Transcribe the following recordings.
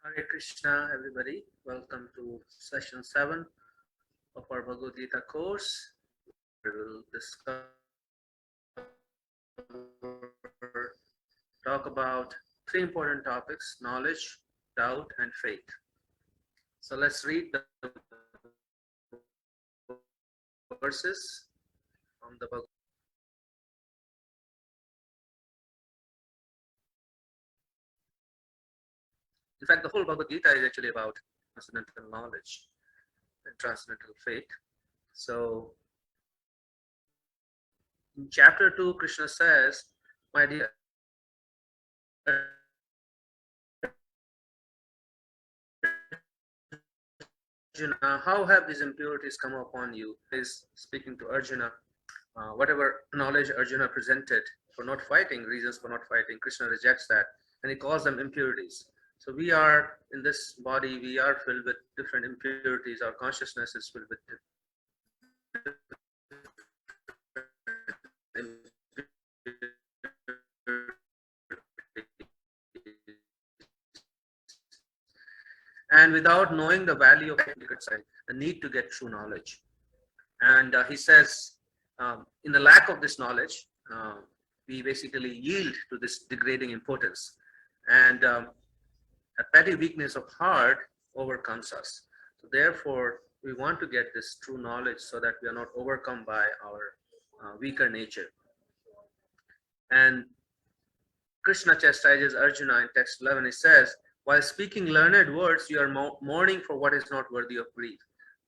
Hare Krishna, everybody. Welcome to session 7 of our Bhagavad Gita course. We will talk about three important topics: knowledge, doubt, and faith. So let's read the verses from the Bhagavad. In fact, the whole Bhagavad Gita is actually about transcendental knowledge and transcendental faith. So in chapter 2, Krishna says, "My dear Arjuna, how have these impurities come upon you?" Is speaking to Arjuna. Whatever knowledge Arjuna presented for not fighting, reasons for not fighting, Krishna rejects that and he calls them impurities. So we are in this body, we are filled with different impurities. Our consciousness is filled with and without knowing the value of the need to get true knowledge. And he says, in the lack of this knowledge, we basically yield to this degrading importance. And a petty weakness of heart overcomes us. So therefore, we want to get this true knowledge so that we are not overcome by our weaker nature. And Krishna chastises Arjuna in text 11. He says, while speaking learned words, you are mourning for what is not worthy of grief.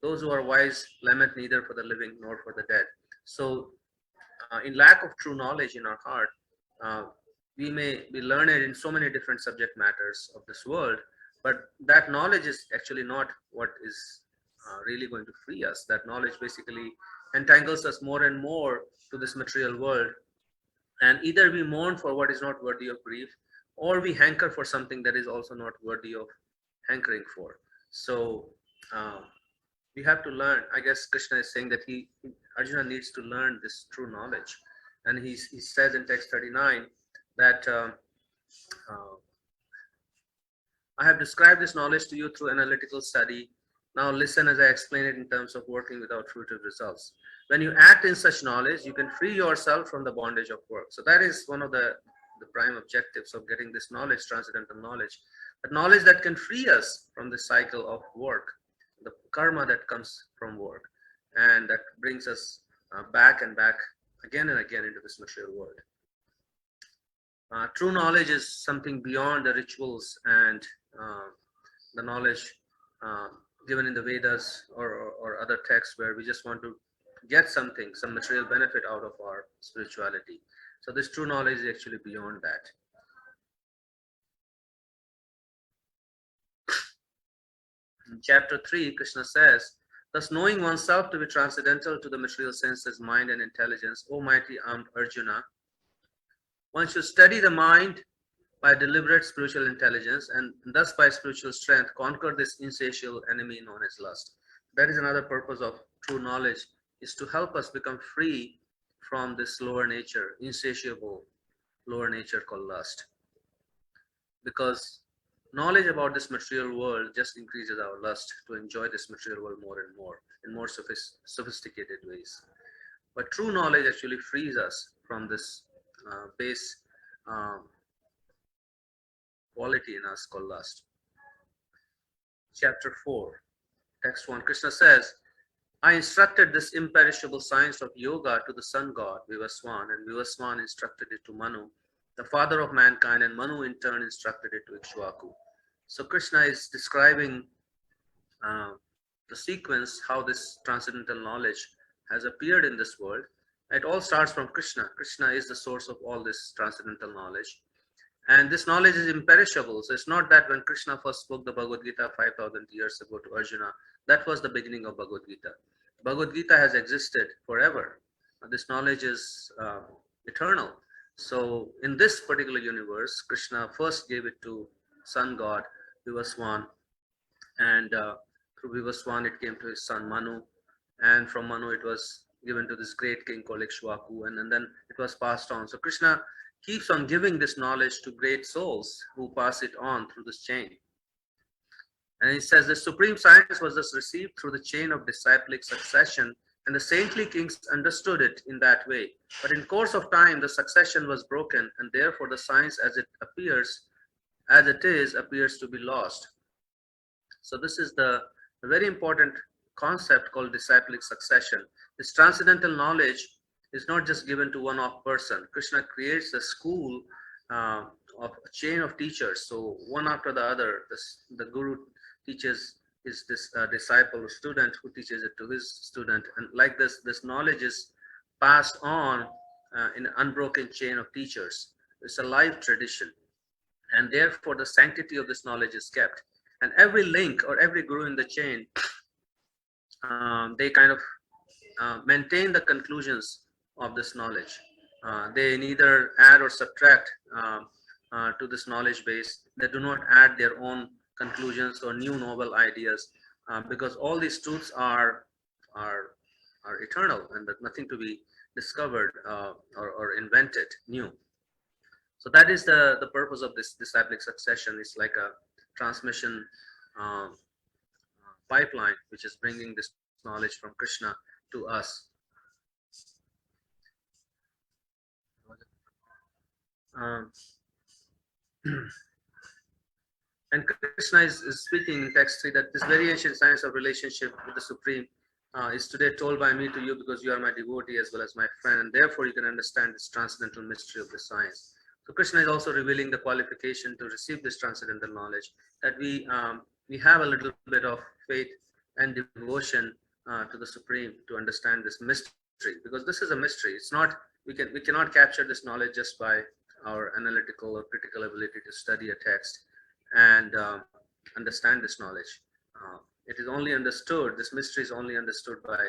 Those who are wise lament neither for the living nor for the dead. So, in lack of true knowledge in our heart, uh, we may be learned in so many different subject matters of this world, but that knowledge is actually not what is really going to free us. That knowledge basically entangles us more and more to this material world, and either we mourn for what is not worthy of grief, or we hanker for something that is also not worthy of hankering for. So uh, we have to learn. I guess Krishna is saying that Arjuna needs to learn this true knowledge, and he says in text 39 that uh, I have described this knowledge to you through analytical study. Now listen as I explain it in terms of working without fruitive results. When you act in such knowledge, you can free yourself from the bondage of work. So that is one of the prime objectives of getting this knowledge, transcendental knowledge. The knowledge that can free us from the cycle of work, the karma that comes from work, and that brings us back and back again and again into this material world. True knowledge is something beyond the rituals and uh, the knowledge uh, given in the Vedas or other texts where we just want to get something, some material benefit out of our spirituality. So this true knowledge is actually beyond that. In chapter 3, Krishna says, thus knowing oneself to be transcendental to the material senses, mind and intelligence, O mighty armed Arjuna, one should study the mind by deliberate spiritual intelligence, and thus by spiritual strength conquer this insatiable enemy known as lust. That is another purpose of true knowledge, is to help us become free from this lower nature, insatiable lower nature called lust. Because knowledge about this material world just increases our lust to enjoy this material world more and more in more sophisticated ways. But true knowledge actually frees us from this base um, quality in us called lust. Chapter 4, text 1, Krishna says, I instructed this imperishable science of yoga to the sun god Vivaswan, and Vivaswan instructed it to Manu, the father of mankind, and Manu in turn instructed it to Ikshvaku. So Krishna is describing uh, the sequence, how this transcendental knowledge has appeared in this world. It all starts from Krishna. Krishna is the source of all this transcendental knowledge. And this knowledge is imperishable. So it's not that when Krishna first spoke the Bhagavad Gita 5,000 years ago to Arjuna, that was the beginning of Bhagavad Gita. Bhagavad Gita has existed forever. This knowledge is eternal. So in this particular universe, Krishna first gave it to sun god Vivaswan, and through Vivaswan it came to his son Manu, and from Manu it was given to this great king called Ikshvaku, and then it was passed on. So Krishna keeps on giving this knowledge to great souls who pass it on through this chain. And he says the supreme science was thus received through the chain of disciplic succession, and the saintly kings understood it in that way. But in course of time, the succession was broken, and therefore the science as it is, appears to be lost. So this is the very important concept called disciplic succession. This transcendental knowledge is not just given to one-off person. Krishna creates a school uh, of a chain of teachers. So one after the other, the guru teaches his disciple or student who teaches it to his student, and like this knowledge is passed on in an unbroken chain of teachers. It's a life tradition, and therefore the sanctity of this knowledge is kept. And every link or every guru in the chain, they kind of maintain the conclusions of this knowledge. They neither add or subtract to this knowledge base. They do not add their own conclusions or new novel ideas, because all these truths are are eternal, and there's nothing to be discovered or invented new. So that is the purpose of this disciplic succession. It's like a transmission um, pipeline which is bringing this knowledge from Krishna to us. Um, and Krishna is speaking in text 3 that this very ancient science of relationship with the Supreme is today told by me to you because you are my devotee as well as my friend, and therefore you can understand this transcendental mystery of the science. So Krishna is also revealing the qualification to receive this transcendental knowledge, that we have a little bit of faith and devotion to the Supreme to understand this mystery, because this is a mystery. It's not we cannot capture this knowledge just by our analytical or critical ability to study a text and understand this knowledge. It is only understood. This mystery is only understood by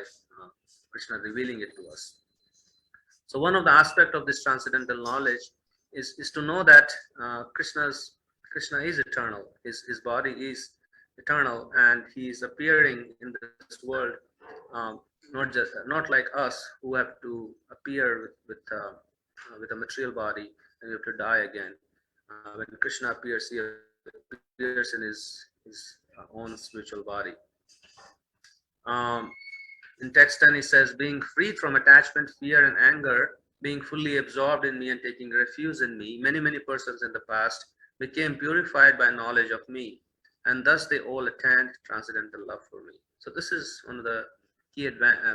Krishna revealing it to us. So one of the aspects of this transcendental knowledge is to know that Krishna is eternal. His body is eternal, and he is appearing in this world, um, not like us who have to appear with a material body and we have to die again. When Krishna appears, he appears in his own spiritual body. Um, in text 10, he says, being freed from attachment, fear, and anger, being fully absorbed in me and taking refuge in me, many persons in the past became purified by knowledge of me, and thus they all attained transcendental love for me. So this is one of the key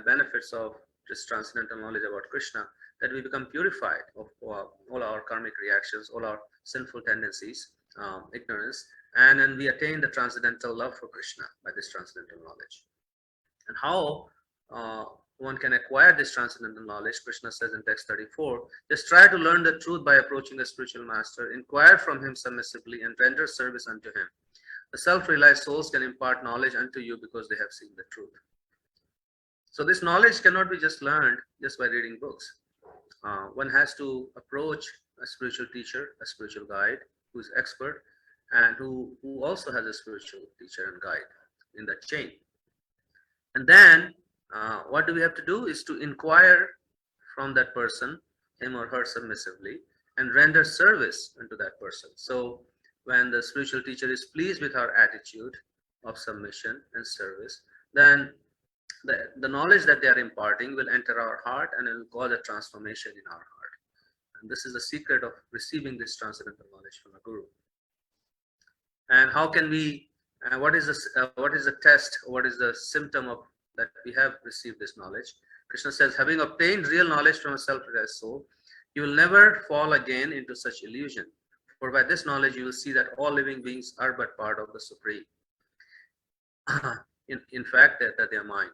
benefits of this transcendental knowledge about Krishna, that we become purified of all our karmic reactions, all our sinful tendencies, ignorance, and then we attain the transcendental love for Krishna by this transcendental knowledge. And how one can acquire this transcendental knowledge, Krishna says in text 34, just try to learn the truth by approaching the spiritual master, inquire from him submissively, and render service unto him. The self-realized souls can impart knowledge unto you because they have seen the truth. So this knowledge cannot be just learned just by reading books. One has to approach a spiritual teacher, a spiritual guide who is expert, and who also has a spiritual teacher and guide in that chain. And then what do we have to do is to inquire from that person, him or her submissively, and render service unto that person. So when the spiritual teacher is pleased with our attitude of submission and service, then the knowledge that they are imparting will enter our heart and it will cause a transformation in our heart. And this is the secret of receiving this transcendental knowledge from a guru. And how can we, what is the test, what is the symptom of that we have received this knowledge? Krishna says, having obtained real knowledge from a self-realized soul, you will never fall again into such illusion. For by this knowledge, you will see that all living beings are but part of the Supreme. in fact, that they are mine.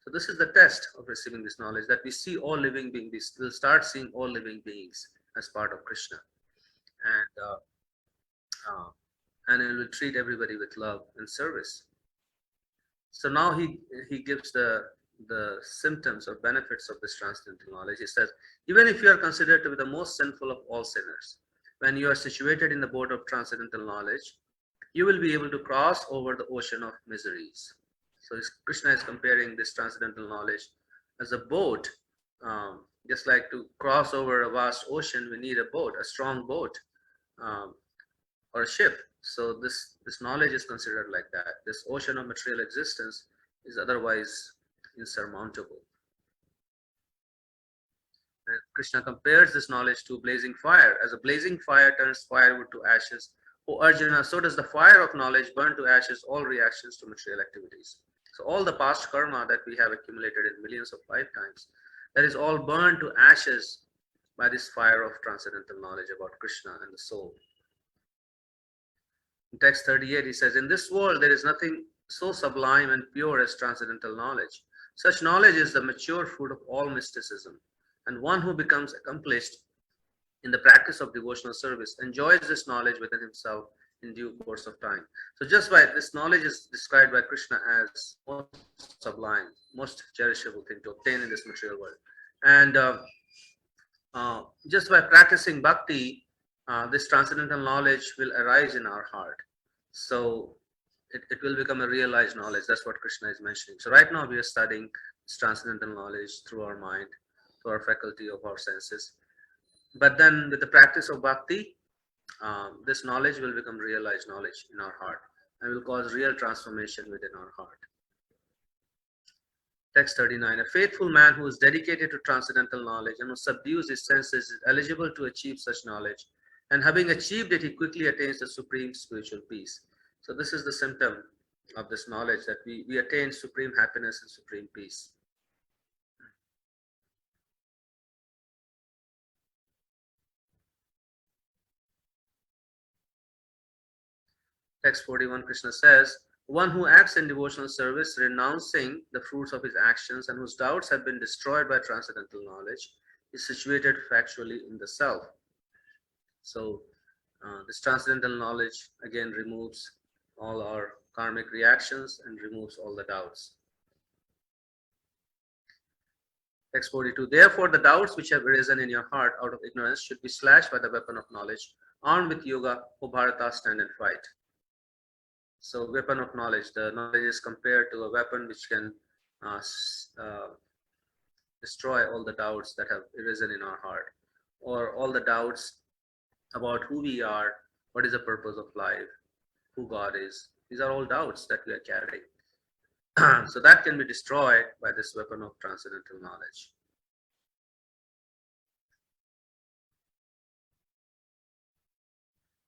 So this is the test of receiving this knowledge, that we see all living beings. We'll start seeing all living beings as part of Krishna, and it will treat everybody with love and service. So now he gives the symptoms or benefits of this transcendental knowledge. He says, even if you are considered to be the most sinful of all sinners, when you are situated in the boat of transcendental knowledge, you will be able to cross over the ocean of miseries. So Krishna is comparing this transcendental knowledge as a boat. Just like to cross over a vast ocean, we need a boat, a strong boat, or a ship. So this knowledge is considered like that. This ocean of material existence is otherwise insurmountable. And Krishna compares this knowledge to blazing fire. As a blazing fire turns firewood to ashes, O Arjuna, so does the fire of knowledge burn to ashes all reactions to material activities. So all the past karma that we have accumulated in millions of lifetimes, that is all burned to ashes by this fire of transcendental knowledge about Krishna and the soul. In text 38, he says, in this world there is nothing so sublime and pure as transcendental knowledge. Such knowledge is the mature fruit of all mysticism, and one who becomes accomplished in the practice of devotional service enjoys this knowledge within himself in due course of time. So just by this knowledge is described by Krishna as most sublime, most cherishable thing to obtain in this material world. And just by practicing bhakti, this transcendental knowledge will arise in our heart. So it will become a realized knowledge. That's what Krishna is mentioning. So right now we are studying this transcendental knowledge through our mind, through our faculty of our senses. But then with the practice of bhakti, this knowledge will become realized knowledge in our heart and will cause real transformation within our heart. Text 39, a faithful man who is dedicated to transcendental knowledge and who subdues his senses is eligible to achieve such knowledge, and having achieved it, he quickly attains the supreme spiritual peace. So this is the symptom of this knowledge, that we attain supreme happiness and supreme peace. Text 41, Krishna says, one who acts in devotional service, renouncing the fruits of his actions and whose doubts have been destroyed by transcendental knowledge, is situated factually in the self. So this transcendental knowledge again removes all our karmic reactions and removes all the doubts. Text 42, therefore the doubts which have arisen in your heart out of ignorance should be slashed by the weapon of knowledge. Armed with yoga, O Bharata, stand and fight. So weapon of knowledge, the knowledge is compared to a weapon which can destroy all the doubts that have arisen in our heart, or all the doubts about who we are, what is the purpose of life, who God is. These are all doubts that we are carrying. So that can be destroyed by this weapon of transcendental knowledge.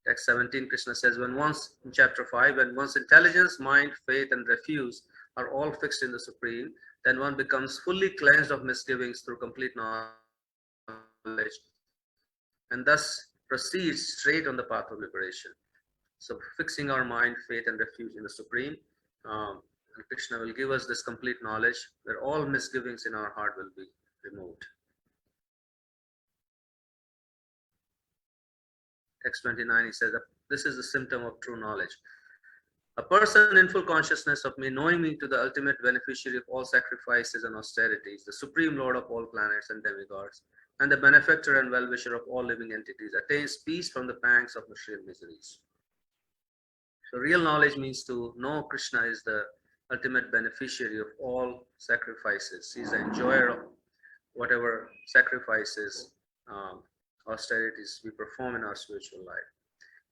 Text 17, Krishna says, when once, in chapter 5, when one's intelligence, mind, faith, and refuse are all fixed in the Supreme, then one becomes fully cleansed of misgivings through complete knowledge, and thus proceeds straight on the path of liberation. So fixing our mind, faith, and refuge in the Supreme, and Krishna will give us this complete knowledge where all misgivings in our heart will be removed. Text 29, he says, this is the symptom of true knowledge. A person in full consciousness of me, knowing me to the ultimate beneficiary of all sacrifices and austerities, the supreme lord of all planets and demigods, and the benefactor and well-wisher of all living entities, attains peace from the pangs of material miseries. So real knowledge means to know Krishna is the ultimate beneficiary of all sacrifices. He's the enjoyer of whatever sacrifices, austerities we perform in our spiritual life.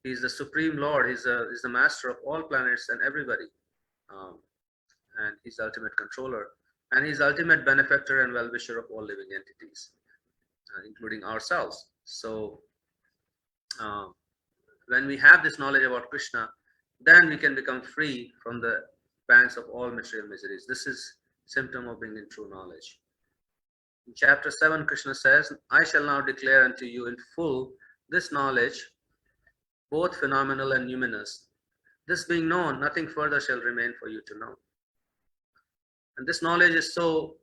He's the supreme lord. He's the master of all planets and everybody, and he's the ultimate controller, and he's the ultimate benefactor and well-wisher of all living entities, including ourselves. So when we have this knowledge about Krishna, then we can become free from the pangs of all material miseries. This is symptom of being in true knowledge. In chapter 7, Krishna says, I shall now declare unto you in full this knowledge, both phenomenal and numinous. This being known, nothing further shall remain for you to know. And this knowledge is so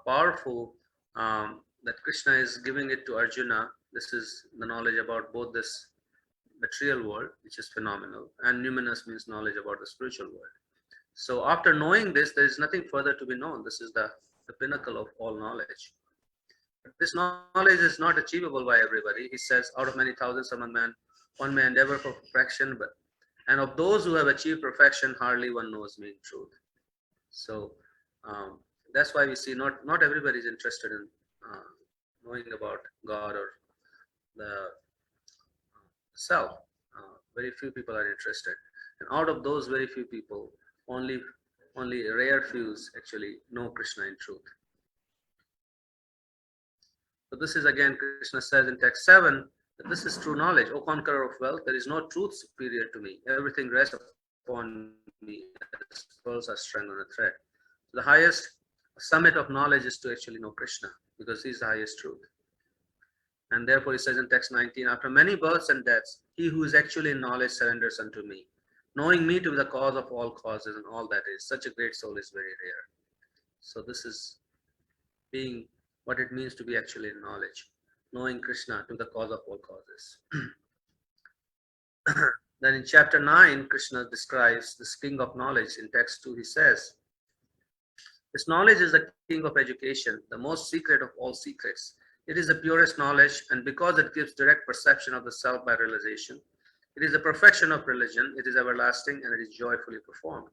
powerful that Krishna is giving it to Arjuna. This is the knowledge about both this material world, which is phenomenal, and numinous means knowledge about the spiritual world. So after knowing this, there is nothing further to be known. This is the pinnacle of all knowledge. But this knowledge is not achievable by everybody. He says, out of many thousands among men, one may endeavor for perfection, and of those who have achieved perfection, hardly one knows me in truth. So that's why we see not everybody is interested in knowing about God or the self. Very few people are interested. And out of those very few people, only only a rare few actually know Krishna in truth. So this is again, Krishna says in text 7, that this is true knowledge. O conqueror of wealth, there is no truth superior to me. Everything rests upon me as pearls are strung on a thread. So the highest summit of knowledge is to actually know Krishna, because he's the highest truth. And therefore he says in text 19, after many births and deaths, he who is actually in knowledge surrenders unto me. Knowing me to be the cause of all causes and all that is, such a great soul is very rare. So this is being what it means to be actually in knowledge, knowing Krishna to be the cause of all causes. Then in chapter 9, Krishna describes this king of knowledge. In text 2, he says, this knowledge is the king of education, the most secret of all secrets. It is the purest knowledge, and because it gives direct perception of the self by realization, it is the perfection of religion, it is everlasting, and it is joyfully performed.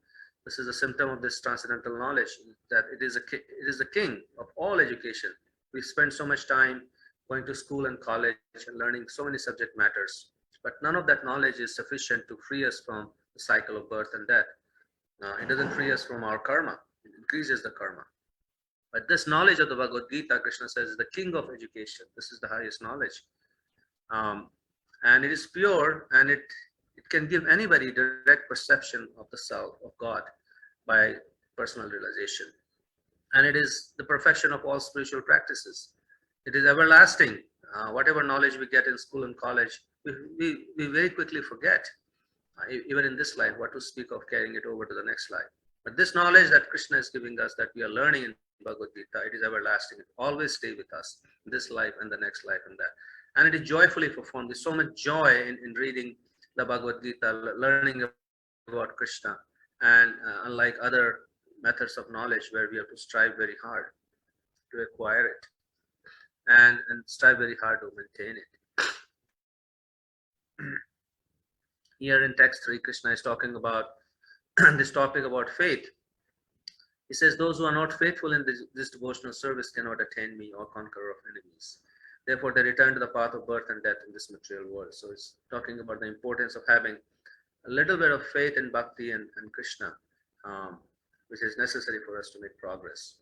This is a symptom of this transcendental knowledge, that it is the king of all education. We spend so much time going to school and college and learning so many subject matters, but none of that knowledge is sufficient to free us from the cycle of birth and death. It doesn't free us from our karma, it increases the karma. But this knowledge of the Bhagavad Gita, Krishna says, is the king of education. This is the highest knowledge. And it is pure, and it can give anybody direct perception of the self, of God, by personal realization. And it is the perfection of all spiritual practices. It is everlasting. Whatever knowledge we get in school and college, we very quickly forget, even in this life, what to speak of carrying it over to the next life. But this knowledge that Krishna is giving us, that we are learning in Bhagavad Gita, it is everlasting. It always stay with us in this life and the next life and that. And it is joyfully performed. There's so much joy in reading the Bhagavad Gita, learning about Krishna, and unlike other methods of knowledge where we have to strive very hard to acquire it and strive very hard to maintain it. Here in text 3, Krishna is talking about this topic about faith. He says, those who are not faithful in this devotional service cannot attain me or conqueror of enemies. Therefore, they return to the path of birth and death in this material world. So it's talking about the importance of having a little bit of faith in Bhakti and Krishna, which is necessary for us to make progress.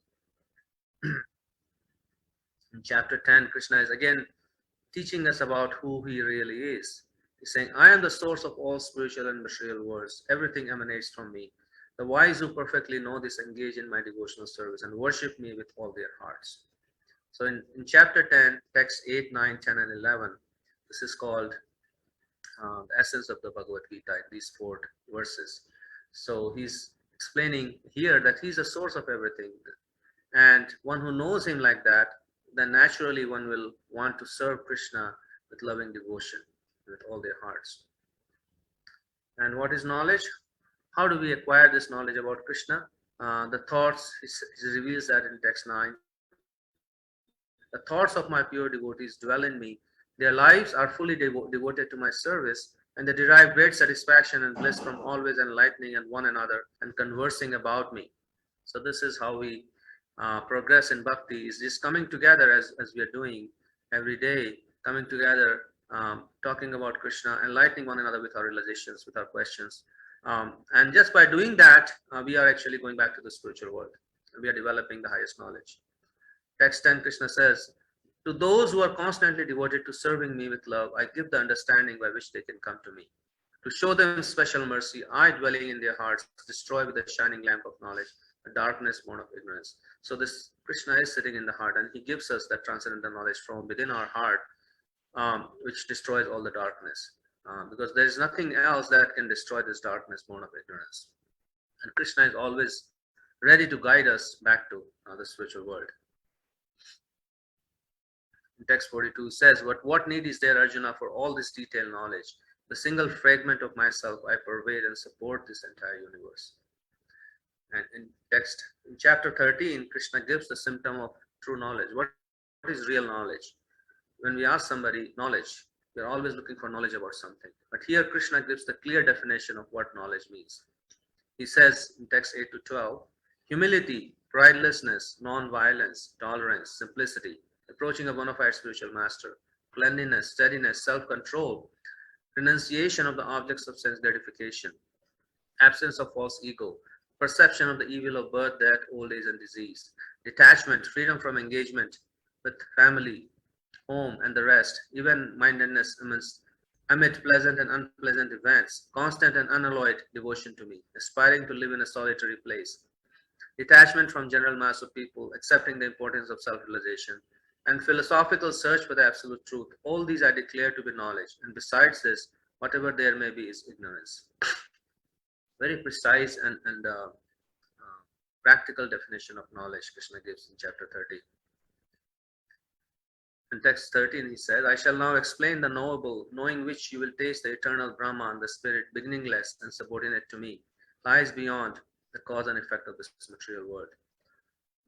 In chapter 10, Krishna is again teaching us about who he really is. He's saying, I am the source of all spiritual and material worlds. Everything emanates from me. The wise who perfectly know this engage in my devotional service and worship me with all their hearts. So in chapter 10, text 8, 9, 10, and 11, this is called the essence of the Bhagavad Gita in these 4 verses. So he's explaining here that he's the source of everything. And one who knows him like that, then naturally one will want to serve Krishna with loving devotion, with all their hearts. And what is knowledge? How do we acquire this knowledge about Krishna? The thoughts, he reveals that in text 9. The thoughts of my pure devotees dwell in me. Their lives are fully devoted to my service, and they derive great satisfaction and bliss from always enlightening and one another and conversing about me. So this is how we progress in bhakti, is just coming together as we are doing every day, coming together, talking about Krishna, enlightening one another with our realizations, with our questions. And just by doing that, we are actually going back to the spiritual world. We are developing the highest knowledge. Text 10, Krishna says, to those who are constantly devoted to serving me with love, I give the understanding by which they can come to me. To show them special mercy, I, dwelling in their hearts, destroy with the shining lamp of knowledge the darkness born of ignorance. So this Krishna is sitting in the heart, and he gives us that transcendental knowledge from within our heart, which destroys all the darkness. Because there is nothing else that can destroy this darkness born of ignorance. And Krishna is always ready to guide us back to the spiritual world. In text 42 says, what need is there, Arjuna, for all this detailed knowledge? The single fragment of myself I pervade and support this entire universe. And in chapter 13, Krishna gives the symptom of true knowledge. What is real knowledge? When we ask somebody knowledge, we are always looking for knowledge about something. But here Krishna gives the clear definition of what knowledge means. He says in text 8 to 12, humility, pridelessness, non-violence, tolerance, simplicity, approaching a bona fide spiritual master, cleanliness, steadiness, self-control, renunciation of the objects of sense gratification, absence of false ego, perception of the evil of birth, death, old age, and disease, detachment, freedom from engagement with family, home, and the rest, even mindedness amid pleasant and unpleasant events, constant and unalloyed devotion to me, aspiring to live in a solitary place, detachment from general mass of people, accepting the importance of self-realization, and philosophical search for the absolute truth. All these I declare to be knowledge, and besides this, whatever there may be is ignorance. Very precise and practical definition of knowledge Krishna gives in chapter 30. In text 13, he says, I shall now explain the knowable, knowing which you will taste the eternal Brahman, the spirit, beginningless and subordinate to me, lies beyond the cause and effect of this material world.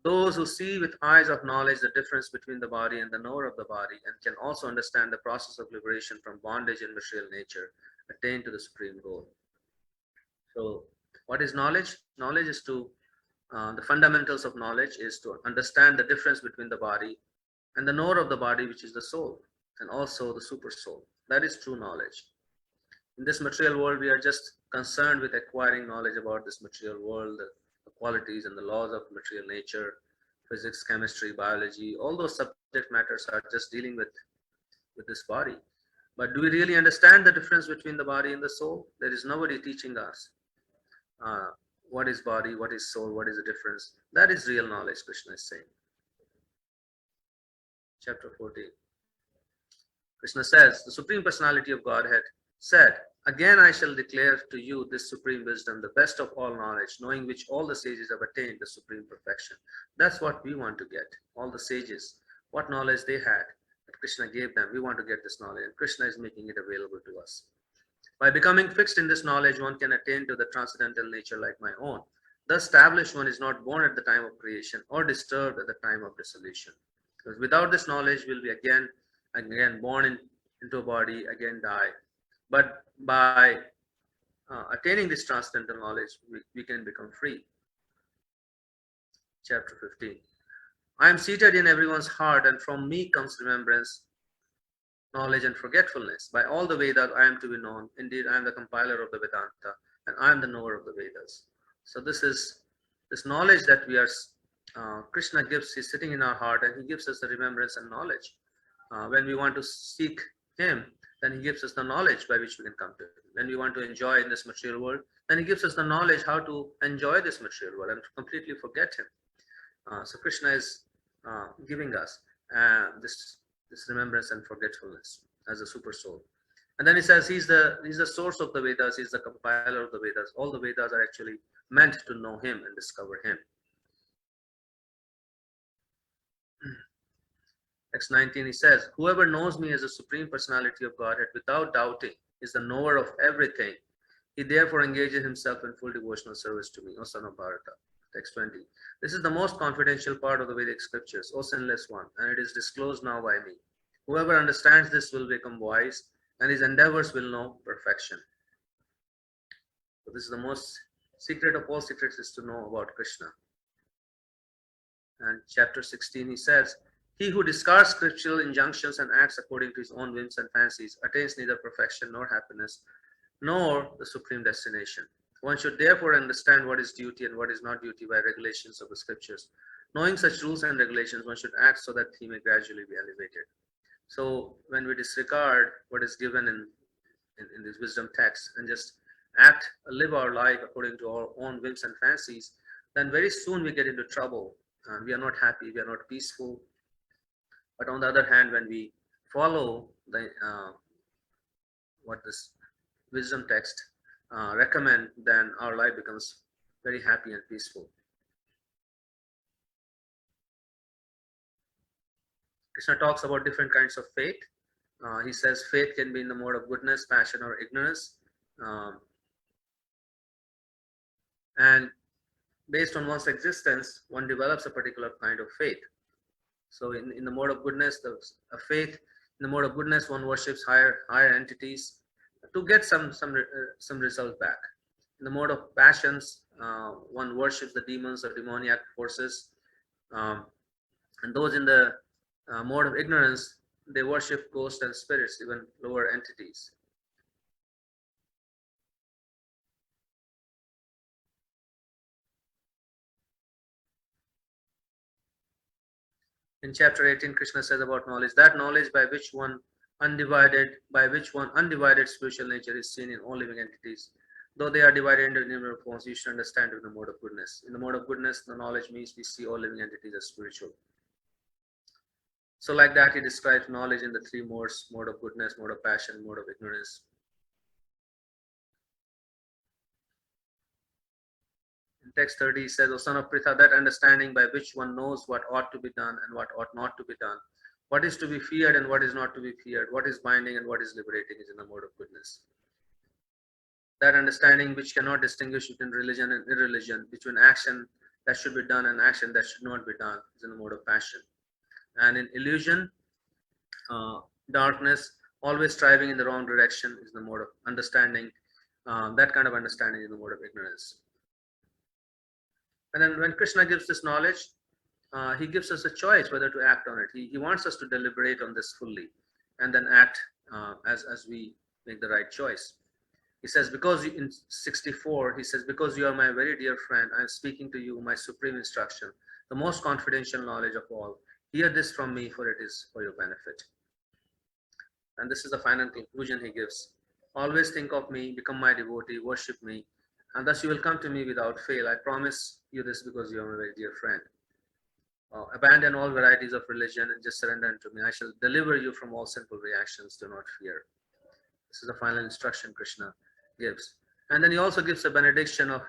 Those who see with eyes of knowledge the difference between the body and the knower of the body, and can also understand the process of liberation from bondage in material nature, attain to the supreme goal. So, what is knowledge? Knowledge is the fundamentals of knowledge is to understand the difference between the body and the knower of the body, which is the soul, and also the super soul. That is true knowledge. In this material world, we are just concerned with acquiring knowledge about this material world, the qualities and the laws of material nature, physics, chemistry, biology. All those subject matters are just dealing with this body. But do we really understand the difference between the body and the soul? There is nobody teaching us uh, what is body, what is soul, what is the difference. That is real knowledge, Krishna is saying. Chapter 14. Krishna says, the Supreme Personality of Godhead said, again I shall declare to you this supreme wisdom, the best of all knowledge, knowing which all the sages have attained the supreme perfection. That's what we want to get. All the sages, what knowledge they had that Krishna gave them, we want to get this knowledge, and Krishna is making it available to us. By becoming fixed in this knowledge, one can attain to the transcendental nature like my own. The established one is not born at the time of creation or disturbed at the time of dissolution. Because without this knowledge, we'll be again born into a body, again die. But by attaining this transcendental knowledge, we can become free. Chapter 15. I am seated in everyone's heart, and from me comes remembrance, knowledge, and forgetfulness. By all the Vedas, I am to be known. Indeed, I am the compiler of the Vedanta, and I am the knower of the Vedas. So this is this knowledge that we are. Krishna gives. He's sitting in our heart, and he gives us the remembrance and knowledge. When we want to seek him, then he gives us the knowledge by which we can come to him. When we want to enjoy in this material world, then he gives us the knowledge how to enjoy this material world and completely forget him. So Krishna is giving us this remembrance and forgetfulness as a super soul. And then he says he's the source of the Vedas, he's the compiler of the Vedas. All the Vedas are actually meant to know him and discover him. Text 19, he says, whoever knows me as a supreme personality of Godhead without doubting is the knower of everything. He therefore engages himself in full devotional service to me, O son of Bharata. Text 20. This is the most confidential part of the Vedic scriptures, O sinless one, and it is disclosed now by me. Whoever understands this will become wise, and his endeavors will know perfection. So this is the most secret of all secrets, is to know about Krishna. And chapter 16, he says, he who discards scriptural injunctions and acts according to his own whims and fancies attains neither perfection nor happiness, nor the supreme destination. One should therefore understand what is duty and what is not duty by regulations of the scriptures. Knowing such rules and regulations, one should act so that he may gradually be elevated. So when we disregard what is given in this wisdom text and just live our life according to our own whims and fancies, then very soon we get into trouble. We are not happy, we are not peaceful. But on the other hand, when we follow what this wisdom text recommend, then our life becomes very happy and peaceful. Krishna talks about different kinds of faith. He says faith can be in the mode of goodness, passion, or ignorance. And based on one's existence, one develops a particular kind of faith. So in the mode of goodness, a faith, in the mode of goodness, one worships higher entities to get some result back. In the mode of passions, one worships the demons or demoniac forces. And those in the mode of ignorance, they worship ghosts and spirits, even lower entities. In chapter 18, Krishna says about knowledge, that knowledge by which one undivided spiritual nature is seen in all living entities. Though they are divided into numerous forms, you should understand it in the mode of goodness. In the mode of goodness, the knowledge means we see all living entities as spiritual. So, like that, he describes knowledge in the three modes: mode of goodness, mode of passion, mode of ignorance. In text 30, he says, O son of Pritha, that understanding by which one knows what ought to be done and what ought not to be done, what is to be feared and what is not to be feared, what is binding and what is liberating, is in the mode of goodness. That understanding which cannot distinguish between religion and irreligion, between action that should be done and action that should not be done, is in the mode of passion. And in illusion, uh, darkness, always striving in the wrong direction, is the mode of understanding. That kind of understanding is the mode of ignorance. And then when Krishna gives this knowledge, he gives us a choice whether to act on it. He wants us to deliberate on this fully and then act as we make the right choice. He says, in 64, he says, because you are my very dear friend, I am speaking to you my supreme instruction, the most confidential knowledge of all. Hear this from me, for it is for your benefit. And this is the final conclusion he gives. Always think of me, become my devotee, worship me, and thus you will come to me without fail. I promise you this because you are my very dear friend. Abandon all varieties of religion and just surrender unto me. I shall deliver you from all sinful reactions. Do not fear. This is the final instruction Krishna gives. And then he also gives a benediction of,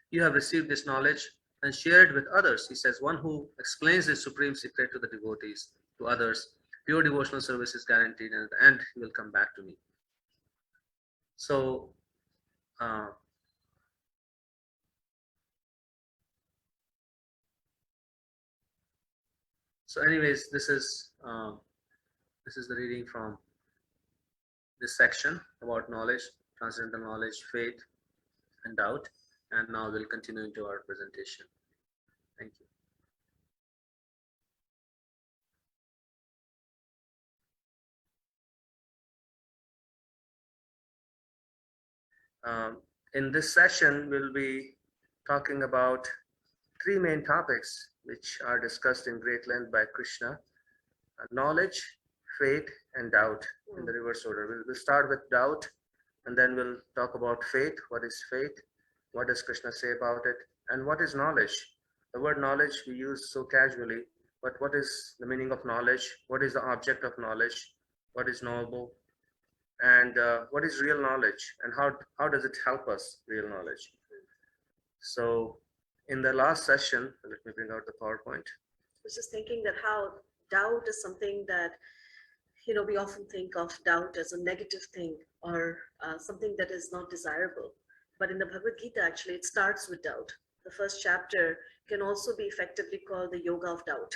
you have received this knowledge and share it with others. He says, one who explains this supreme secret to the devotees, to others, pure devotional service is guaranteed, and at the end he will come back to me. So, anyways, this is the reading from this section about knowledge, transcendental knowledge, faith, and doubt. And now we'll continue into our presentation. Thank you. In this session, we'll be talking about three main topics which are discussed in great length by Krishna: knowledge, faith, and doubt, in the reverse order. We'll start with doubt, and then we'll talk about faith. What is faith? What does Krishna say about it? And what is knowledge? The word knowledge we use so casually, but what is the meaning of knowledge? What is the object of knowledge? What is knowable? And what is real knowledge? And how does it help us, real knowledge? So in the last session, let me bring out the PowerPoint. I was just thinking that how doubt is something that, we often think of doubt as a negative thing or something that is not desirable. But in the Bhagavad Gita, actually, it starts with doubt. The first chapter can also be effectively called the yoga of doubt,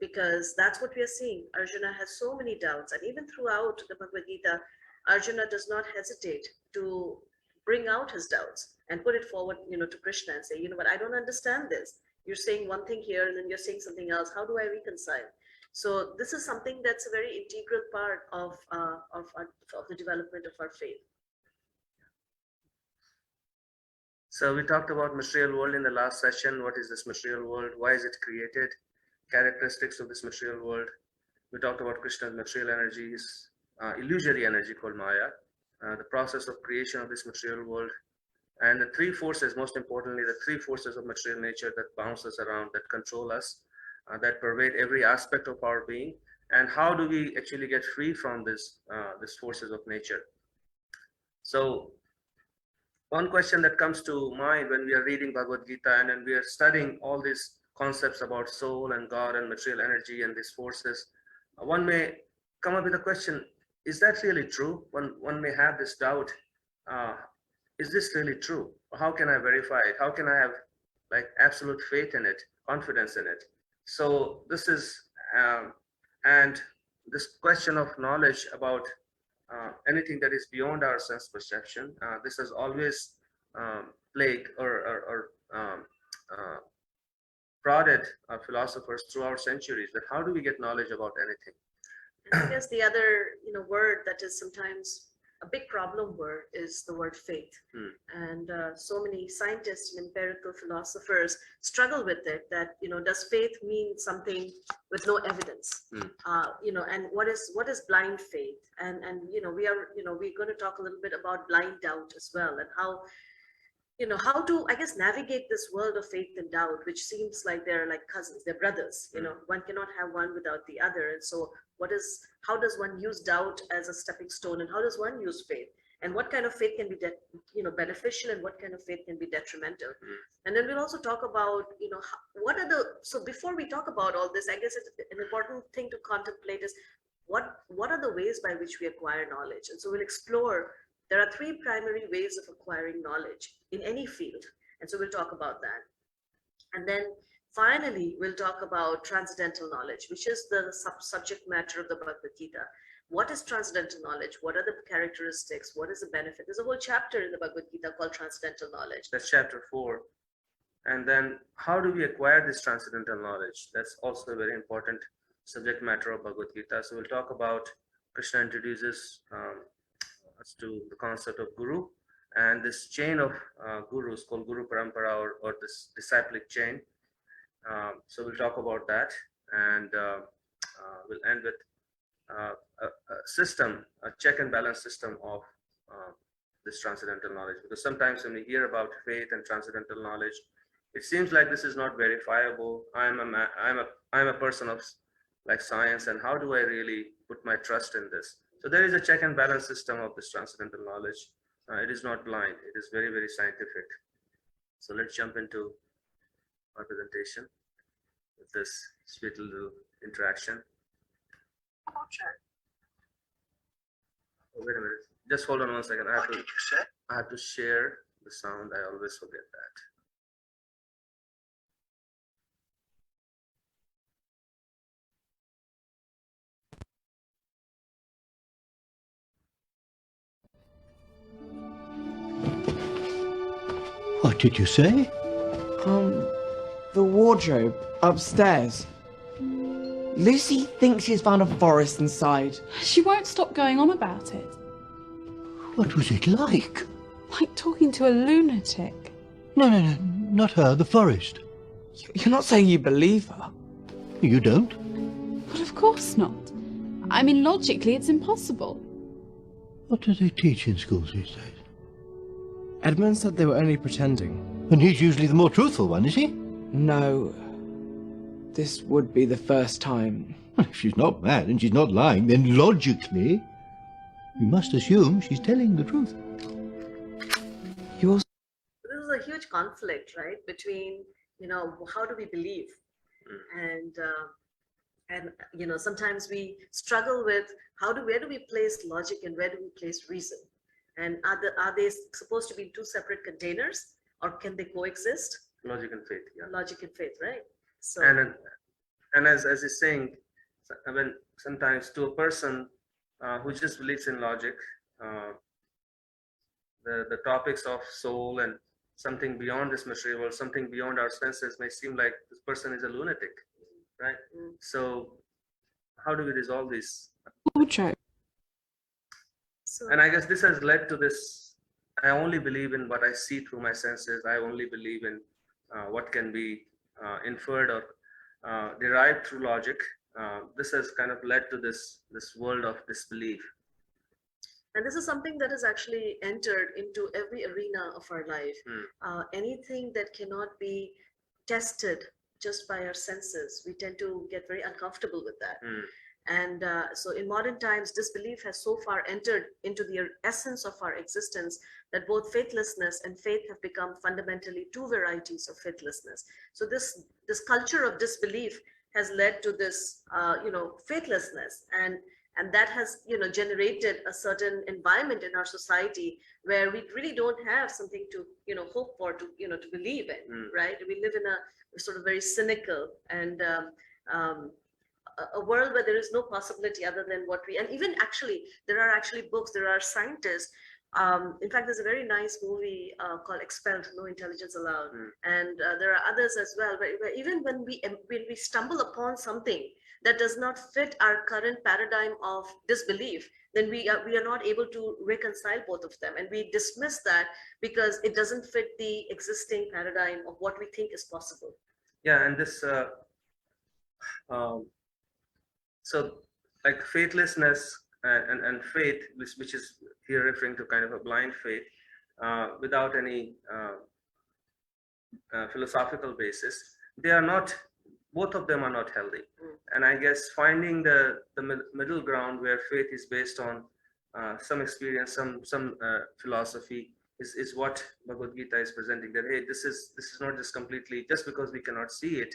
because that's what we are seeing. Arjuna has so many doubts, and even throughout the Bhagavad Gita, Arjuna does not hesitate to bring out his doubts and put it forward, to Krishna and say, what, I don't understand this. You're saying one thing here and then you're saying something else. How do I reconcile? So this is something that's a very integral part of the development of our faith. So we talked about material world in the last session. What is this material world? Why is it created? Characteristics of this material world. We talked about Krishna's material energies, illusory energy called Maya, the process of creation of this material world, and the three forces, most importantly, the three forces of material nature that bounce us around, that control us, that pervade every aspect of our being, and how do we actually get free from these forces of nature. So one question that comes to mind when we are reading Bhagavad Gita and when we are studying all these concepts about soul and God and material energy and these forces, one may come up with a question: is that really true? One may have this doubt: is this really true? How can I verify it? How can I have absolute faith in it, confidence in it? So this is and this question of knowledge about anything that is beyond our sense perception, this has always plagued or prodded philosophers throughout centuries, that how do we get knowledge about anything? I guess the other word that is sometimes a big problem word is the word faith. And so many scientists and empirical philosophers struggle with it, that, does faith mean something with no evidence? And what is blind faith? And we're going to talk a little bit about blind doubt as well, and how to, I guess, navigate this world of faith and doubt, which seems like they're like cousins, they're brothers. One cannot have one without the other. And so how does one use doubt as a stepping stone, and how does one use faith? And what kind of faith can be beneficial, and what kind of faith can be detrimental? And then we'll also talk about, so before we talk about all this, I guess it's an important thing to contemplate is what are the ways by which we acquire knowledge? And so we'll explore. There are three primary ways of acquiring knowledge in any field. And so we'll talk about that. And then finally, we'll talk about transcendental knowledge, which is the subject matter of the Bhagavad Gita. What is transcendental knowledge? What are the characteristics? What is the benefit? There's a whole chapter in the Bhagavad Gita called transcendental knowledge. That's chapter 4. And then how do we acquire this transcendental knowledge? That's also a very important subject matter of Bhagavad Gita. So we'll talk about, Krishna introduces us to the concept of guru, and this chain of gurus called Guru Parampara, or this disciplic chain. So we'll talk about that, and we'll end with a system, a check and balance system of this transcendental knowledge. Because sometimes when we hear about faith and transcendental knowledge, it seems like this is not verifiable. I'm a person of like science, and how do I really put my trust in this? So there is a check and balance system of this transcendental knowledge. It is not blind. It is very, very scientific. So let's jump into our presentation with this sweet little interaction. Oh, wait a minute. Just hold on one second. I have to share the sound. I always forget that. What did you say? The wardrobe upstairs. Lucy thinks she's found a forest inside. She won't stop going on about it. What was it like? Like talking to a lunatic. No, not her, the forest. You're not saying you believe her? You don't? But of course not. I mean, logically, it's impossible. What do they teach in schools these days? Edmund said they were only pretending. And he's usually the more truthful one, is he? No. This would be the first time. Well, if she's not mad and she's not lying, then logically, we must assume she's telling the truth. Yours. This is a huge conflict, right? Between, how do we believe? And sometimes we struggle with where do we place logic and where do we place reason? And are they supposed to be two separate containers, or can they coexist? Logic and faith, yeah. Logic and faith, right? So and as he's saying, when sometimes to a person who just believes in logic, the topics of soul and something beyond this material world, something beyond our senses, may seem like this person is a lunatic, right? So how do we resolve this? Wardrobe. And I guess this has led to this: I only believe in what I see through my senses. I only believe in what can be inferred or derived through logic. This has kind of led to this world of disbelief. And this is something that has actually entered into every arena of our life. Anything that cannot be tested just by our senses, we tend to get very uncomfortable with that. And so in modern times, disbelief has so far entered into the essence of our existence that both faithlessness and faith have become fundamentally two varieties of faithlessness. So this culture of disbelief has led to this, faithlessness, and that has, generated a certain environment in our society where we really don't have something to, hope for, to believe in, right? We live in a sort of very cynical and a world where there is no possibility other than what we, and even actually, there are actually books, there are scientists. In fact, there's a very nice movie called Expelled, No Intelligence Allowed. And there are others as well, where even when we stumble upon something that does not fit our current paradigm of disbelief, then we are not able to reconcile both of them, and we dismiss that because it doesn't fit the existing paradigm of what we think is possible. Yeah, and this um, so like faithlessness and faith, which is here referring to kind of a blind faith without any philosophical basis, they are not, both of them are not healthy. And I guess finding the middle ground where faith is based on some experience, some philosophy is what Bhagavad Gita is presenting, that hey, this is not just completely, just because we cannot see it,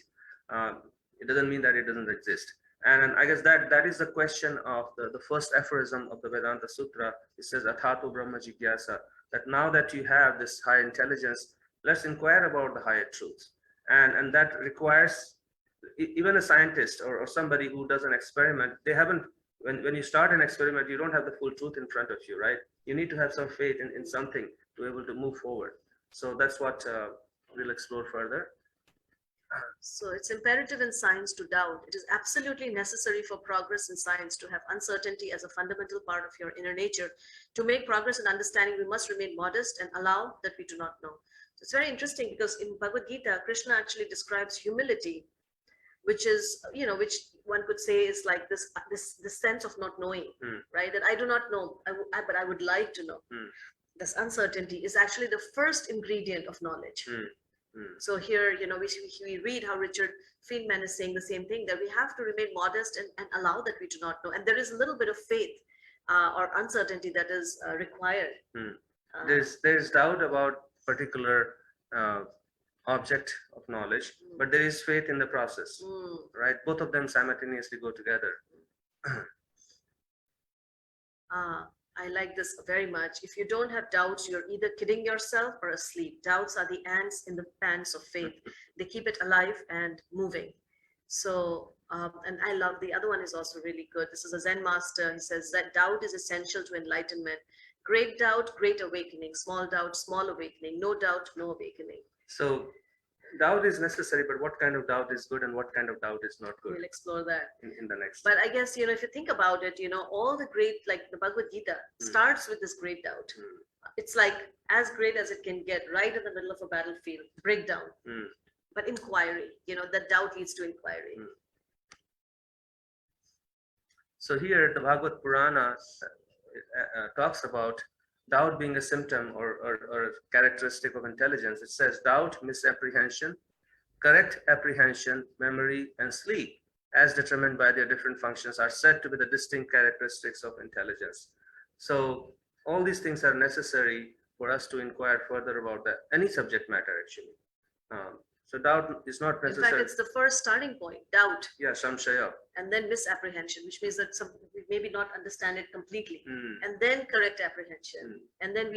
it doesn't mean that it doesn't exist. And I guess that is the question of the first aphorism of the Vedanta Sutra. It says Athato Brahma Jigyasa, that now that you have this high intelligence, let's inquire about the higher truths. And that requires even a scientist or somebody who does an experiment, they haven't, when you start an experiment, you don't have the full truth in front of you, right? You need to have some faith in something to be able to move forward. So that's what we'll explore further. So it's imperative in science to doubt. It is absolutely necessary for progress in science to have uncertainty as a fundamental part of your inner nature. To make progress in understanding, we must remain modest and allow that we do not know. So it's very interesting because in Bhagavad Gita, Krishna actually describes humility, which is, which one could say is like this sense of not knowing, right? That I do not know, but I would like to know. This uncertainty is actually the first ingredient of knowledge. So here, we read how Richard Feynman is saying the same thing, that we have to remain modest and allow that we do not know. And there is a little bit of faith or uncertainty that is required. There's doubt about particular object of knowledge, but there is faith in the process, right? Both of them simultaneously go together. I like this very much. If you don't have doubts, you're either kidding yourself or asleep. Doubts are the ants in the pants of faith. They keep it alive and moving. So, and I love, the other one is also really good. This is a Zen master. He says that doubt is essential to enlightenment. Great doubt, great awakening. Small doubt, small awakening. No doubt, no awakening. So doubt is necessary, but what kind of doubt is good and what kind of doubt is not good? We'll explore that in the next. But I guess, if you think about it, all the great, like the Bhagavad Gita starts with this great doubt. It's like as great as it can get, right in the middle of a battlefield, breakdown. But inquiry, that doubt leads to inquiry. So here the Bhagavad Purana talks about doubt being a symptom or characteristic of intelligence. It says doubt, misapprehension, correct apprehension, memory, and sleep, as determined by their different functions, are said to be the distinct characteristics of intelligence. So all these things are necessary for us to inquire further about any subject matter, actually. So doubt is not necessary. In fact, it's the first starting point, doubt. Yeah, samshaya. And then misapprehension, which means that we maybe not understand it completely. And then correct apprehension. And then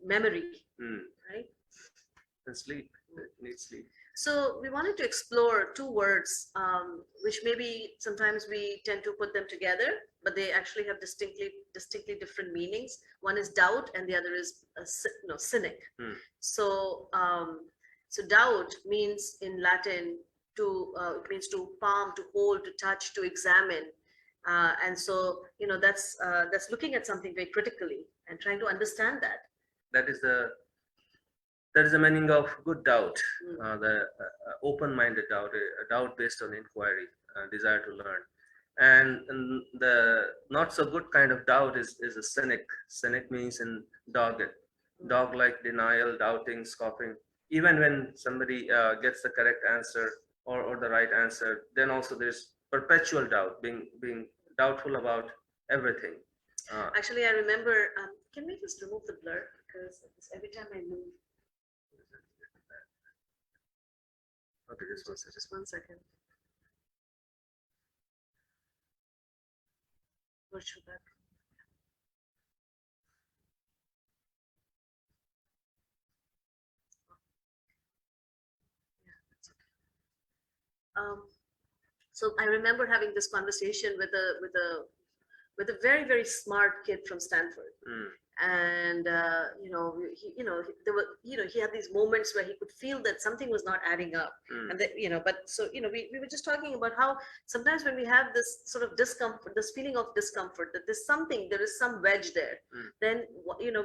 memory, right? And sleep, need sleep. So we wanted to explore two words, which maybe sometimes we tend to put them together, but they actually have distinctly different meanings. One is doubt, and the other is cynic. So doubt means in Latin it means to palm, to hold, to touch, to examine, and so that's looking at something very critically and trying to understand that. That is the meaning of good doubt, the open-minded doubt, a doubt based on inquiry, desire to learn. And the not so good kind of doubt is a cynic. Cynic means in dog-like denial, doubting, scoffing. Even when somebody gets the correct answer or the right answer, then also there's perpetual doubt, being doubtful about everything. Actually, I remember, can we just remove the blur? Because every time I move. Okay, Just one second. Virtual back. Yeah, that's okay. So I remember having this conversation with a very, very smart kid from Stanford. And there were, he had these moments where he could feel that something was not adding up. And that, but so, we were just talking about how sometimes when we have this sort of discomfort, this feeling of discomfort, that there is some wedge there, then,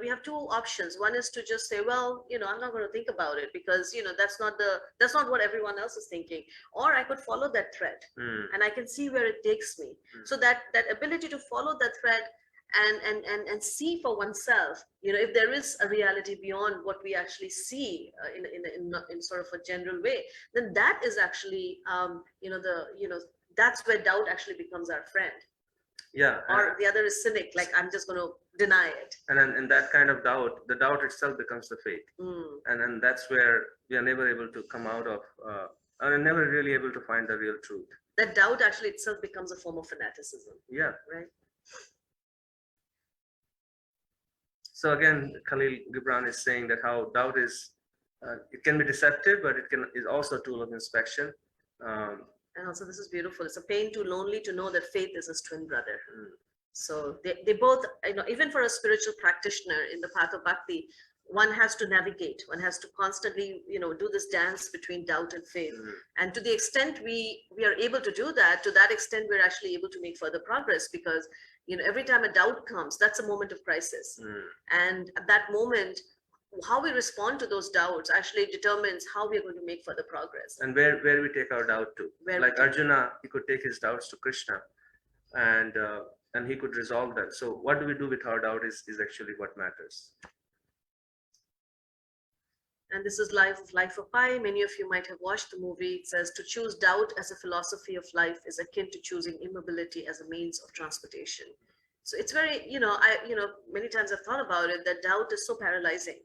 we have two options. One is to just say, well, I'm not going to think about it because, that's not what everyone else is thinking. Or I could follow that thread and I can see where it takes me. So that ability to follow that thread and see for oneself, if there is a reality beyond what we actually see in sort of a general way, then that is actually, that's where doubt actually becomes our friend. Yeah. Or the other is cynic, like I'm just going to deny it. And then in that kind of doubt, the doubt itself becomes the faith. And then that's where we are never able to come out of, are never really able to find the real truth. That doubt actually itself becomes a form of fanaticism. Yeah. Right. So again, Khalil Gibran is saying that how doubt is, it can be deceptive, but it is also a tool of inspection. And also, this is beautiful. It's a pain too lonely to know that faith is his twin brother. So they both, even for a spiritual practitioner in the path of bhakti, one has to navigate, one has to constantly, do this dance between doubt and faith. And to the extent we are able to do that, to that extent, we're actually able to make further progress because, every time a doubt comes, that's a moment of crisis. And at that moment, how we respond to those doubts actually determines how we are going to make further progress. And where we take our doubt to. Like Arjuna, he could take his doubts to Krishna and he could resolve that. So what do we do with our doubt is actually what matters. And this is Life of Pi. Many of you might have watched the movie. It says to choose doubt as a philosophy of life is akin to choosing immobility as a means of transportation. So it's very, many times I've thought about it, that doubt is so paralyzing.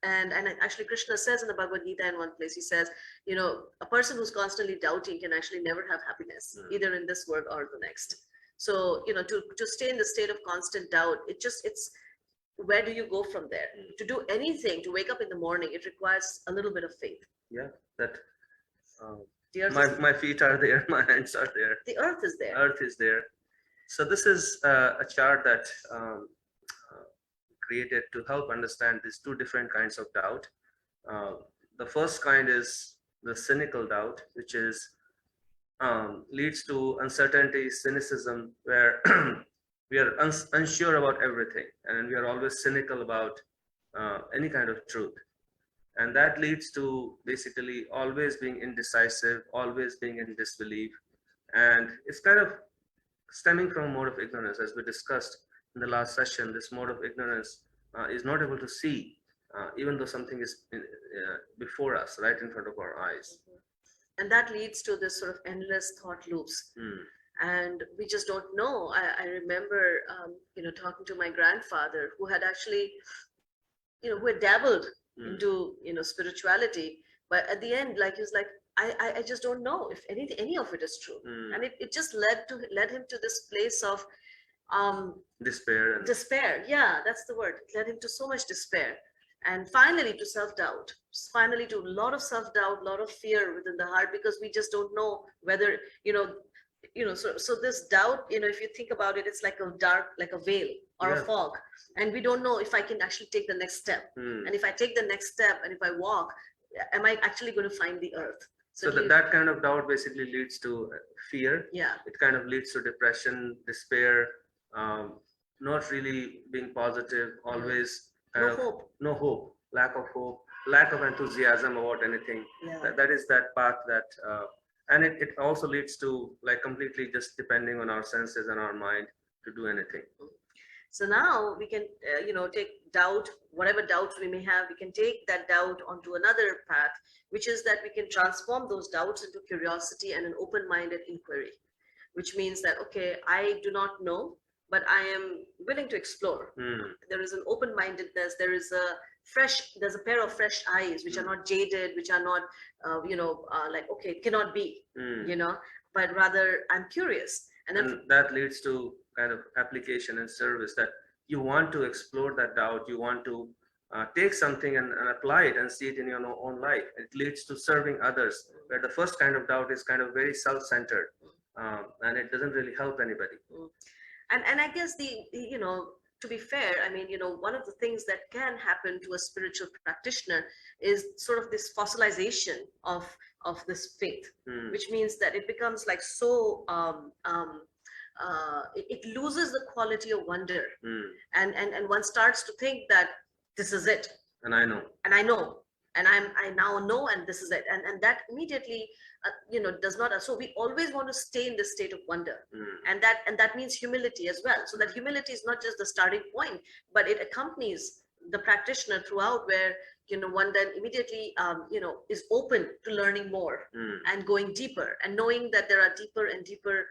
And actually Krishna says in the Bhagavad Gita in one place, he says, a person who's constantly doubting can actually never have happiness, either in this world or the next. So, to stay in the state of constant doubt, it's where do you go from there? To do anything, to wake up in the morning, it requires a little bit of faith. Yeah, that My feet are there, my hands are there. The earth is there. Earth is there. So this is a chart that created to help understand these two different kinds of doubt. The first kind is the cynical doubt, which is leads to uncertainty, cynicism, where we are unsure about everything, and we are always cynical about any kind of truth. And that leads to basically always being indecisive, always being in disbelief. And it's kind of stemming from a mode of ignorance, as we discussed in the last session. This mode of ignorance is not able to see, even though something is before us, right in front of our eyes. And that leads to this sort of endless thought loops. And we just don't know. I remember, talking to my grandfather, who had actually, who had dabbled into, spirituality, but at the end, like he was like, I just don't know if any of it is true. And it just led him to this place of despair. Despair, yeah, that's the word. It led him to so much despair, and finally to self-doubt. Finally to a lot of self-doubt, a lot of fear within the heart, because we just don't know whether so this doubt, if you think about it, it's like a dark, like a veil or a fog, and we don't know if I can actually take the next step. And if I take the next step and if I walk, am I actually going to find the earth? So that kind of doubt basically leads to fear. Yeah. It kind of leads to depression, despair, not really being positive, always no hope, lack of hope, lack of enthusiasm about anything. Yeah. That is that path that, and it also leads to like completely just depending on our senses and our mind to do anything. So now we can, take doubt, whatever doubts we may have, we can take that doubt onto another path, which is that we can transform those doubts into curiosity and an open-minded inquiry, which means that, okay, I do not know, but I am willing to explore. There is an open-mindedness. There's a pair of fresh eyes, which are not jaded, which are not, like, okay, it cannot be, but rather I'm curious. And that leads to kind of application and service, that you want to explore that doubt. You want to take something and apply it and see it in your own life. It leads to serving others, where the first kind of doubt is kind of very self-centered, and it doesn't really help anybody. And I guess to be fair, I mean, one of the things that can happen to a spiritual practitioner is sort of this fossilization of this faith, which means that it becomes like so it loses the quality of wonder, and one starts to think that this is it, And I know. and I know, and I now know, and this is it, and that immediately does not. So we always want to stay in this state of wonder, and that means humility as well. So that humility is not just the starting point, but it accompanies the practitioner throughout, where one then immediately is open to learning more and going deeper, and knowing that there are deeper and deeper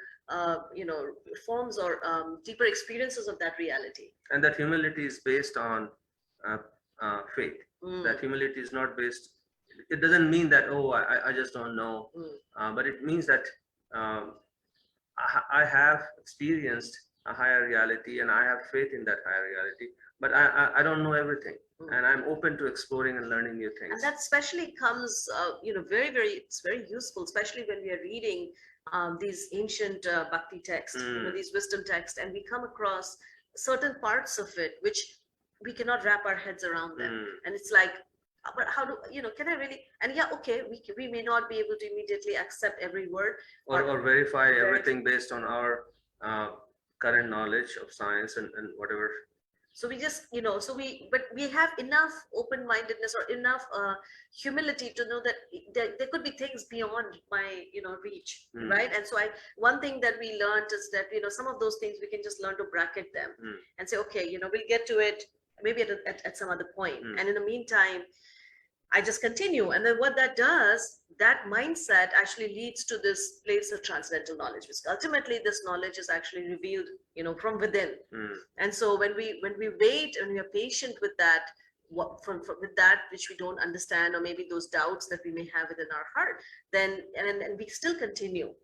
forms or deeper experiences of that reality. And that humility is based on faith. That humility is not based, it doesn't mean that, oh, I just don't know, but it means that I have experienced a higher reality, and I have faith in that higher reality, but I don't know everything, and I'm open to exploring and learning new things. And that especially comes, it's very useful, especially when we are reading these ancient bhakti texts, these wisdom texts, and we come across certain parts of it which we cannot wrap our heads around them, and it's like, but how do can I really? And yeah, okay, we may not be able to immediately accept every word or verify everything based on our current knowledge of science and whatever. So we just, but we have enough open-mindedness or enough humility to know that there could be things beyond my, reach, right? And so one thing that we learned is that, some of those things we can just learn to bracket them and say, okay, we'll get to it maybe at some other point. And in the meantime, I just continue. And then what that does, that mindset actually leads to this place of transcendental knowledge, because ultimately this knowledge is actually revealed, from within. And so when we wait and we are patient with that, with that which we don't understand, or maybe those doubts that we may have within our heart, then and we still continue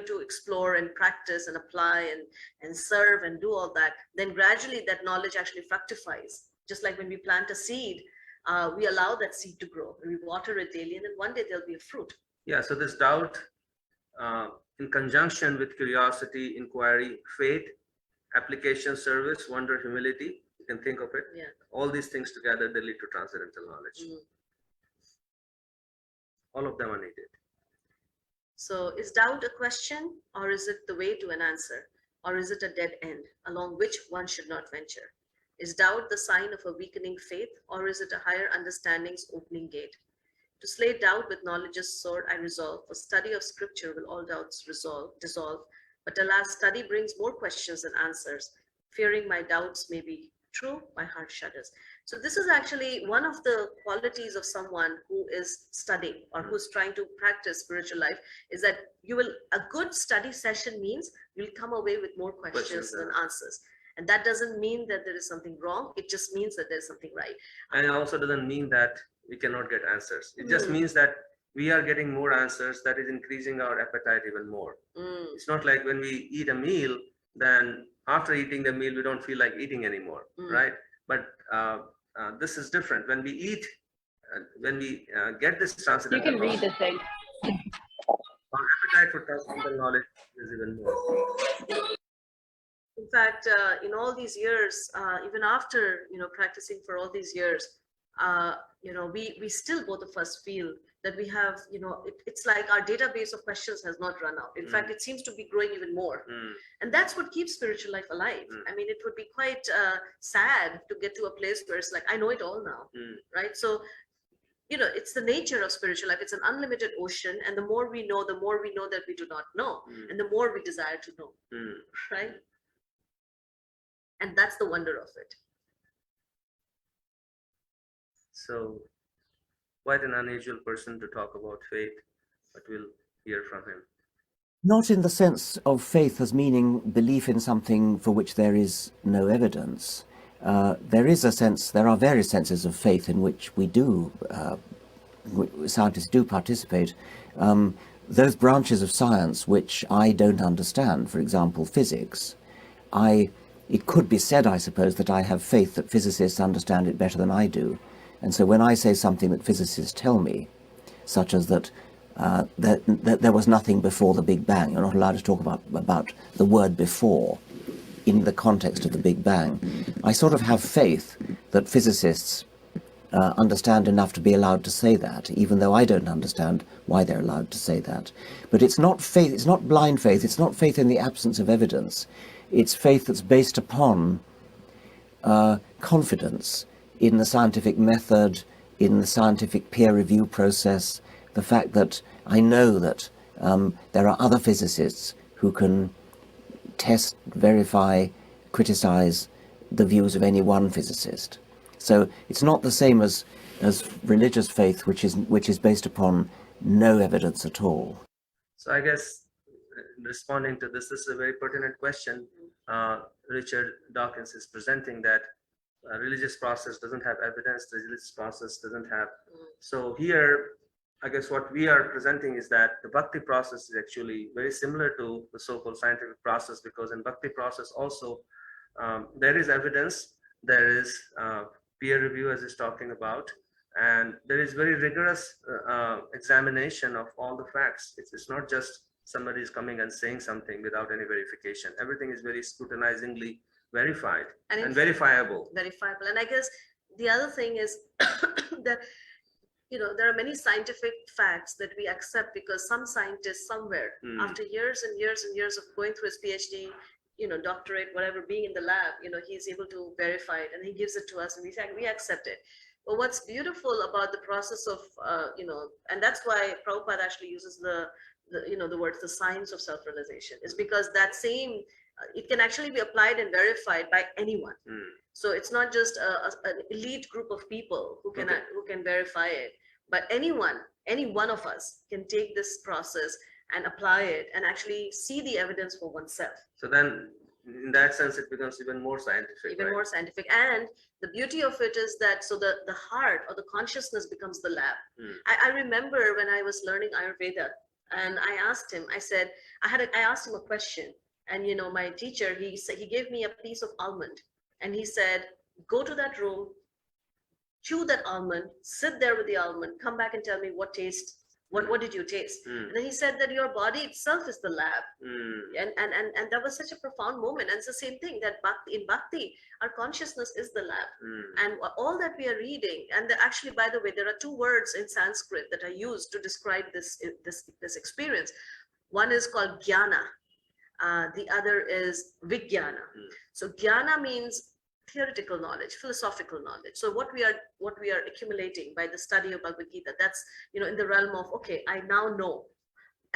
to explore and practice and apply and serve and do all that, then gradually that knowledge actually fructifies. Just like when we plant a seed, we allow that seed to grow, and we water it daily, and then one day there'll be a fruit. Yeah, so this doubt, in conjunction with curiosity, inquiry, faith, application, service, wonder, humility, you can think of it. Yeah. All these things together, they lead to transcendental knowledge. All of them are needed. So is doubt a question, or is it the way to an answer, or is it a dead end along which one should not venture? Is doubt the sign of a weakening faith, or is it a higher understanding's opening gate? To slay doubt with knowledge's sword I resolve, for study of scripture will all doubts dissolve. But alas, study brings more questions than answers. Fearing my doubts may be true, my heart shudders. So this is actually one of the qualities of someone who is studying or who's trying to practice spiritual life, is that a good study session means you'll come away with more questions than answers. And that doesn't mean that there is something wrong. It just means that there's something right. And it also doesn't mean that we cannot get answers. It just means that we are getting more answers, that is increasing our appetite even more. It's not like when we eat a meal, then after eating the meal, we don't feel like eating anymore, right? But this is different. When we eat, when we get this transcendental You can read the thing. our appetite for transcendental knowledge is even more. In fact, in all these years, even after, practicing for all these years, we still, both of us, feel that we have, it's like our database of questions has not run out. In fact, it seems to be growing even more. And that's what keeps spiritual life alive. I mean, it would be quite sad to get to a place where it's like, I know it all now, right? So, it's the nature of spiritual life. It's an unlimited ocean. And the more we know that we do not know. And the more we desire to know, right? And that's the wonder of it. So, quite an unusual person to talk about faith, but we'll hear from him. Not in the sense of faith as meaning belief in something for which there is no evidence. There are various senses of faith in which scientists do participate. Those branches of science which I don't understand, for example, physics, it could be said, I suppose, that I have faith that physicists understand it better than I do. And so when I say something that physicists tell me, such as that there was nothing before the Big Bang, you're not allowed to talk about the word before. in the context of the Big Bang. I sort of have faith that physicists understand enough to be allowed to say that, even though I don't understand why they're allowed to say that. But it's not faith, it's not blind faith, it's not faith in the absence of evidence. It's faith that's based upon confidence in the scientific method, in the scientific peer review process, the fact that I know that there are other physicists who can test, verify, criticize the views of any one physicist. So it's not the same as religious faith, which is based upon no evidence at all. So I guess responding to this is a very pertinent question. Richard Dawkins is presenting that religious process doesn't have evidence, the religious process doesn't have. So here, I guess what we are presenting is that the bhakti process is actually very similar to the so-called scientific process, because in bhakti process also there is evidence, there is peer review as he's talking about, and there is very rigorous examination of all the facts. It's not just somebody is coming and saying something without any verification. Everything is very scrutinizingly verified and verifiable. Verifiable. And I guess the other thing is that, you know, there are many scientific facts that we accept because some scientist somewhere, after years and years and years of going through his PhD, you know, doctorate, whatever, being in the lab, you know, he's able to verify it and he gives it to us and we accept it. But what's beautiful about the process of, you know, and that's why Prabhupada actually uses the you know, the words, the science of self-realization, is because that same, it can actually be applied and verified by anyone. So it's not just an elite group of people who can verify it, but anyone, any one of us can take this process and apply it and actually see the evidence for oneself. So then in that sense, it becomes even more scientific. Even right? more scientific. And the beauty of it is that, so the heart or the consciousness becomes the lab. I remember when I was learning Ayurveda, and I asked him, I said, I asked him a question, and you know, my teacher, he said, he gave me a piece of almond and he said, go to that room, chew that almond, sit there with the almond, come back and tell me what taste, what did you taste? And then he said that your body itself is the lab. And that was such a profound moment. And it's the same thing that in bhakti, our consciousness is the lab. And all that we are reading, and actually, by the way, there are two words in Sanskrit that are used to describe this experience. One is called jnana. The other is vijnana. So jnana means theoretical knowledge, philosophical knowledge. So what we are accumulating by the study of Bhagavad Gita, that's, you know, in the realm of, okay, I now know.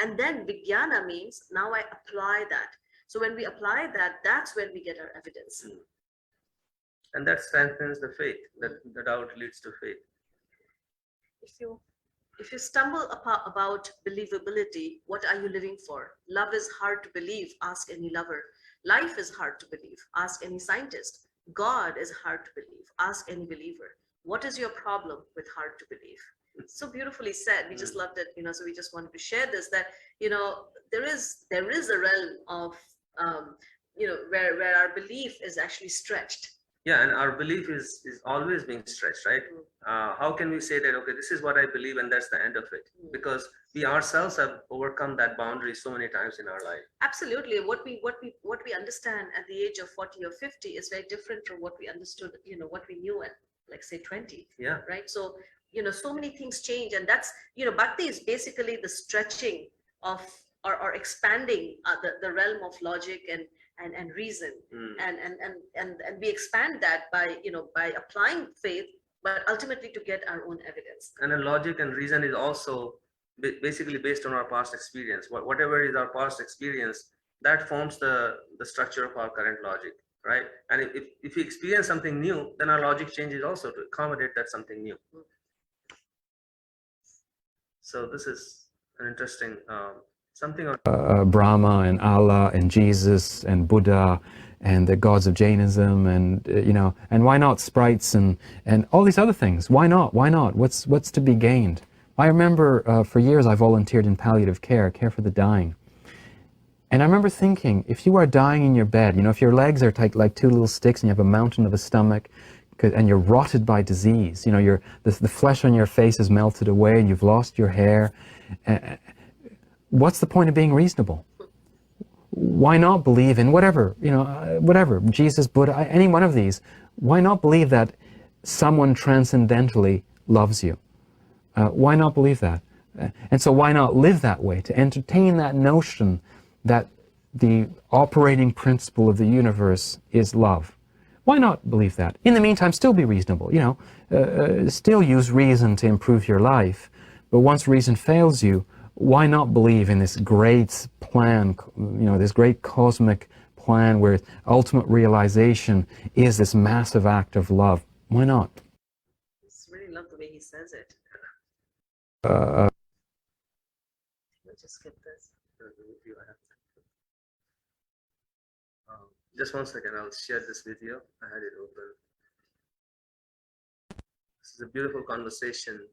And then vijnana means now I apply that. So when we apply that, that's when we get our evidence. And that strengthens the faith, that the doubt leads to faith. If you stumble about believability, what are you living for? Love is hard to believe, ask any lover. Life is hard to believe, ask any scientist. God is hard to believe, ask any believer. What is your problem with hard to believe? It's so beautifully said. We just loved it, you know, so we just wanted to share this, that, you know, there is a realm of, you know, where our belief is actually stretched. Yeah, and our belief is always being stretched, right? How can we say that, okay, this is what I believe and that's the end of it? Because we ourselves have overcome that boundary so many times in our life. Absolutely. What we understand at the age of 40 or 50 is very different from what we understood, you know, what we knew at, like, say 20. Yeah. Right. So, you know, so many things change, and that's, you know, bhakti is basically the stretching of or expanding the realm of logic and reason, and we expand that by, you know, by applying faith, but ultimately to get our own evidence. And then logic and reason is also basically based on our past experience. Whatever is our past experience, that forms the structure of our current logic, right? And if we experience something new, then our logic changes also to accommodate that something new. So this is an interesting something on Brahma and Allah and Jesus and Buddha and the gods of Jainism, and you know, and why not sprites and all these other things? Why not? Why not? What's to be gained? I remember for years I volunteered in palliative care for the dying, and I remember thinking, if you are dying in your bed, you know, if your legs are tight like two little sticks and you have a mountain of a stomach, and you're rotted by disease, you know, the flesh on your face is melted away and you've lost your hair. What's the point of being reasonable? why not believe in whatever, whatever, Jesus, Buddha, any one of these? Why not believe that someone transcendentally loves you? Why not believe that? And so why not live that way, to entertain that notion that the operating principle of the universe is love? Why not believe that? In the meantime, still be reasonable, still use reason to improve your life. But once reason fails you, why not believe in this great plan, this great cosmic plan where ultimate realization is this massive act of love? Why not? I just really love the way he says it. Let's just skip this. Just 1 second, I'll share this video. I had it open. This is a beautiful conversation.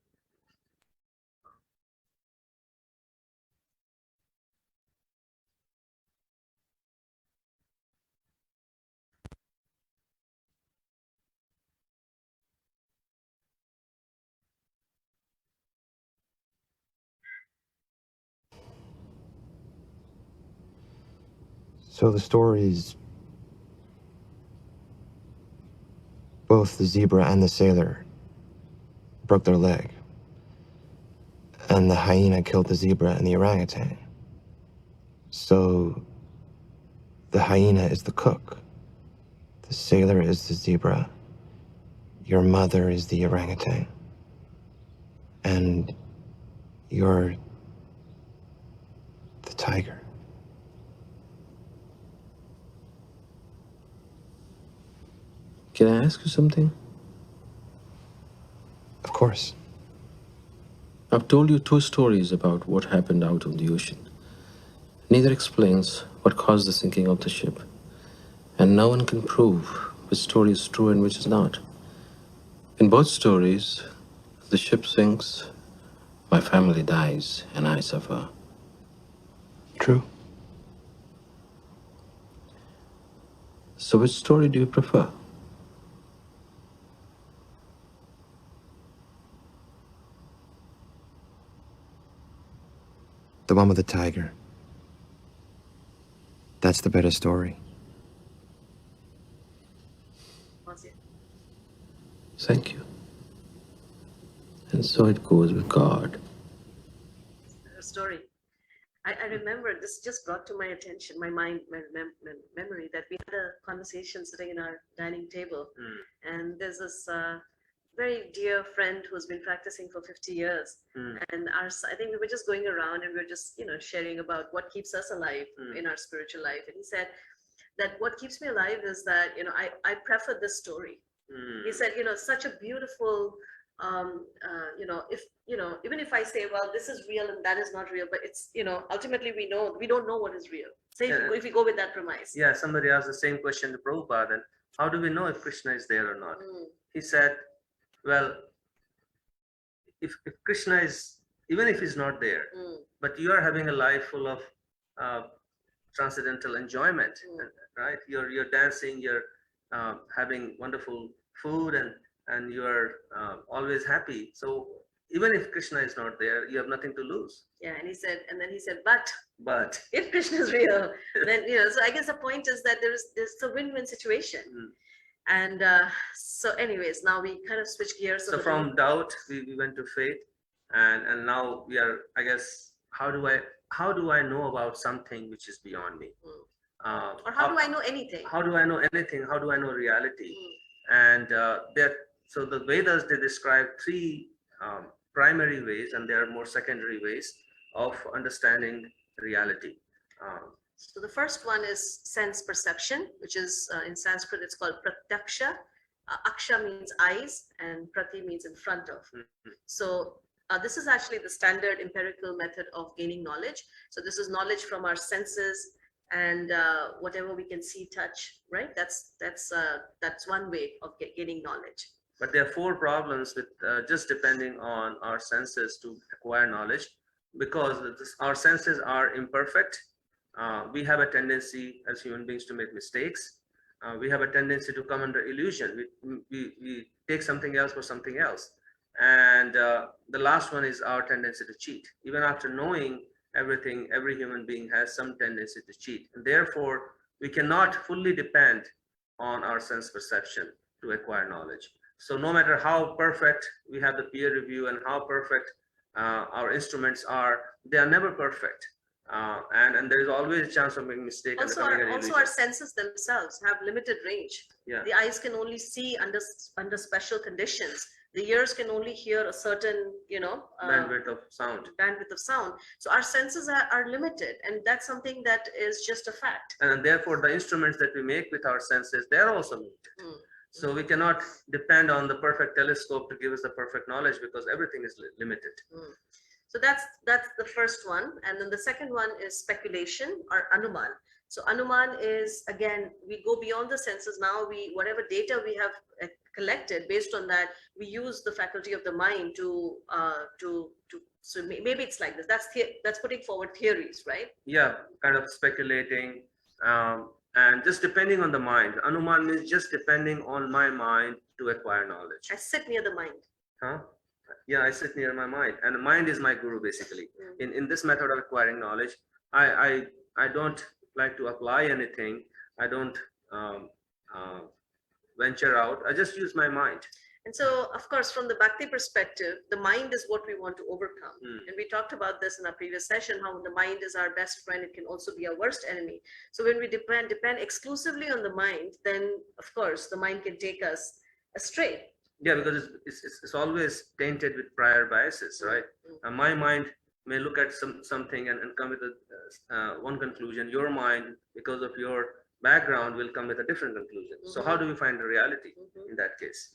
So the stories, both the zebra and the sailor broke their leg, and the hyena killed the zebra and the orangutan. So the hyena is the cook, the sailor is the zebra, your mother is the orangutan, and you're the tiger. Can I ask you something? Of course. I've told you 2 stories about what happened out on the ocean. Neither explains what caused the sinking of the ship. And no one can prove which story is true and which is not. In both stories, the ship sinks, my family dies, and I suffer. True. So which story do you prefer? The one with the tiger. That's the better story. Was it? Thank you. And so it goes with God. A story. I remember this just brought to my attention, my mind, my memory, that we had a conversation sitting in our dining table, and there's this very dear friend who's been practicing for 50 years, and I think we were just going around and we were just sharing about what keeps us alive in our spiritual life, and he said that what keeps me alive is that I prefer this story. He said such a beautiful if even if I say, well, this is real and that is not real, but it's ultimately we don't know what is real. Say if we go with that premise. Yeah, somebody asked the same question to Prabhupada, and how do we know if Krishna is there or not? He said, well, if Krishna is, even if he's not there, but you are having a life full of transcendental enjoyment, right? You're dancing, you're having wonderful food, and you're always happy. So even if Krishna is not there, you have nothing to lose. Yeah, and then he said, But if Krishna is real, then so I guess the point is that there's a win-win situation. And so anyways, now we kind of switch gears. So from doubt we went to faith, and now we are, I guess, how do I know about something which is beyond me? Or how do I know anything? How do I know anything? How do I know reality? And so the Vedas, they describe 3 primary ways, and there are more secondary ways of understanding reality. So the first one is sense perception, which is in Sanskrit it's called pratyaksha. Aksha means eyes and prati means in front of. So this is actually the standard empirical method of gaining knowledge. So this is knowledge from our senses and whatever we can see, touch, right? That's one way of gaining knowledge. But there are 4 problems with just depending on our senses to acquire knowledge, because our senses are imperfect. We have a tendency as human beings to make mistakes. We have a tendency to come under illusion. We take something else for something else. And the last one is our tendency to cheat. Even after knowing every human being has some tendency to cheat. And therefore, we cannot fully depend on our sense perception to acquire knowledge. So no matter how perfect we have the peer review and how perfect our instruments are, they are never perfect. And there is always a chance of making mistake and Also, becoming an also illusion. our senses themselves have limited range. Yeah. The eyes can only see under special conditions. The ears can only hear a certain, Bandwidth of sound. bandwidth of sound. So our senses are limited, and that's something that is just a fact. And therefore, the instruments that we make with our senses, they are also limited. Mm. So we cannot depend on the perfect telescope to give us the perfect knowledge because everything is limited. Mm. So that's the first one, and then the second one is speculation or anuman. So anuman is, again, we go beyond the senses. Now whatever data we have collected, based on that, we use the faculty of the mind to so maybe it's like this. That's putting forward theories, right? Yeah, kind of speculating, and just depending on the mind. Anuman means just depending on my mind to acquire knowledge. I sit near the mind. Huh? Yeah, I sit near my mind, and the mind is my guru basically. In this method of acquiring knowledge, I don't like to apply anything. I don't venture out. I just use my mind. And so, of course, from the Bhakti perspective, the mind is what we want to overcome. And we talked about this in our previous session, how the mind is our best friend. It can also be our worst enemy. So when we depend exclusively on the mind, then of course, the mind can take us astray. Yeah, because it's always tainted with prior biases, right? My mind may look at something and come with one conclusion. Your mind, because of your background, will come with a different conclusion. So how do we find the reality in that case?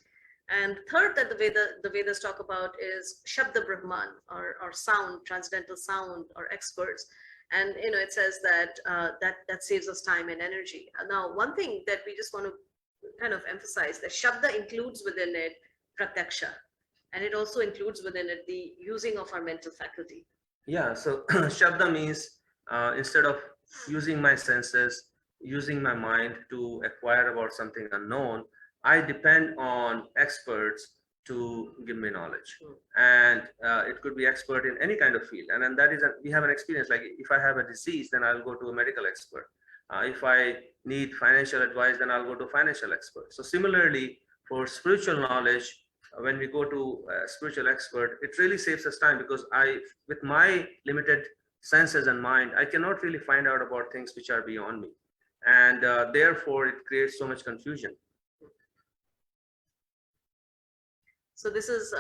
And third that the Vedas talk about is Shabda Brahman, or sound, transcendental sound, or experts. And it says that that saves us time and energy. Now, one thing that we just want to kind of emphasize, that Shabda includes within it Pratyaksha, and it also includes within it the using of our mental faculty. Yeah, so Shabda means instead of using my senses, using my mind to acquire about something unknown, I depend on experts to give me knowledge. And it could be expert in any kind of field. And then that is, we have an experience, like if I have a disease, then I'll go to a medical expert. If I need financial advice, then I'll go to a financial expert. So similarly, for spiritual knowledge, when we go to a spiritual expert, it really saves us time, because with my limited senses and mind, I cannot really find out about things which are beyond me. And therefore, it creates so much confusion. So this is,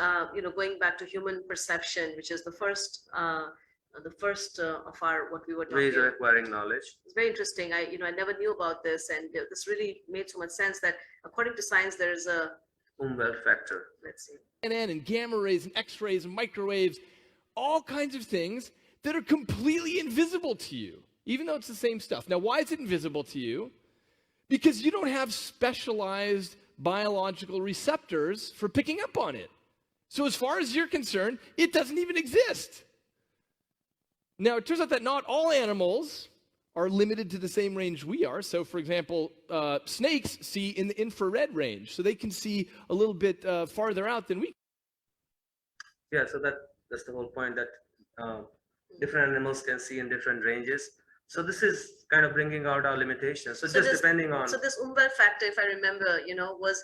going back to human perception, which is the first of our, what we were talking Ways of about. acquiring knowledge. It's very interesting. I never knew about this, and this really made so much sense that according to science, there is a Umwelt factor. let's see. And gamma rays and X-rays and microwaves, all kinds of things that are completely invisible to you, even though it's the same stuff. Now, why is it invisible to you? Because you don't have specialized biological receptors for picking up on it. So as far as you're concerned, it doesn't even exist. Now, it turns out that not all animals are limited to the same range we are. So, for example, snakes see in the infrared range, so they can see a little bit farther out than we. Yeah, so that's the whole point, that different animals can see in different ranges. So this is kind of bringing out our limitations. So just depending on. So this Umwelt factor, if I remember,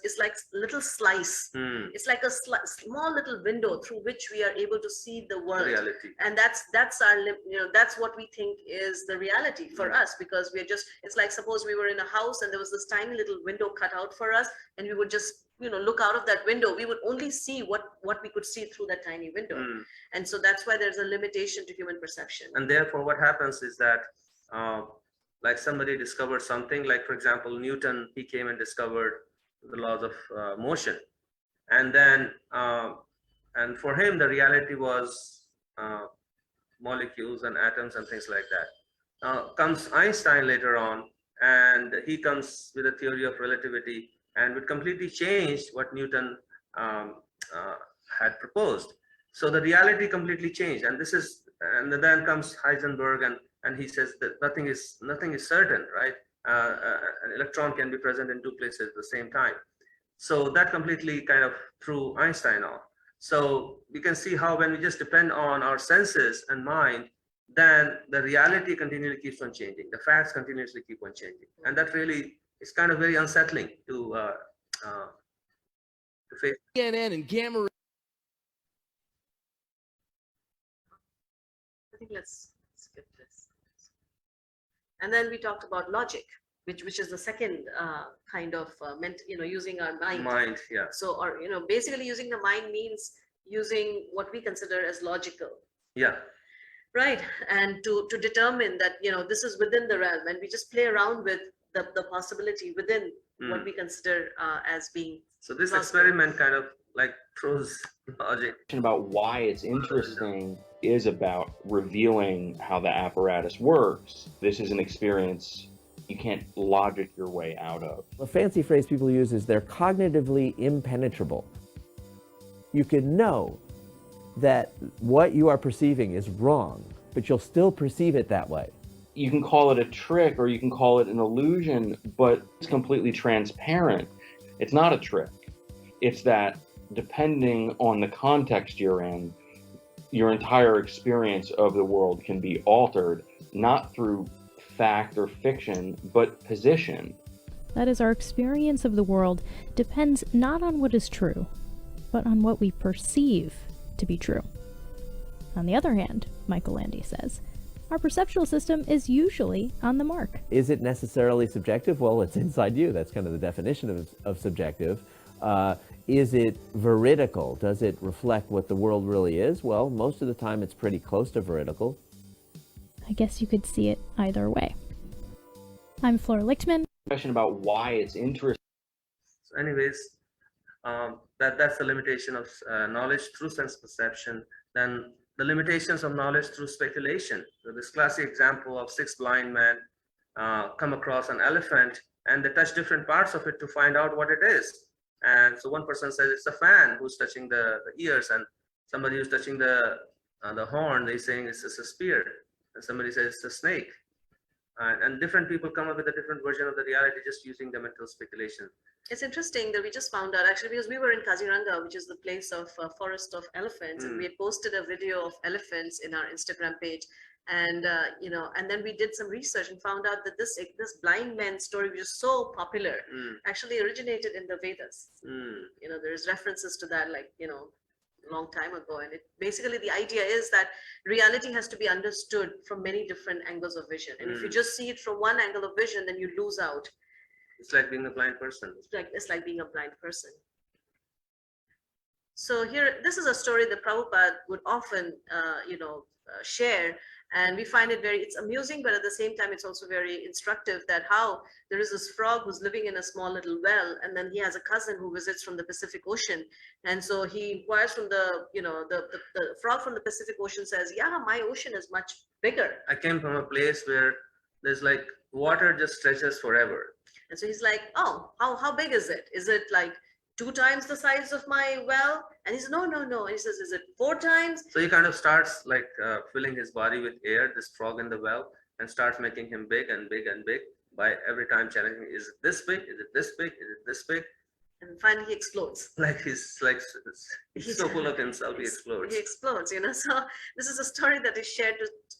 is like a little slice. It's like a small little window through which we are able to see the world. Reality. And that's our, that's what we think is the reality for us, because we're just, it's like, suppose we were in a house and there was this tiny little window cut out for us, and we would just, look out of that window. We would only see what we could see through that tiny window. And so that's why there's a limitation to human perception. And therefore, what happens is that like somebody discovered something, like for example, Newton, he came and discovered the laws of motion. And then, and for him, the reality was molecules and atoms and things like that. Comes Einstein later on, and he comes with a theory of relativity, and would completely change what Newton had proposed. So the reality completely changed. And then comes Heisenberg, and he says that nothing is certain, right? An electron can be present in two places at the same time. So that completely kind of threw Einstein off. So we can see how when we just depend on our senses and mind, then the reality continually keeps on changing. The facts continuously keep on changing, and that really is kind of very unsettling to face. CNN and gamma. I think let's skip this. And then we talked about logic, which is the second kind of using our mind. Mind, yeah. So, or basically using the mind means using what we consider as logical. Yeah. Right, and to determine that this is within the realm, and we just play around with the possibility within what we consider as being. So this possible. experiment kind of like throws logic. About why it's interesting is about revealing how the apparatus works. This is an experience you can't logic your way out of. A fancy phrase people use is they're cognitively impenetrable. You can know that what you are perceiving is wrong, but you'll still perceive it that way. You can call it a trick or you can call it an illusion, but it's completely transparent. It's not a trick. It's that depending on the context you're in, your entire experience of the world can be altered, not through fact or fiction, but position. That is, our experience of the world depends not on what is true, but on what we perceive to be true. On the other hand, Michael Landy says, our perceptual system is usually on the mark. Is it necessarily subjective? Well, it's inside you. That's kind of the definition of subjective. Is it veridical? Does it reflect what the world really is? Well, most of the time it's pretty close to veridical. I guess you could see it either way. I'm Flora Lichtman. Question about why it's interesting. So anyways, that's the limitation of knowledge through sense perception. Then the limitations of knowledge through speculation. So this classic example of 6 blind men come across an elephant and they touch different parts of it to find out what it is. And so one person says it's a fan who's touching the ears, and somebody who's touching the horn, they're saying it's a spear, and somebody says it's a snake. And different people come up with a different version of the reality just using the mental speculation. It's interesting that we just found out, actually, because we were in Kaziranga, which is the place of forest of elephants, and we had posted a video of elephants in our Instagram page. And and then we did some research and found out that this blind man story, which is so popular, actually originated in the Vedas. There's references to that, like long time ago, and it basically, the idea is that reality has to be understood from many different angles of vision, and if you just see it from one angle of vision, then you lose out. It's like being a blind person. It's like being a blind person. So here, this is a story that Prabhupada would often share, and we find it's amusing, but at the same time it's also very instructive, that how there is this frog who's living in a small little well, and then he has a cousin who visits from the Pacific Ocean, and so he inquires from the frog from the Pacific Ocean says, yeah, my ocean is much bigger. I came from a place where there's like water just stretches forever. And so he's like, oh, how big is it? Is it like 2 times the size of my well? And he says, no. And he says, is it 4 times? So he kind of starts like filling his body with air, this frog in the well, and starts making him big and big and big by every time challenging, is it this big? Is it this big? Is it this big? And finally he explodes. Like he's so full of himself, he explodes. He explodes, So this is a story that is shared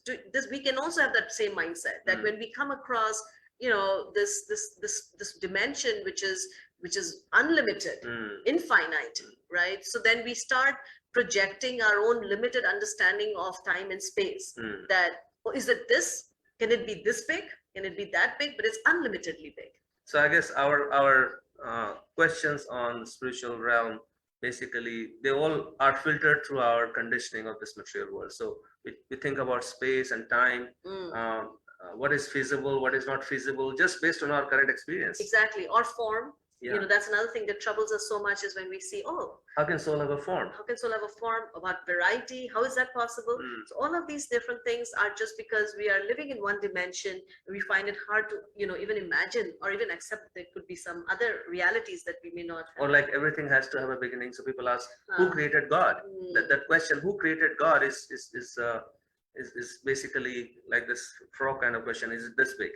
to this. We can also have that same mindset, that when we come across, this dimension, which is unlimited, infinite, right? So then we start projecting our own limited understanding of time and space. That, is it this? Can it be this big? Can it be that big? But it's unlimitedly big. So I guess our questions on the spiritual realm, basically, they all are filtered through our conditioning of this material world. So we think about space and time. What is feasible, what is not feasible, just based on our current experience. Exactly, or form. Yeah. That's another thing that troubles us so much, is when we see, how can soul have a form? How can soul have a form? About variety, how is that possible? So all of these different things are just because we are living in one dimension, and we find it hard to even imagine or even accept that there could be some other realities that we may not have. Or like everything has to have a beginning. So people ask, who created God? That question, who created God, is basically like this frog kind of question. Is it this big?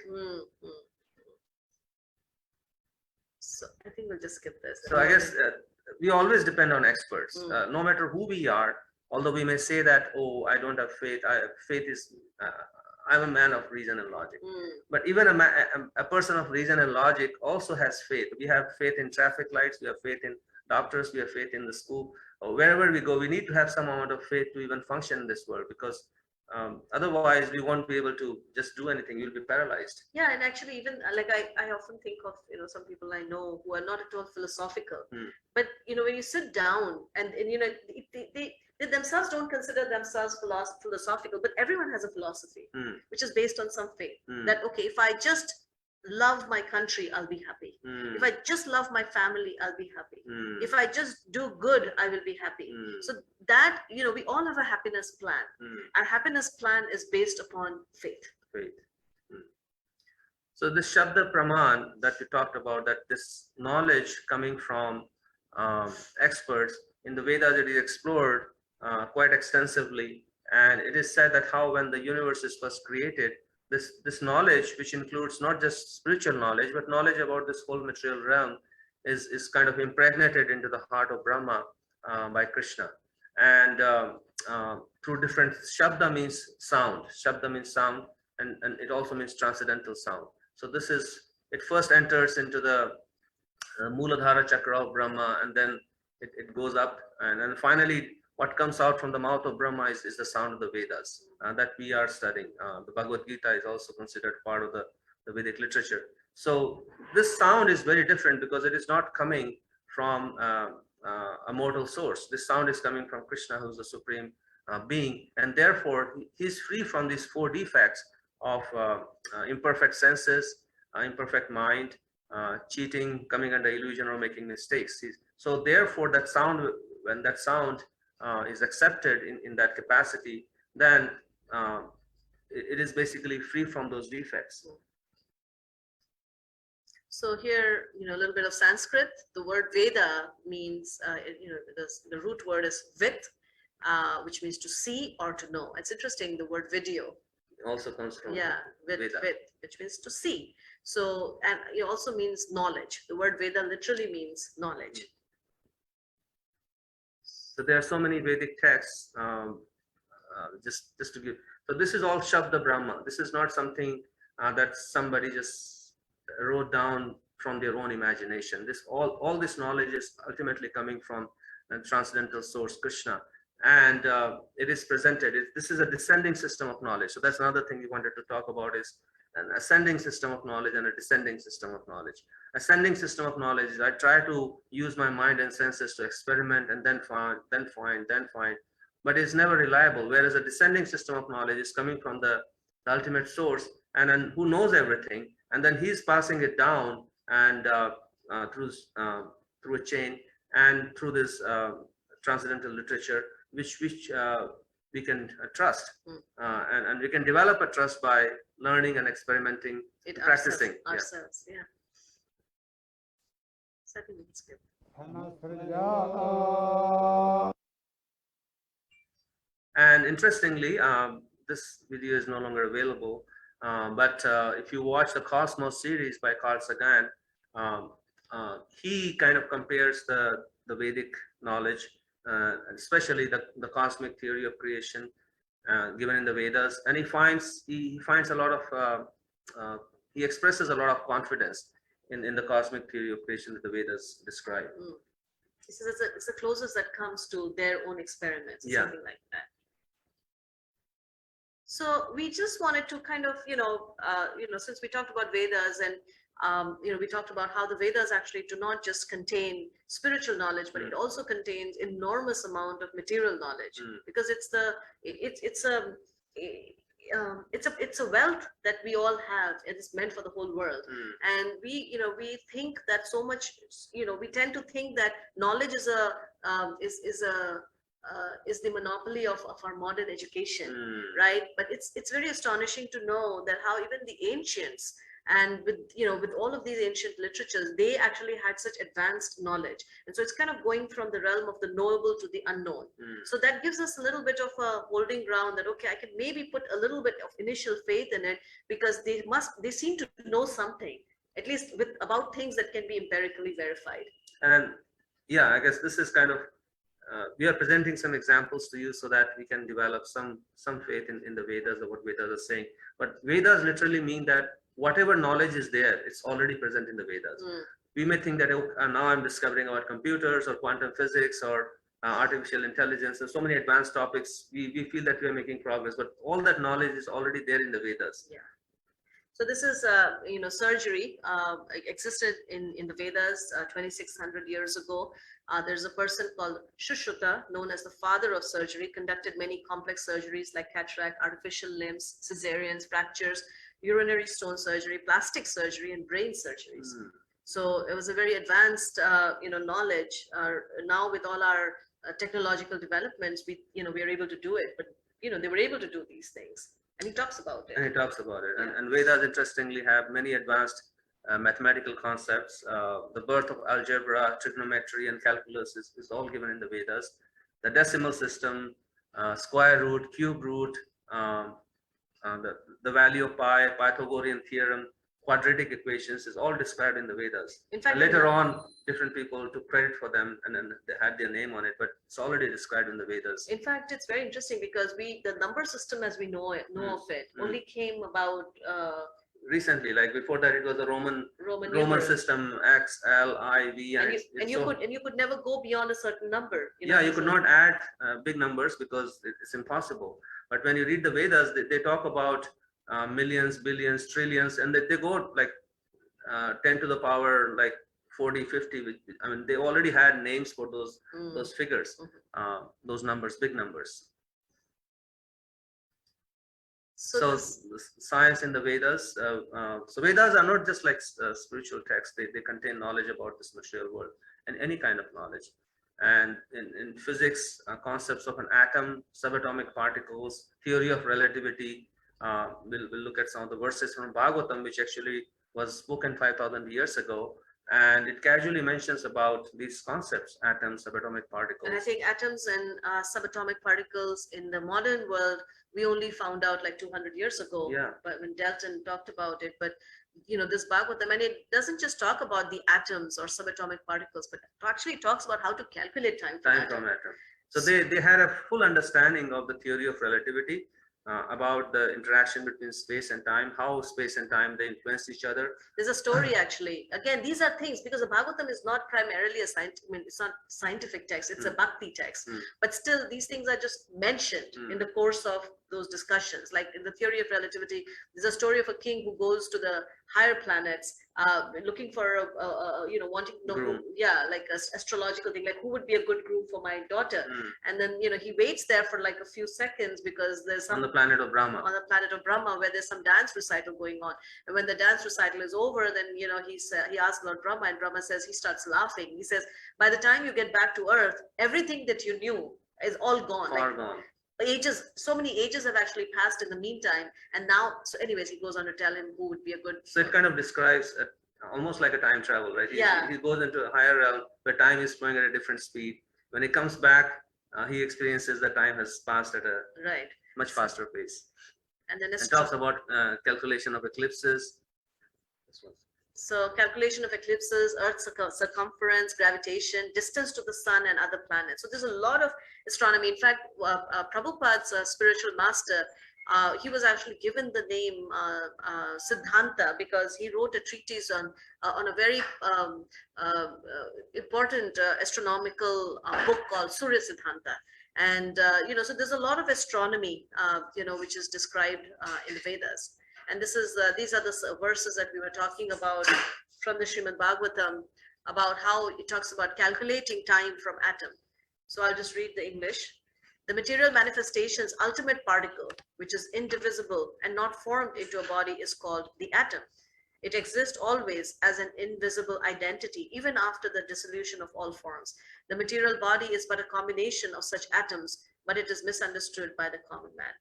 So I think we'll just skip this. So I guess we always depend on experts. No matter who we are, although we may say that, oh, I don't have faith, faith is, I'm a man of reason and logic. But even a person of reason and logic also has faith. We have faith in traffic lights, we have faith in doctors, we have faith in the school. Or wherever we go, we need to have some amount of faith to even function in this world, because otherwise we won't be able to just do anything. You'll be paralyzed. Yeah, and actually, even like I often think of, you know, some people I know who are not at all philosophical, but you know, when you sit down and you know, they themselves don't consider themselves philosophical, but everyone has a philosophy which is based on some faith that, okay, if I just love my country, I'll be happy. If I just love my family, I'll be happy. If I just do good, I will be happy. So that, you know, we all have a happiness plan. Our happiness plan is based upon faith. Faith. So this Shabda Praman that we talked about, that this knowledge coming from experts in the Vedas, it is explored quite extensively, and it is said that how when the universe is first created, this knowledge, which includes not just spiritual knowledge but knowledge about this whole material realm, is kind of impregnated into the heart of Brahma by Krishna. And through different, Shabda means sound, and it also means transcendental sound. So this is, it first enters into the Mooladhara chakra of Brahma, and then it goes up, and then finally what comes out from the mouth of Brahma is the sound of the Vedas that we are studying. The Bhagavad Gita is also considered part of the Vedic literature. So this sound is very different because it is not coming from a mortal source. This sound is coming from Krishna, who is the supreme being, and therefore he is free from these four defects of imperfect senses, imperfect mind, cheating, coming under illusion, or making mistakes. So therefore that sound, when that sound is accepted in that capacity, then it is basically free from those defects. So here, you know, a little bit of Sanskrit. The word Veda means, you know, the root word is Vit, which means to see or to know. It's interesting, the word video also comes from Vit, which means to see. So, and it also means knowledge. The word Veda literally means knowledge. So there are so many Vedic texts, just to give. So this is all Shabda Brahma. This is not something that somebody just wrote down from their own imagination. This all this knowledge is ultimately coming from a transcendental source, Krishna, and it is presented. This is a descending system of knowledge. So that's another thing we wanted to talk about, is an ascending system of knowledge and a descending system of knowledge. Ascending system of knowledge is I try to use my mind and senses to experiment and then find, but it's never reliable. Whereas a descending system of knowledge is coming from the ultimate source, and then who knows everything, and then he's passing it down and through a chain and through this transcendental literature, which we can trust, and we can develop a trust by learning and experimenting, practicing ourselves. Yeah. 7 minutes. And interestingly, this video is no longer available, but if you watch the Cosmos series by Carl Sagan, he kind of compares the Vedic knowledge, especially the cosmic theory of creation given in the Vedas, and he finds a lot of he expresses a lot of confidence in the cosmic theory of creation that the Vedas describe. He says it's the closest that comes to their own experiments, something like that. So we just wanted to kind of, since we talked about Vedas and we talked about how the Vedas actually do not just contain spiritual knowledge, but it also contains enormous amount of material knowledge, because it's a wealth that we all have. It is meant for the whole world, and we think that so much. We tend to think that knowledge is the monopoly of our modern education, right? But it's very astonishing to know that how even the ancients, and with all of these ancient literatures, they actually had such advanced knowledge. And so it's kind of going from the realm of the knowable to the unknown. So that gives us a little bit of a holding ground that, okay, I can maybe put a little bit of initial faith in it, because they seem to know something, at least about things that can be empirically verified. And yeah, I guess this is kind of we are presenting some examples to you so that we can develop some faith in the Vedas or what Vedas are saying. But Vedas literally mean that whatever knowledge is there, it's already present in the Vedas. We may think that now I'm discovering about computers or quantum physics or artificial intelligence and so many advanced topics. We feel that we are making progress, but all that knowledge is already there in the Vedas. Yeah. So this is, surgery existed in the Vedas 2,600 years ago. There's a person called Shushruta, known as the father of surgery, conducted many complex surgeries like cataract, artificial limbs, cesareans, fractures, urinary stone surgery, plastic surgery, and brain surgeries. So it was a very advanced, knowledge. Now with all our technological developments, we are able to do it. But they were able to do these things. And he talks about it. And he talks about it. And Vedas, interestingly, have many advanced mathematical concepts. The birth of algebra, trigonometry, and calculus is all given in the Vedas. The decimal system, square root, cube root, the value of pi, Pythagorean theorem, quadratic equations is all described in the Vedas. In fact, later on, different people took credit for them and then they had their name on it, but it's already described in the Vedas. In fact, it's very interesting because the number system as we know of it only came about recently. Like before that, it was a Roman numeral system, X, L, I, V, and you could never go beyond a certain number. You could not add big numbers because it's impossible. But when you read the Vedas, they talk about millions, billions, trillions, and they go like 10 to the power like 40, 50. I mean, they already had names for those figures, those numbers, big numbers. So science in the Vedas. So Vedas are not just like spiritual texts. They contain knowledge about this material world and any kind of knowledge. And in physics, concepts of an atom, subatomic particles, theory of relativity. We'll look at some of the verses from Bhagavatam, which actually was spoken 5,000 years ago. And it casually mentions about these concepts, atoms, subatomic particles. And I think atoms and subatomic particles in the modern world, we only found out like 200 years ago. Yeah. But when Dalton talked about it, but this Bhagavatam, and it doesn't just talk about the atoms or subatomic particles, but it actually talks about how to calculate time from atom. So they had a full understanding of the theory of relativity, about the interaction between space and time, how space and time they influence each other. There's a story actually. Again, these are things because the Bhagavatam is not primarily it's not scientific text, it's a bhakti text. But still, these things are just mentioned in the course of those discussions. Like in the theory of relativity, there's a story of a king who goes to the higher planets, looking for wanting to know like an astrological thing, like who would be a good groom for my daughter. And then he waits there for like a few seconds because there's some on the planet of Brahma. On the planet of Brahma, where there's some dance recital going on. And when the dance recital is over, then he asks Lord Brahma, and Brahma says, he starts laughing. He says, by the time you get back to Earth, everything that you knew is all gone. Gone. So many ages have actually passed in the meantime, and now, so anyways, he goes on to tell him who would be a good. So it kind of describes almost like a time travel, right? He goes into a higher realm where time is flowing at a different speed. When he comes back, he experiences that time has passed at a much faster pace. And then it talks about calculation of eclipses. So calculation of eclipses, Earth's circumference, gravitation, distance to the sun and other planets. So there's a lot of astronomy. In fact, Prabhupada's spiritual master, he was actually given the name Siddhanta because he wrote a treatise on a very important astronomical book called Surya Siddhanta. And, so there's a lot of astronomy, which is described in the Vedas. And these are the verses that we were talking about from the Srimad Bhagavatam, about how it talks about calculating time from atom. So I'll just read the English. The material manifestation's ultimate particle, which is indivisible and not formed into a body, is called the atom. It exists always as an invisible identity, even after the dissolution of all forms. The material body is but a combination of such atoms, but it is misunderstood by the common man.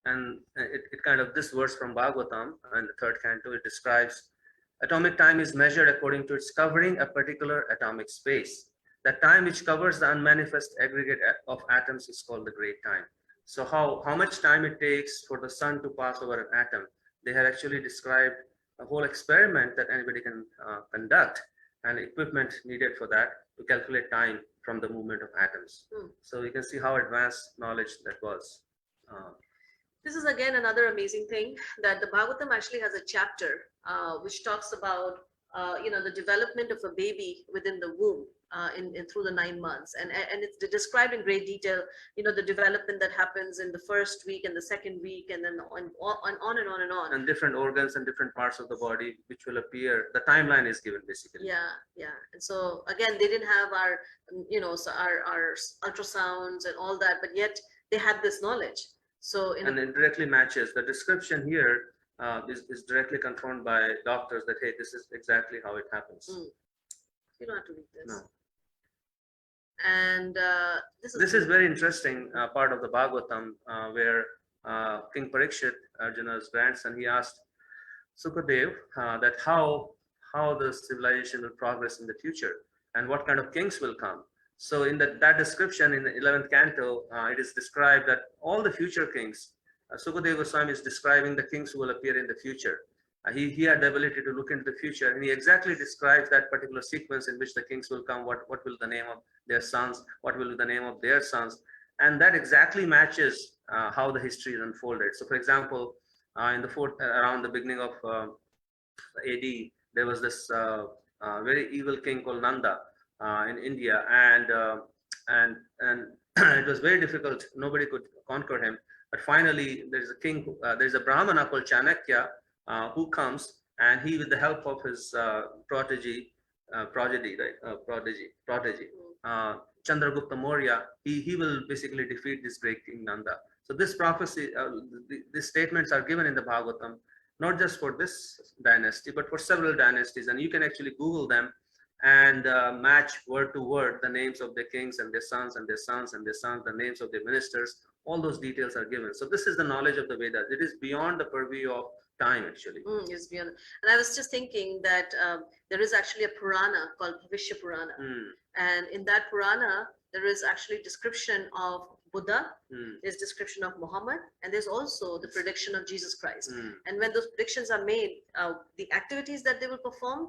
And it kind of, this verse from Bhagavatam and the third canto, it describes atomic time is measured according to its covering a particular atomic space. That time which covers the unmanifest aggregate of atoms is called the great time. So how much time it takes for the sun to pass over an atom, they had actually described a whole experiment that anybody can conduct. and equipment needed for that to calculate time from the movement of atoms. So you can see how advanced knowledge that was. This is again another amazing thing that the Bhagavatam actually has a chapter which talks about the development of a baby within the womb in through the 9 months, and it's described in great detail. The development that happens in the first week and the second week, and then on and on and on and on. And different organs and different parts of the body which will appear. The timeline is given basically. Yeah. And so again, they didn't have our our ultrasounds and all that, but yet they had this knowledge. So and it directly matches the description here. Is directly confirmed by doctors that, hey, this is exactly how it happens. You don't have to read this. No. And this is very interesting part of the Bhagavatam where King Parikshit, Arjuna's grandson, he asked Sukadev that how the civilization will progress in the future and what kind of kings will come. So in that description in the 11th canto, it is described that all the future kings, Sukadeva Goswami is describing the kings who will appear in the future. He had the ability to look into the future, and he exactly describes that particular sequence in which the kings will come, what will the name of their sons, what will be the name of their sons, and that exactly matches how the history is unfolded. So for example, in the around the beginning of AD, there was this very evil king called Nanda in India, and it was very difficult. Nobody could conquer him. But finally, there's a king, there's a Brahmana called Chanakya who comes, and he, with the help of his prodigy, Chandragupta Maurya, he will basically defeat this great king Nanda. So this prophecy, these statements are given in the Bhagavatam, not just for this dynasty, but for several dynasties. And you can actually Google them and match word to word the names of the kings and their sons and their sons and their sons, the names of their ministers. All those details are given. So this is the knowledge of the Vedas. It is beyond the purview of time, actually. It's beyond. And I was just thinking that there is actually a Purana called Bhavishya Purana. And in that Purana, there is actually description of Buddha, there's description of Muhammad, and there's also the prediction of Jesus Christ. And when those predictions are made, the activities that they will perform,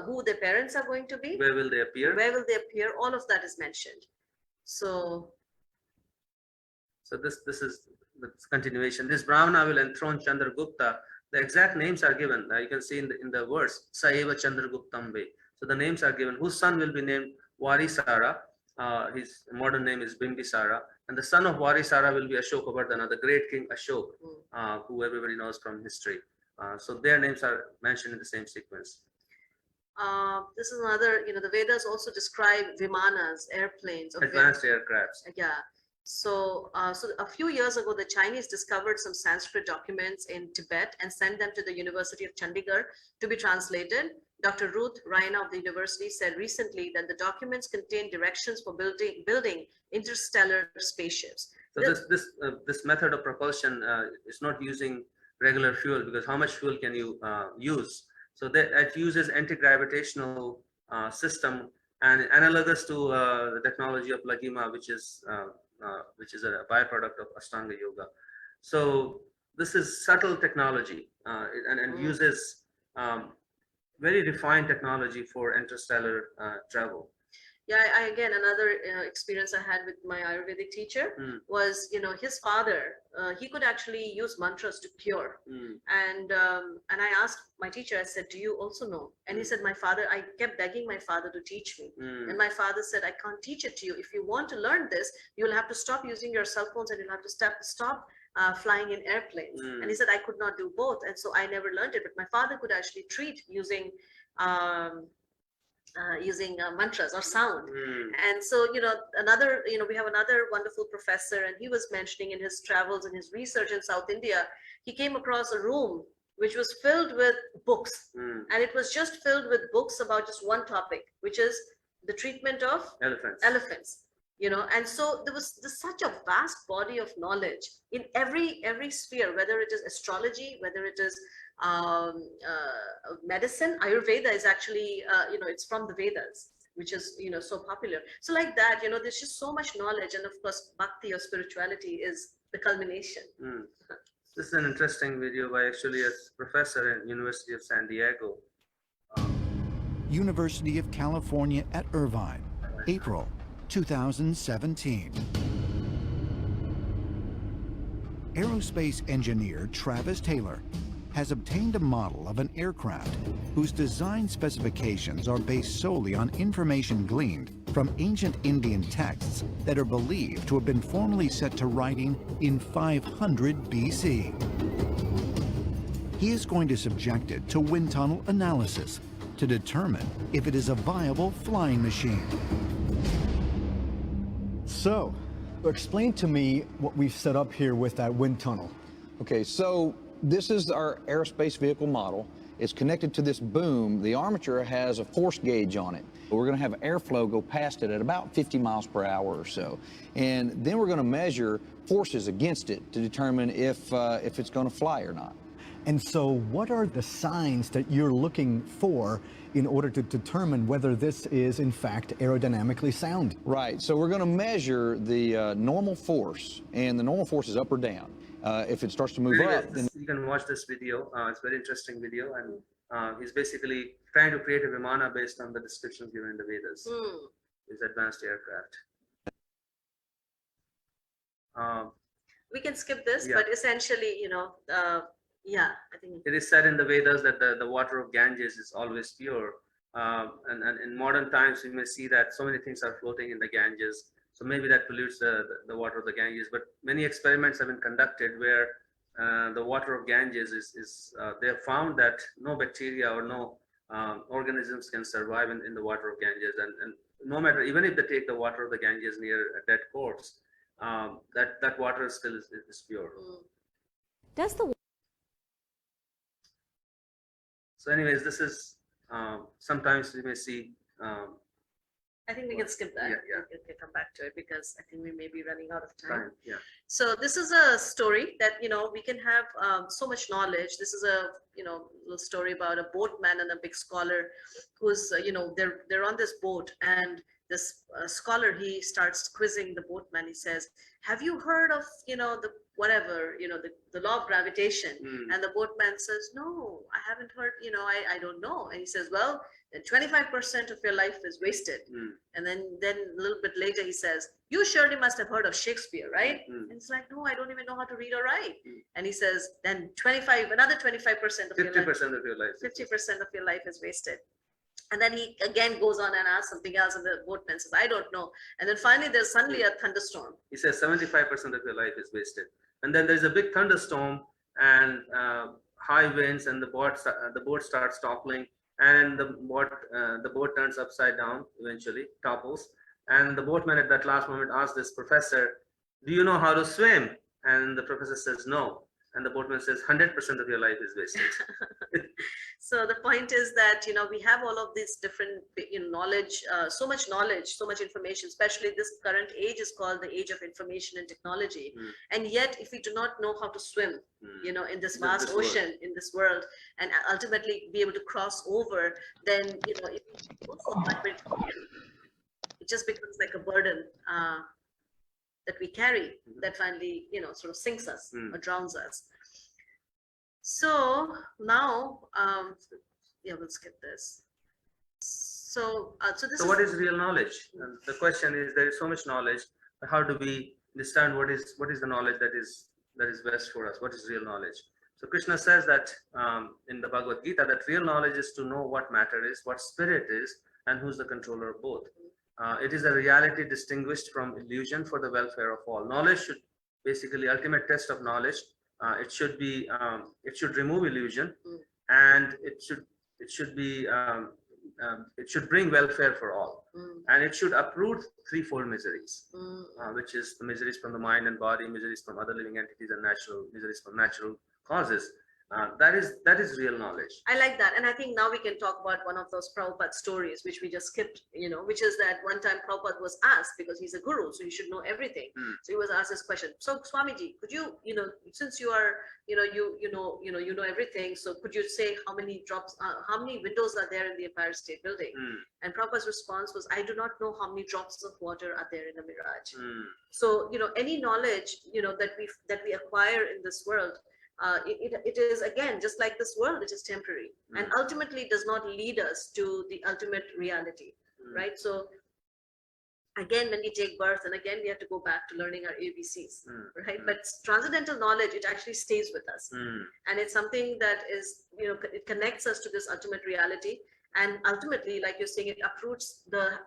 who their parents are going to be, where will they appear, all of that is mentioned. So this is the continuation. This Brahmana will enthrone Chandragupta. The exact names are given. You can see in the verse, Saeva Chandraguptambe. So the names are given. Whose son will be named Varisara. His modern name is Bimbisara. And the son of Varisara will be Ashokavardhana, the great king Ashok, who everybody knows from history. So their names are mentioned in the same sequence. This is another, the Vedas also describe Vimanas, airplanes. Advanced aircrafts. Yeah. So a few years ago, the Chinese discovered some Sanskrit documents in Tibet and sent them to the University of Chandigarh to be translated. Dr. Ruth Raina of the university said recently that the documents contain directions for building interstellar spaceships. So this method of propulsion is not using regular fuel, because how much fuel can you use? So that it uses anti-gravitational system, and analogous to the technology of Lagima, which is a byproduct of Ashtanga Yoga. So this is subtle technology and uses very refined technology for interstellar travel. Yeah, again, another experience I had with my Ayurvedic teacher was, his father, he could actually use mantras to cure. And I asked my teacher, I said, do you also know? And he said, I kept begging my father to teach me. And my father said, I can't teach it to you. If you want to learn this, you'll have to stop using your cell phones, and you'll have to stop flying in airplanes. And he said, I could not do both. And so I never learned it, but my father could actually treat using mantras or sound. And so, we have another wonderful professor, and he was mentioning in his travels and his research in South India, he came across a room which was filled with books, and it was just filled with books about just one topic, which is the treatment of elephants. And so there's such a vast body of knowledge in every sphere, whether it is astrology, whether it is medicine. Ayurveda is actually, it's from the Vedas, which is, so popular. So like that, there's just so much knowledge. And of course, bhakti or spirituality is the culmination. This is an interesting video by actually a professor in University of San Diego. University of California at Irvine, April 2017. Aerospace engineer Travis Taylor has obtained a model of an aircraft whose design specifications are based solely on information gleaned from ancient Indian texts that are believed to have been formally set to writing in 500 BC. He is going to subject it to wind tunnel analysis to determine if it is a viable flying machine. So, explain to me what we've set up here with that wind tunnel. Okay, so this is our aerospace vehicle model. It's connected to this boom. The armature has a force gauge on it. We're going to have airflow go past it at about 50 miles per hour or so. And then we're going to measure forces against it to determine if it's going to fly or not. And so what are the signs that you're looking for in order to determine whether this is in fact aerodynamically sound? Right, so we're going to measure the normal force, and the normal force is up or down. If it starts to move up, then you can watch this video. It's a very interesting video, and he's basically trying to create a Vimana based on the descriptions given in the Vedas. His advanced aircraft. We can skip this, Yeah. but essentially, yeah, I think It is said in the Vedas that the water of Ganges is always pure. And in modern times, we may see that so many things are floating in the Ganges. So maybe that pollutes the water of the Ganges. But many experiments have been conducted where the water of Ganges they have found that no bacteria or no organisms can survive in the water of Ganges. And no matter, even if they take the water of the Ganges near a dead corpse, that water still is pure. Does the So anyways, this is sometimes we may see. I think we can skip that. Yeah. We can come back to it because I think we may be running out of time. Time, yeah. So this is a story that we can have so much knowledge. This is a little story about a boatman and a big scholar who's they're on this boat, and this scholar, he starts quizzing the boatman. He says, "Have you heard of the whatever the law of gravitation?" And the boatman says, "No, I haven't heard. I don't know." And he says, "Well, then 25% of your life is wasted." And then a little bit later he says, "You surely must have heard of Shakespeare, right?" And it's like, "No, I don't even know how to read or write." And he says, "Then another 25% of your life, 50% of your life. 50% of your life is wasted." And then he again goes on and asks something else, and the boatman says, "I don't know." And then finally there's suddenly a thunderstorm. He says 75% of your life is wasted. And then there's a big thunderstorm and high winds, and the boat starts toppling, and the boat turns upside down, eventually topples. And the boatman at that last moment asks this professor, "Do you know how to swim?" And the professor says, "No." And the boatman says, 100% of your life is wasted. So the point is that we have all of these different knowledge, so much knowledge, so much information. Especially this current age is called the age of information and technology. And yet, if we do not know how to swim, in this vast ocean, in this world, and ultimately be able to cross over, then it just becomes like a burden that we carry that finally sort of sinks us or drowns us. So now we'll skip this. So what is real knowledge? And the question is, there is so much knowledge, but how do we understand what is the knowledge that is best for us? What is real knowledge? So Krishna says that in the Bhagavad Gita, that real knowledge is to know what matter is, what spirit is, and who's the controller of both. It is a reality distinguished from illusion for the welfare of all. Knowledge should basically, ultimate test of knowledge. It should be, it should remove illusion, and it should bring welfare for all, and it should uproot threefold miseries, which is the miseries from the mind and body, miseries from other living entities, and miseries from natural causes. That is real knowledge. I like that. And I think now we can talk about one of those Prabhupada stories, which we just skipped, which is that one time Prabhupada was asked, because he's a guru, so he should know everything. So he was asked this question. So Swamiji, could you, since you are, you know everything, so could you say how many windows are there in the Empire State Building? And Prabhupada's response was, "I do not know how many drops of water are there in a mirage." So, any knowledge, that we acquire in this world, it is again just like this world, which is temporary, and ultimately does not lead us to the ultimate reality, right? So again, when we take birth, and again we have to go back to learning our ABCs, right? But transcendental knowledge, it actually stays with us, and it's something that is, it connects us to this ultimate reality, and ultimately, like you're saying, it uproots the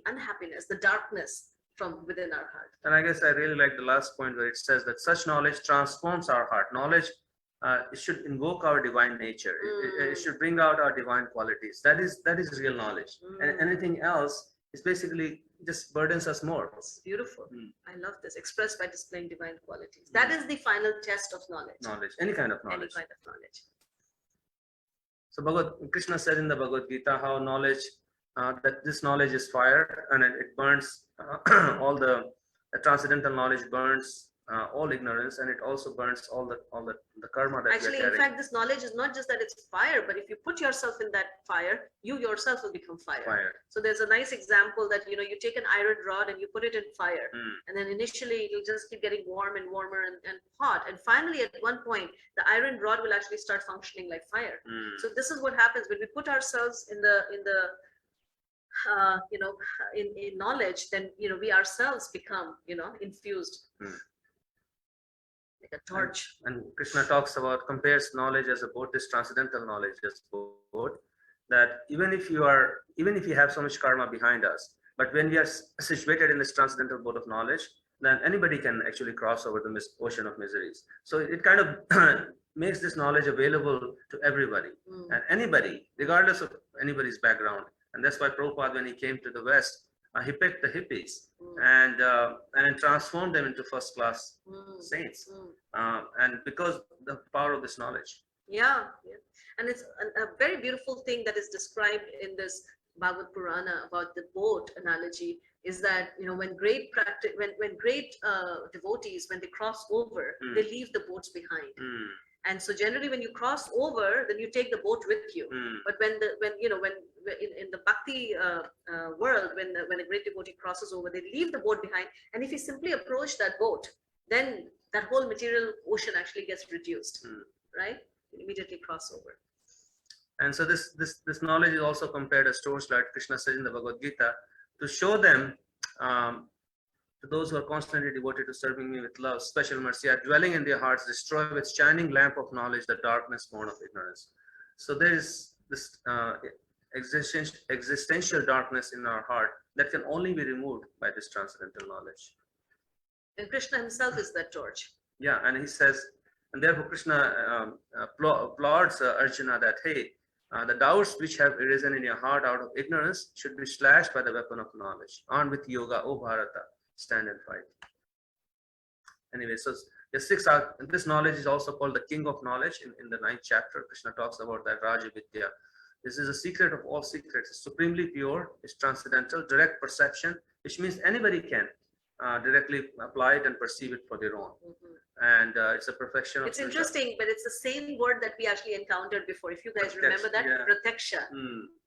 unhappiness, the darkness from within our heart. And I guess I really like the last point where it says that such knowledge transforms our heart. Knowledge, it should invoke our divine nature. It should bring out our divine qualities. That is real knowledge. And anything else is basically just burdens us more. It's beautiful. I love this. Expressed by displaying divine qualities. That is the final test of knowledge. Knowledge, any kind of knowledge. Any kind of knowledge. So Krishna said in the Bhagavad Gita how knowledge, that this knowledge is fire, and it burns all the transcendental knowledge burns all ignorance, and it also burns all the karma that actually, we are in fact, this knowledge is not just that it's fire, but if you put yourself in that fire, you yourself will become fire. So there's a nice example that you take an iron rod and you put it in fire, and then initially it'll just keep getting warm and warmer and hot, and finally at one point the iron rod will actually start functioning like fire. So this is what happens when we put ourselves in knowledge, then we ourselves become infused like a torch. And Krishna compares knowledge as a boat, this transcendental knowledge as a boat, that even if you have so much karma behind us, but when we are situated in this transcendental boat of knowledge, then anybody can actually cross over the ocean of miseries. So it kind of makes this knowledge available to everybody and anybody, regardless of anybody's background. And that's why Prabhupada, when he came to the West, he picked the hippies and transformed them into first-class saints, and because the power of this knowledge. Yeah. And it's a very beautiful thing that is described in this Bhagavad Purana about the boat analogy, is that when great devotees, when they cross over, they leave the boats behind. And so generally when you cross over, then you take the boat with you. But when in the bhakti world, when a great devotee crosses over, they leave the boat behind. And if you simply approach that boat, then that whole material ocean actually gets reduced, right? You immediately cross over. And so this knowledge is also compared as torchlight, Krishna says in the Bhagavad Gita, to show them, to those who are constantly devoted to serving me with love, special mercy, are dwelling in their hearts, destroy with shining lamp of knowledge the darkness born of ignorance. So there is this existential darkness in our heart that can only be removed by this transcendental knowledge. And Krishna himself is that torch. Yeah, and he says, and therefore Krishna applauds Arjuna that, hey, the doubts which have arisen in your heart out of ignorance should be slashed by the weapon of knowledge. Armed with yoga, O Bharata, stand and fight. Anyway, so this knowledge is also called the king of knowledge. In the 9th chapter, Krishna talks about that Raja Vidya. This is a secret of all secrets. It's supremely pure, it's transcendental, direct perception, which means anybody can directly apply it and perceive it for their own. And it's a perfection of It's interesting, but it's the same word that we actually encountered before. If you guys remember that, prataksha.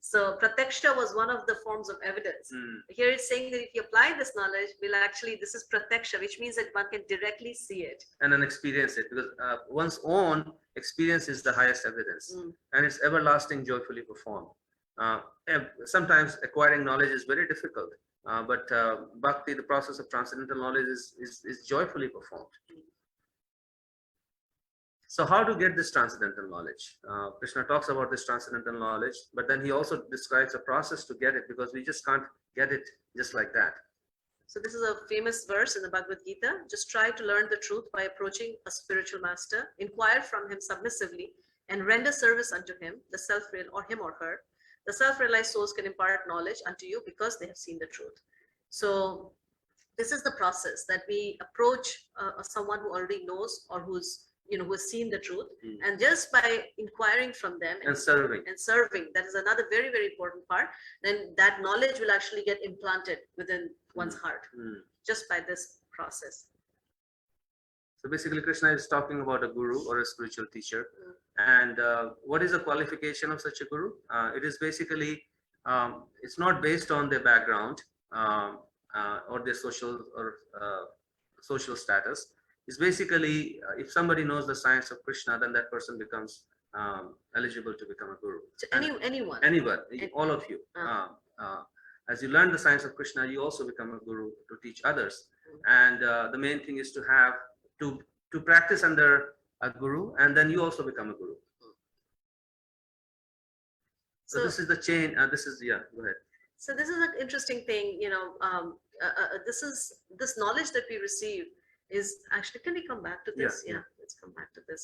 So prataksha was one of the forms of evidence. Here it's saying that if you apply this knowledge, this is prataksha, which means that one can directly see it. And then experience it, because one's own experience is the highest evidence, and it's everlasting, joyfully performed. Sometimes acquiring knowledge is very difficult, but bhakti, the process of transcendental knowledge, is joyfully performed. So how to get this transcendental knowledge? Krishna talks about this transcendental knowledge, but then he also describes a process to get it, because we just can't get it just like that. So this is a famous verse in the Bhagavad Gita. Just try to learn the truth by approaching a spiritual master, inquire from him submissively, and render service unto him, or him or her. The self-realized souls can impart knowledge unto you because they have seen the truth. So this is the process that we approach someone who already knows, or who has seen the truth, and just by inquiring from them and serving, that is another very, very important part. Then that knowledge will actually get implanted within one's heart, just by this process. So basically, Krishna is talking about a guru or a spiritual teacher. And what is the qualification of such a guru? It is basically, it's not based on their background or their social status. is basically if somebody knows the science of Krishna, then that person becomes eligible to become a guru. So anyone. Anyone, all of you. As you learn the science of Krishna, you also become a guru to teach others. And the main thing is to have to practice under a guru, and then you also become a guru. So this is the chain. This is go ahead. So this is an interesting thing, this knowledge that we receive is actually, can we come back to this? Yeah, let's come back to this.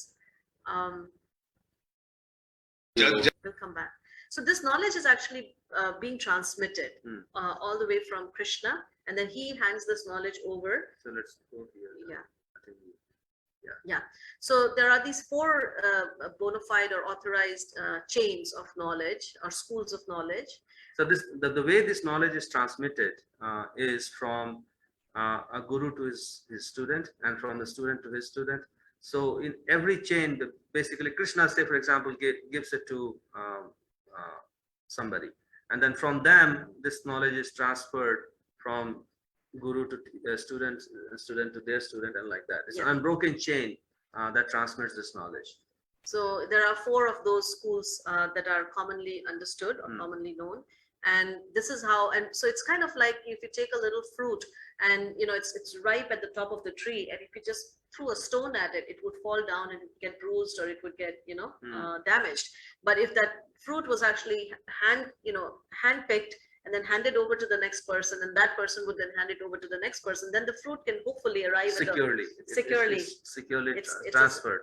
We'll come back. So this knowledge is actually being transmitted all the way from Krishna, and then he hands this knowledge over. So let's go here. Yeah. So there are these four bona fide or authorized chains of knowledge or schools of knowledge. So the way this knowledge is transmitted is from a guru to his student, and from the student to his student. So in every chain, basically Krishna, say for example, gives it to somebody, and then from them this knowledge is transferred from guru to student, student to their student, and like that. It's an unbroken chain that transmits this knowledge. So there are four of those schools that are commonly understood or commonly known, and this is how. And so it's kind of like if you take a little fruit, and it's ripe at the top of the tree, and if you just threw a stone at it, it would fall down and get bruised, or it would get damaged. But if that fruit was actually hand picked and then handed over to the next person, and that person would then hand it over to the next person, then the fruit can hopefully arrive securely. Securely transferred.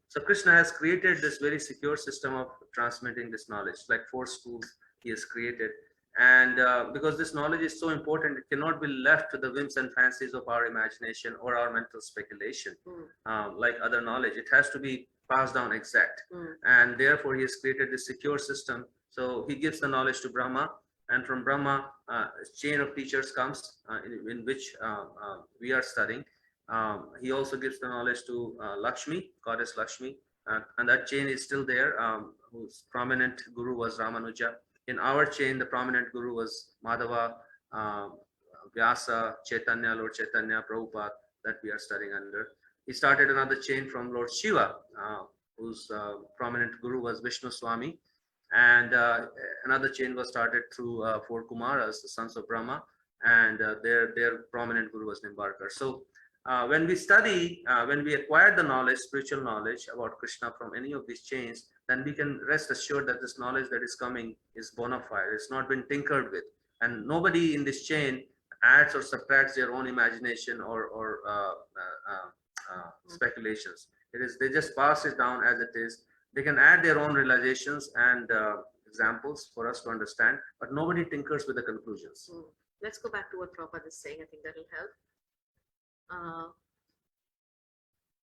So Krishna has created this very secure system of transmitting this knowledge, like 4 schools he has created. And because this knowledge is so important, it cannot be left to the whims and fancies of our imagination or our mental speculation, like other knowledge. It has to be passed down exact. And therefore he has created this secure system. So he gives the knowledge to Brahma, and from Brahma, a chain of teachers comes in which we are studying. He also gives the knowledge to Lakshmi, goddess Lakshmi, and that chain is still there, whose prominent guru was Ramanuja. In our chain, the prominent guru was Madhava, Vyasa, Chaitanya, Lord Chaitanya, Prabhupada, that we are studying under. He started another chain from Lord Shiva, whose prominent guru was Vishnu Swami. And another chain was started through 4 Kumaras, the sons of Brahma, and their prominent guru was Nimbarkar. So when we study, when we acquire the knowledge, spiritual knowledge about Krishna from any of these chains, then we can rest assured that this knowledge that is coming is bona fide. It's not been tinkered with, and nobody in this chain adds or subtracts their own imagination or speculations. They just pass it down as it is. They can add their own realizations and examples for us to understand, but nobody tinkers with the conclusions. Let's go back to what Prabhupada is saying. I think that will help.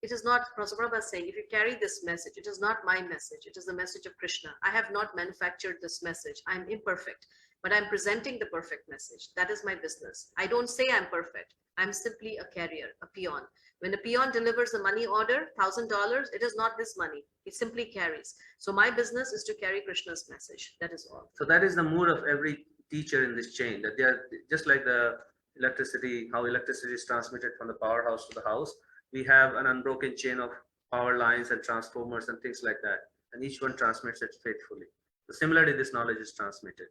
It is not, Prabhupada is saying, if you carry this message, it is not my message. It is the message of Krishna. I have not manufactured this message. I'm imperfect, but I'm presenting the perfect message. That is my business. I don't say I'm perfect. I'm simply a carrier, a peon. When a peon delivers a money order, $1,000, it is not this money. It simply carries. So my business is to carry Krishna's message. That is all. So that is the mood of every teacher in this chain, that they are just like the electricity, how electricity is transmitted from the powerhouse to the house. We have an unbroken chain of power lines and transformers and things like that. And each one transmits it faithfully. So similarly, this knowledge is transmitted.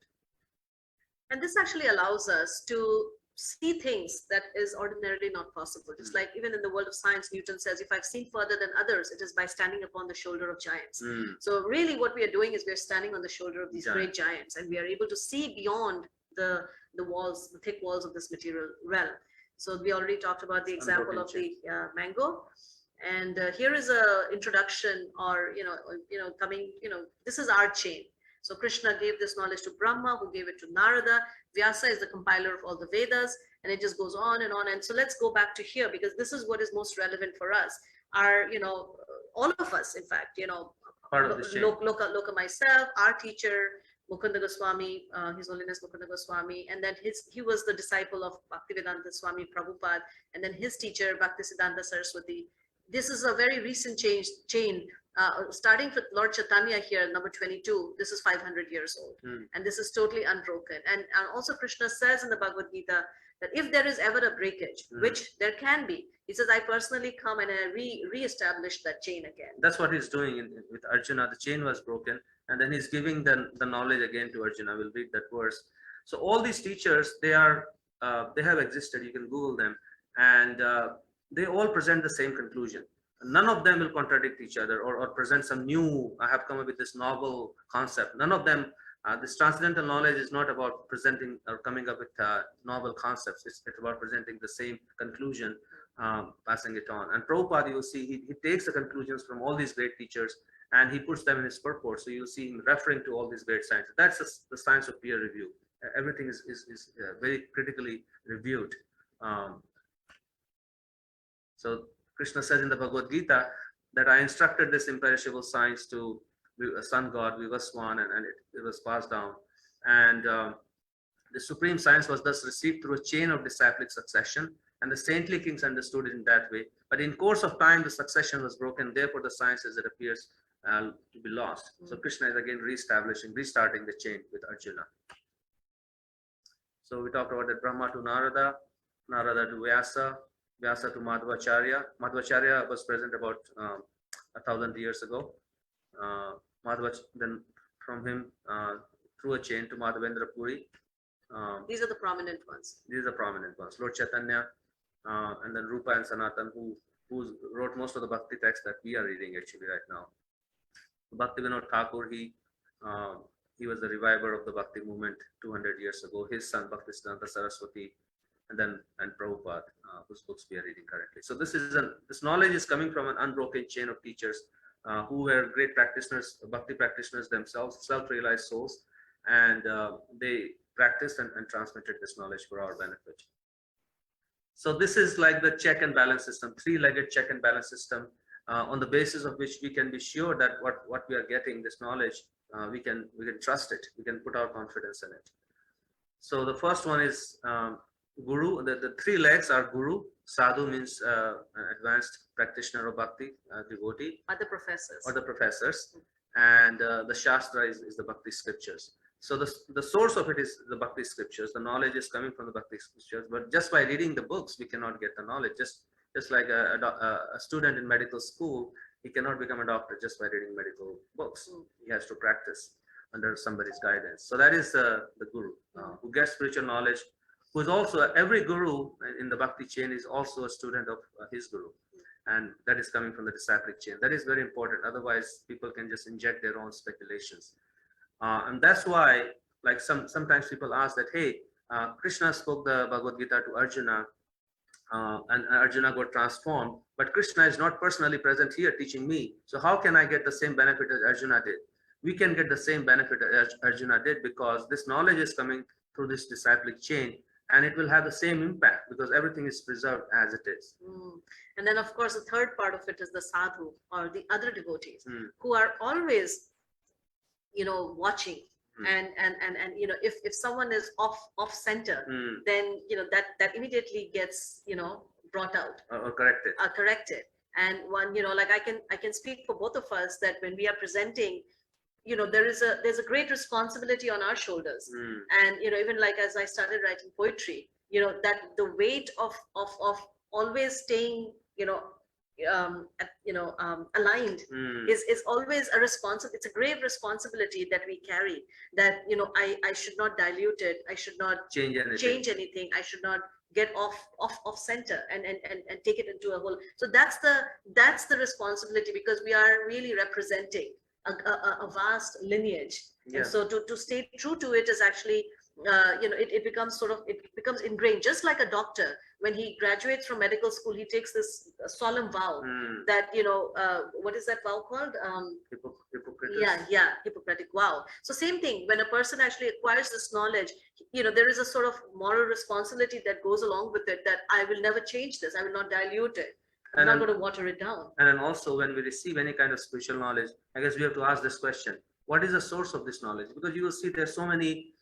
And this actually allows us to see things that is ordinarily not possible. Just like even in the world of science, Newton says, if I've seen further than others, it is by standing upon the shoulder of giants. So really what we are doing is we are standing on the shoulder of these great giants, and we are able to see beyond the walls, the thick walls of this material realm. So we already talked about the example of the mango. And here is a introduction, or, coming, this is our chain. So Krishna gave this knowledge to Brahma, who gave it to Narada. Vyasa is the compiler of all the Vedas, and it just goes on and on. And so let's go back to here, because this is what is most relevant for us. Our, all of us, in fact, part of the chain. Loka myself, our teacher, Mukunda Goswami, His Holiness Mukunda Goswami, and then he was the disciple of Bhaktivedanta Swami Prabhupada, and then his teacher, Bhaktisiddhanta Saraswati. This is a very recent chain. Starting with Lord Chaitanya here, number 22, this is 500 years old. And this is totally unbroken. And also Krishna says in the Bhagavad Gita that if there is ever a breakage, which there can be, he says, I personally come and I re-establish that chain again. That's what he's doing with Arjuna. The chain was broken, and then he's giving the knowledge again to Arjuna. We'll read that verse. So all these teachers, they have existed. You can Google them, and they all present the same conclusion. None of them will contradict each other or present some new, I have come up with this novel concept. None of them, this transcendental knowledge is not about presenting or coming up with novel concepts. It's about presenting the same conclusion, passing it on. And Prabhupada, you will see, he takes the conclusions from all these great teachers and he puts them in his purport. So you'll see him referring to all these great sciences. That's the science of peer review. Everything is very critically reviewed. So Krishna says in the Bhagavad Gita that I instructed this imperishable science to sun god Vivaswan, and it was passed down. And the supreme science was thus received through a chain of disciplic succession, and the saintly kings understood it in that way. But in course of time, the succession was broken. Therefore, the science as it appears to be lost. So Krishna is again restarting the chain with Arjuna. So we talked about that Brahma to Narada, Narada to Vyasa, Vyasa to Madhvacharya. Madhvacharya was present about 1,000 years ago. Then from him through a chain to Madhavendra Puri. These are the prominent ones. These are the prominent ones. Lord Chaitanya, and then Rupa and Sanatan, who wrote most of the bhakti texts that we are reading actually right now. Bhaktivinoda Thakur, he was the reviver of the bhakti movement 200 years ago. His son Bhaktisiddhanta Saraswati, and Prabhupada, whose books we are reading currently. So this knowledge is coming from an unbroken chain of teachers who were great practitioners, bhakti practitioners themselves, self-realized souls, and they practiced and transmitted this knowledge for our benefit. So this is like the check and balance system, three-legged check and balance system, on the basis of which we can be sure that what we are getting, this knowledge, we can trust it, we can put our confidence in it. So the first one is Guru. The three legs are Guru. Sadhu means an advanced practitioner of bhakti, devotee. Or the professors. And the Shastra is the bhakti scriptures. So the source of it is the bhakti scriptures. The knowledge is coming from the bhakti scriptures. But just by reading the books, we cannot get the knowledge. Just like a student in medical school, he cannot become a doctor just by reading medical books. He has to practice under somebody's guidance. So that is the Guru who gets spiritual knowledge, who is also, every Guru in the bhakti chain is also a student of his Guru. And that is coming from the disciplic chain. That is very important. Otherwise, people can just inject their own speculations. And that's why, like sometimes people ask that, hey, Krishna spoke the Bhagavad Gita to Arjuna, and Arjuna got transformed, but Krishna is not personally present here teaching me. So how can I get the same benefit as Arjuna did? We can get the same benefit as Arjuna did because this knowledge is coming through this disciplic chain, and it will have the same impact because everything is preserved as it is. And then, of course, the third part of it is the sadhu, or the other devotees, who are always, watching. And if someone is off center, then that immediately gets brought out or corrected. And one, like I can speak for both of us that when we are presenting, there's a great responsibility on our shoulders. And even like as I started writing poetry, that the weight of always staying aligned is always a responsibility. It's a grave responsibility that we carry, that I should not dilute it, I should not change anything, I should not get off center and take it into a whole. So that's the responsibility, because we are really representing a vast lineage. And so to stay true to it is actually it becomes ingrained. Just like a doctor, when he graduates from medical school, he takes this solemn vow that what is that vow called? Hippocratic vow. So same thing, when a person actually acquires this knowledge, there is a sort of moral responsibility that goes along with it, that I will never change this, I will not dilute it, I'm not going to water it down. And then also, when we receive any kind of spiritual knowledge, I guess we have to ask this question: what is the source of this knowledge? Because you will see there's so many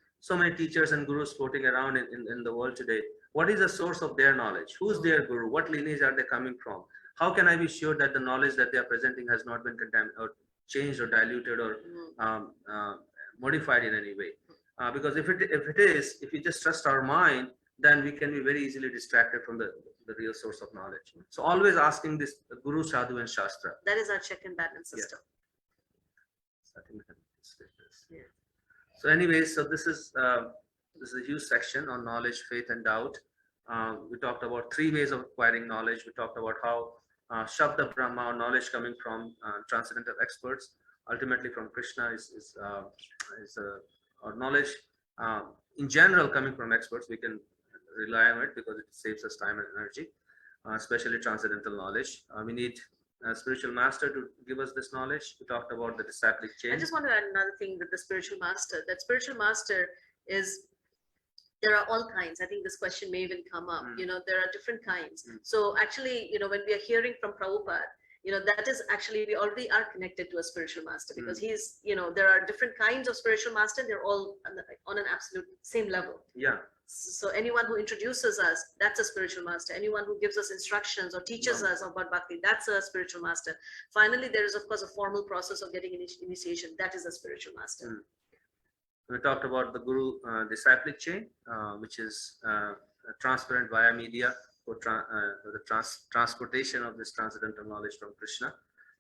teachers and gurus floating around in the world today. What is the source of their knowledge? Who's their guru? What lineage are they coming from? How can I be sure that the knowledge that they are presenting has not been contaminated or changed or diluted or modified in any way? Because if we just trust our mind, then we can be very easily distracted from the real source of knowledge. So always asking this Guru, Sadhu, and Shastra. That is our check and balance system. So I think we can skip this. So anyways, so this is a huge section on knowledge, faith, and doubt. We talked about 3 ways of acquiring knowledge. We talked about how Shabda Brahma, knowledge coming from transcendental experts, ultimately from Krishna, is or knowledge in general coming from experts. We can rely on it because it saves us time and energy, especially transcendental knowledge. We need a spiritual master to give us this knowledge. We talked about the disciplic chain. I just want to add another thing with the spiritual master. That spiritual master is, there are all kinds. I think this question may even come up. You know, there are different kinds. So actually, you know, when we are hearing from Prabhupada, you know, that is actually, we already are connected to a spiritual master, because he's, you know, there are different kinds of spiritual master. They're all on an absolute same level. Yeah. So anyone who introduces us, that's a spiritual master. Anyone who gives us instructions or teaches us about bhakti, that's a spiritual master. Finally, there is of course a formal process of getting initiation. That is a spiritual master. We talked about the Guru disciplic chain, which is transparent via media for the transportation of this transcendental knowledge from Krishna.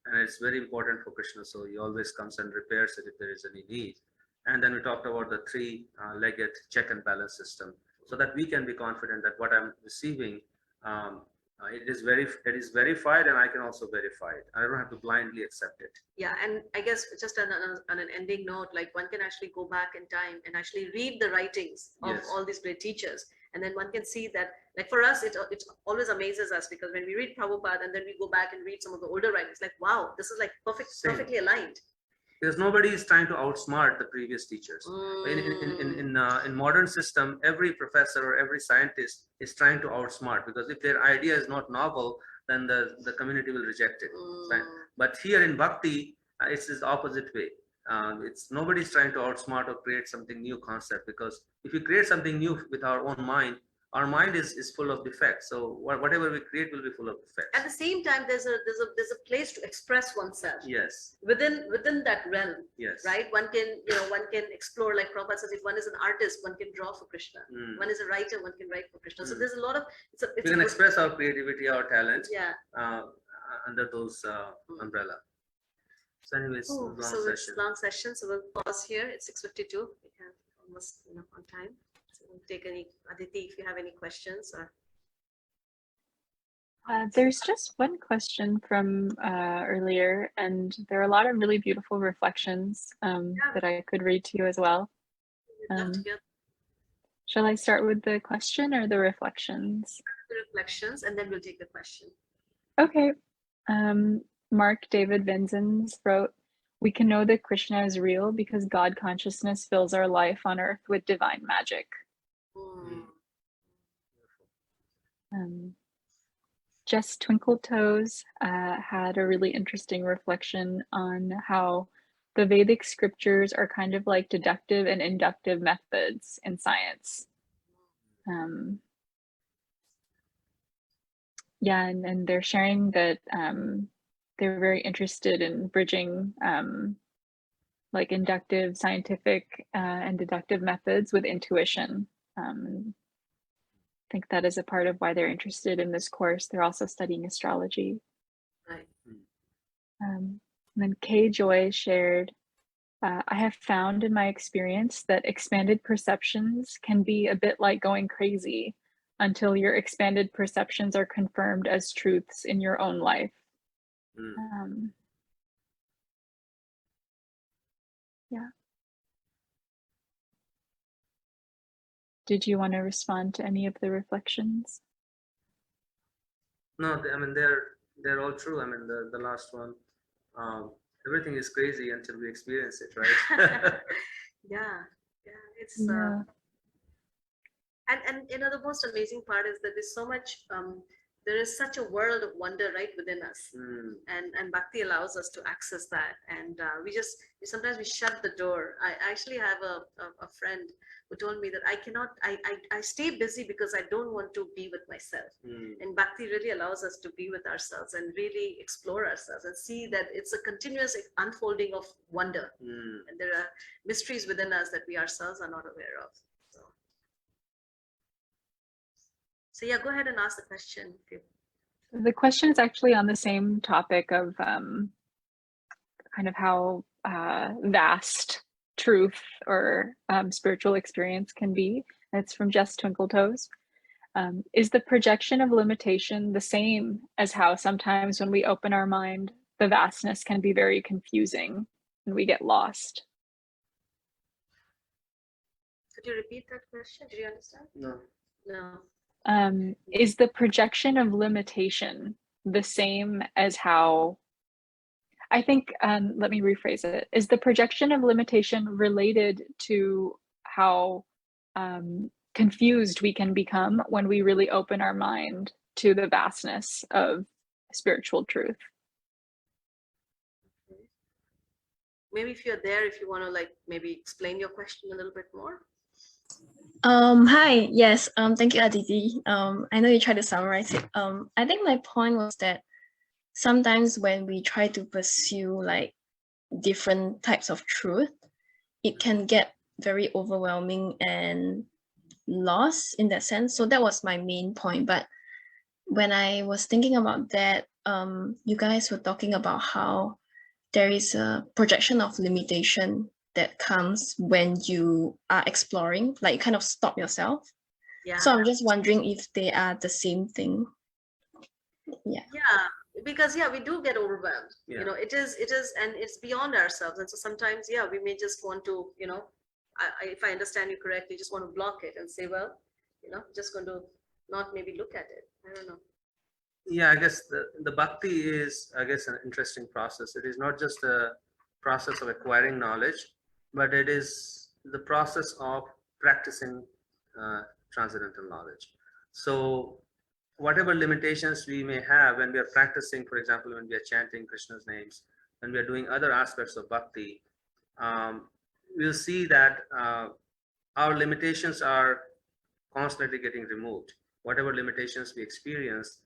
And it's very important for Krishna. So he always comes and repairs it if there is any need. And then we talked about the 3-legged check and balance system, so that we can be confident that what I'm receiving, it is verified, and I can also verify it. I don't have to blindly accept it. Yeah, and I guess just on an ending note, like one can actually go back in time and actually read the writings of all these great teachers, and then one can see that, like for us, it always amazes us, because when we read Prabhupada and then we go back and read some of the older writings, like wow, this is like perfectly aligned. Because nobody is trying to outsmart the previous teachers. In modern system, every professor or every scientist is trying to outsmart, because if their idea is not novel, then the community will reject it. Right? But here in Bhakti, it's the opposite way. It's nobody's trying to outsmart or create something new concept, because if we create something new with our own mind, our mind is full of defects. So whatever we create will be full of defects. At the same time, there's a place to express oneself. Yes. Within that realm. Yes. Right. One can explore, like Prabhupada says, if one is an artist, one can draw for Krishna. One is a writer, one can write for Krishna. So there's a lot of we can express our creativity, our talent. Yeah. Under those umbrella. So anyways, it's long session. So we'll pause here. It's 6:52. We have almost on time. So we'll take any, Aditi, if you have any questions or. There's just one question from earlier, and there are a lot of really beautiful reflections that I could read to you as well. Shall I start with the question or the reflections? The reflections, and then we'll take the question. Okay. Mark David Benzens wrote, "We can know that Krishna is real because God consciousness fills our life on earth with divine magic." Jess Twinkle Toes had a really interesting reflection on how the Vedic scriptures are kind of like deductive and inductive methods in science. Yeah, and they're sharing that they're very interested in bridging like inductive, scientific, and deductive methods with intuition. I think that is a part of why they're interested in this course. They're also studying astrology. Right. And then Kay Joy shared, I have found in my experience that expanded perceptions can be a bit like going crazy until your expanded perceptions are confirmed as truths in your own life. Yeah. Did you want to respond to any of the reflections? No, I mean they're all true. I mean the last one, everything is crazy until we experience it, right? Yeah, it's and the most amazing part is that there's so much. There is such a world of wonder right within us, and Bhakti allows us to access that. And sometimes we shut the door. I actually have a friend who told me that I stay busy because I don't want to be with myself. And Bhakti really allows us to be with ourselves and really explore ourselves and see that it's a continuous unfolding of wonder. And there are mysteries within us that we ourselves are not aware of. So yeah, go ahead and ask the question. The question is actually on the same topic of kind of how vast truth or spiritual experience can be. It's from Jess Twinkletoes. Is the projection of limitation the same as how sometimes when we open our mind, the vastness can be very confusing and we get lost? Could you repeat that question? Did you understand? No. No. Is the projection of limitation the same as how, I think, let me rephrase it. Is the projection of limitation related to how confused we can become when we really open our mind to the vastness of spiritual truth? Maybe if you're there, if you want to like maybe explain your question a little bit more. Hi, yes, thank you, Aditi. I know you tried to summarize it. I think my point was that sometimes when we try to pursue like different types of truth, it can get very overwhelming and lost in that sense. So that was my main point. But when I was thinking about that, you guys were talking about how there is a projection of limitation that comes when you are exploring, like you kind of stop yourself. Yeah. So I'm just wondering if they are the same thing. Yeah. Yeah, because yeah, we do get overwhelmed. Yeah. You know, it is, and it's beyond ourselves. And so sometimes, yeah, we may just want to, you know, if I understand you correctly, just want to block it and say, well, you know, just going to not maybe look at it. I don't know. Yeah, I guess the bhakti is, I guess, an interesting process. It is not just a process of acquiring knowledge, but it is the process of practicing transcendental knowledge. So whatever limitations we may have when we are practicing, for example, when we are chanting Krishna's names, when we are doing other aspects of bhakti, we'll see that our limitations are constantly getting removed. Whatever limitations we experience,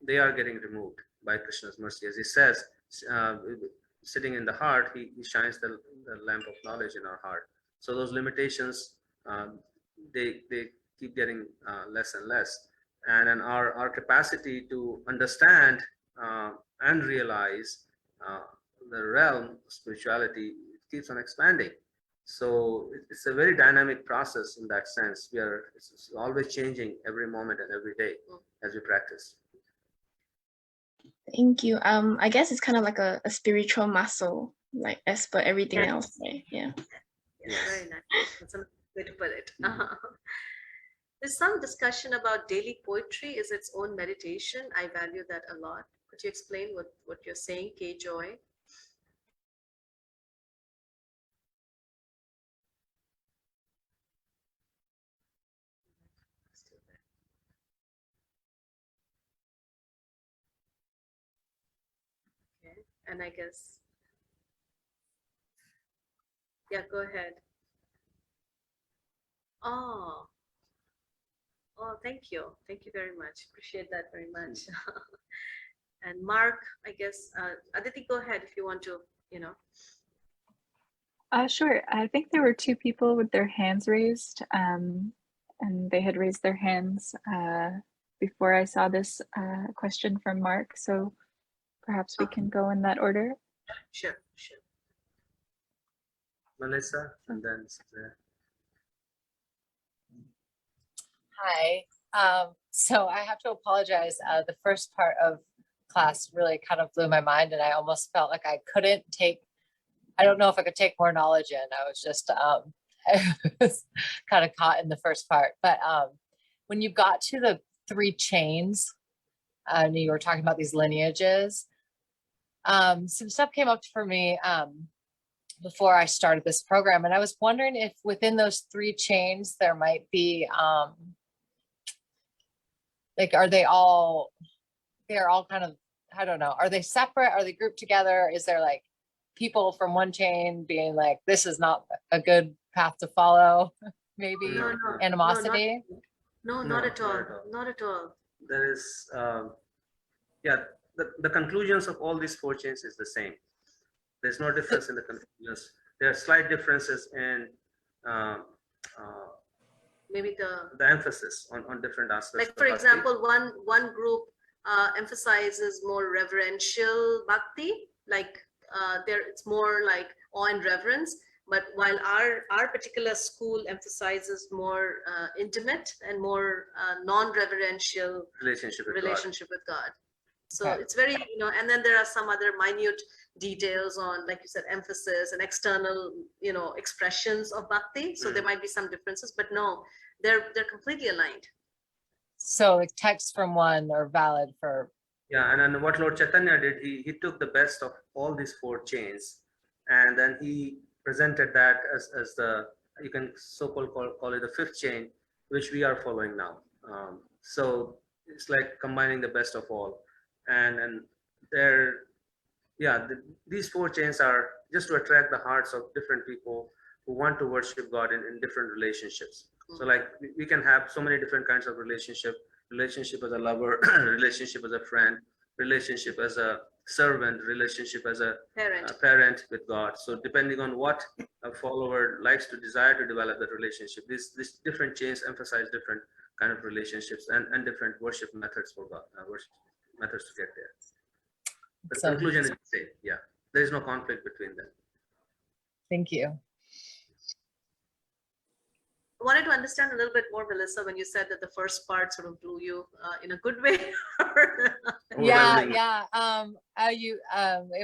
they are getting removed by Krishna's mercy. As he says, sitting in the heart, he shines the lamp of knowledge in our heart. So those limitations, they keep getting less and less. And then our capacity to understand and realize the realm of spirituality keeps on expanding. So it's a very dynamic process in that sense. It's always changing every moment and every day as we practice. Thank you. I guess it's kind of like a spiritual muscle, like as per everything Yes. else, right? Yeah. Yeah, very nice. That's a way to put it. There's some discussion about daily poetry is its own meditation. I value that a lot. Could you explain what you're saying, K. Joy? Okay, and I guess, yeah, go ahead. Oh, thank you. Thank you very much. Appreciate that very much. And Mark, I guess, Aditi, go ahead if you want to, you know. Sure. I think there were two people with their hands raised, and they had raised their hands before I saw this question from Mark. So perhaps we can go in that order. Sure. Melissa, and then Suzanne. Hi. So I have to apologize. The first part of class really kind of blew my mind, and I almost felt like I couldn't take, I don't know if I could take more knowledge in. I was just I was kind of caught in the first part. But when you got to the 3 chains, and you were talking about these lineages, some stuff came up for me before I started this program. And I was wondering if within those 3 chains, there might be, like, they're all kind of, I don't know, are they separate? Are they grouped together? Is there like people from one chain being like, this is not a good path to follow? Maybe No, animosity? No, not at all. Not at all. There is, yeah, the conclusions of all these 4 chains is the same. There's no difference in the conclusions. There are slight differences in maybe the emphasis on different aspects. like of for bhakti. example, one group emphasizes more reverential bhakti, like there it's more like awe and reverence. But while our particular school emphasizes more intimate and more non-reverential relationship with God. So Okay. it's very, and then there are some other minute details on, like you said, emphasis and external, expressions of bhakti. So there might be some differences, but no, they're completely aligned. So like texts from one are valid for. Yeah, and then what Lord Chaitanya did, he took the best of all these four chains, and then he presented that as the, you can so-called call it the fifth chain, which we are following now. So it's like combining the best of all, and there, yeah, these four chains are just to attract the hearts of different people who want to worship God in different relationships. So like we can have so many different kinds of relationship as a lover, relationship as a friend, relationship as a servant, relationship as a parent with God. So depending on what a follower likes to desire to develop that relationship, these different chains emphasize different kind of relationships and different worship methods for God, worship methods to get there. The So- conclusion is the same. Yeah, there is no conflict between them. Thank you. I wanted to understand a little bit more, Melissa, when you said that the first part sort of blew you in a good way. Yeah. In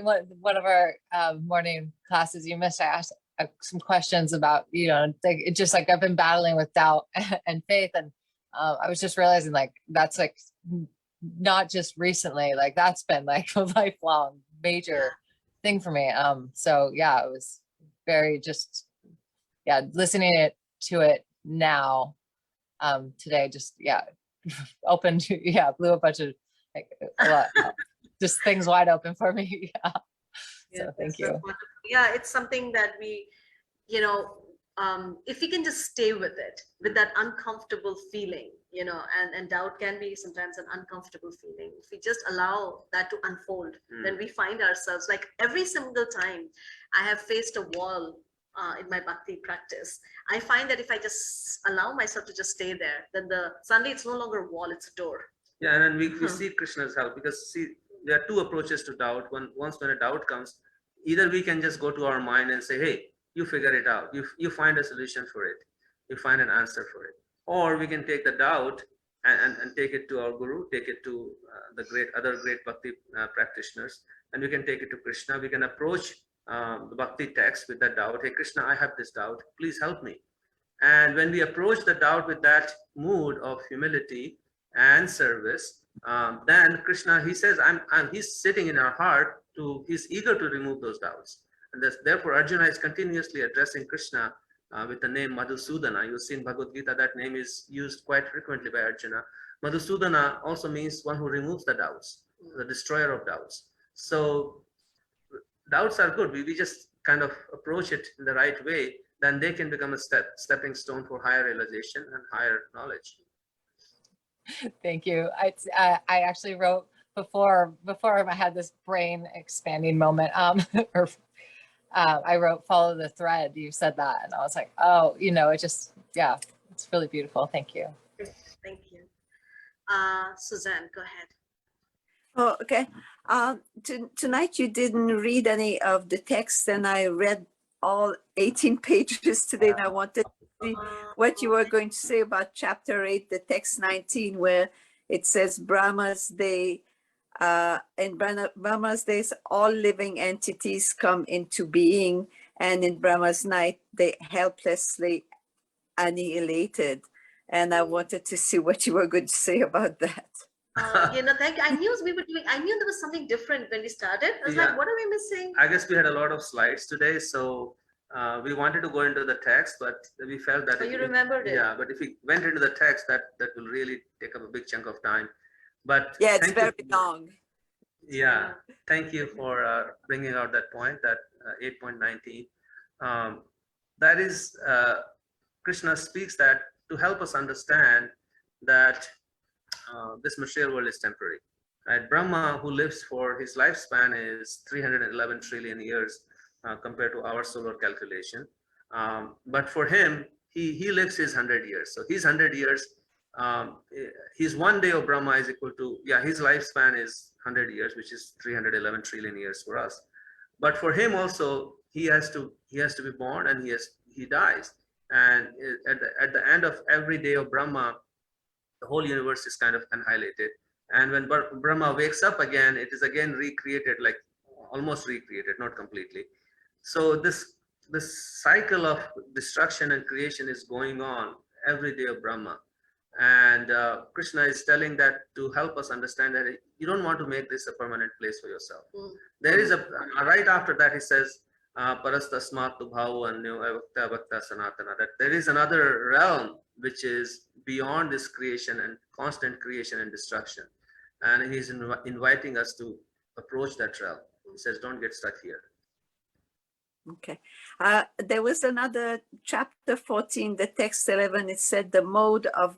one of our morning classes, you missed, I asked some questions about, it just like I've been battling with doubt and faith. And I was just realizing like, that's like, not just recently, like that's been like a lifelong major thing for me. So yeah, it was very just, listening to it now, today, just, opened, blew a bunch of, like, just things wide open for me. So thank you. Yeah, it's something that we, if we can just stay with it, with that uncomfortable feeling, and doubt can be sometimes an uncomfortable feeling. If we just allow that to unfold, then we find ourselves, like every single time I have faced a wall in my bhakti practice, I find that if I just allow myself to just stay there, then suddenly it's no longer a wall, it's a door. Yeah, and then we see Krishna's help, because see, there are two approaches to doubt. Once when a doubt comes, either we can just go to our mind and say, hey, you figure it out. You find a solution for it. You find an answer for it. Or we can take the doubt and take it to our guru, take it to the other great bhakti practitioners, and we can take it to Krishna. We can approach the bhakti text with that doubt. Hey, Krishna, I have this doubt. Please help me. And when we approach the doubt with that mood of humility and service, then Krishna, he says, he's sitting in our heart he's eager to remove those doubts. And therefore Arjuna is continuously addressing Krishna with the name Madhusudana. You'll see in Bhagavad Gita that name is used quite frequently by Arjuna. Madhusudana also means one who removes the doubts, the destroyer of doubts. So doubts are good. We just kind of approach it in the right way, then they can become a stepping stone for higher realization and higher knowledge. Thank you. I actually wrote before I had this brain expanding moment, I wrote follow the thread. You said that and I was like, oh, it just, it's really beautiful. Thank you. Thank you. Suzanne, go ahead. Oh, okay. Tonight you didn't read any of the text, and I read all 18 pages today, and I wanted to see what you were going to say about chapter 8, the text 19, where it says Brahma's day, in Brahma's days, all living entities come into being, and in Brahma's night, they helplessly annihilated. And I wanted to see what you were going to say about that. Thank you. I knew there was something different when we started. I was like, what are we missing? I guess we had a lot of slides today, so we wanted to go into the text, but we felt that you remembered it. Yeah, but if we went into the text, that will really take up a big chunk of time. But yeah, it's very long. Yeah, thank you for bringing out that point, that 8.19. That is, Krishna speaks that to help us understand that this material world is temporary. Right? Brahma, who lives for his lifespan is 311 trillion years compared to our solar calculation. But for him, he lives his 100 years. So his 100 years, his 1 day of Brahma is equal to, yeah, his lifespan is 100 years, which is 311 trillion years for us. But for him also, he has to be born, and he dies. And at the end of every day of Brahma, the whole universe is kind of annihilated. And when Brahma wakes up again, it is again recreated, like almost recreated, not completely. So this cycle of destruction and creation is going on every day of Brahma. And Krishna is telling that to help us understand that you don't want to make this a permanent place for yourself. There is right after that he says, Parastasmat bhavo anyo avakta bhakta sanatana, that there is another realm which is beyond this creation and constant creation and destruction. And he's inviting us to approach that realm. He says, don't get stuck here. Okay. There was another chapter 14, the text 11, it said the mode of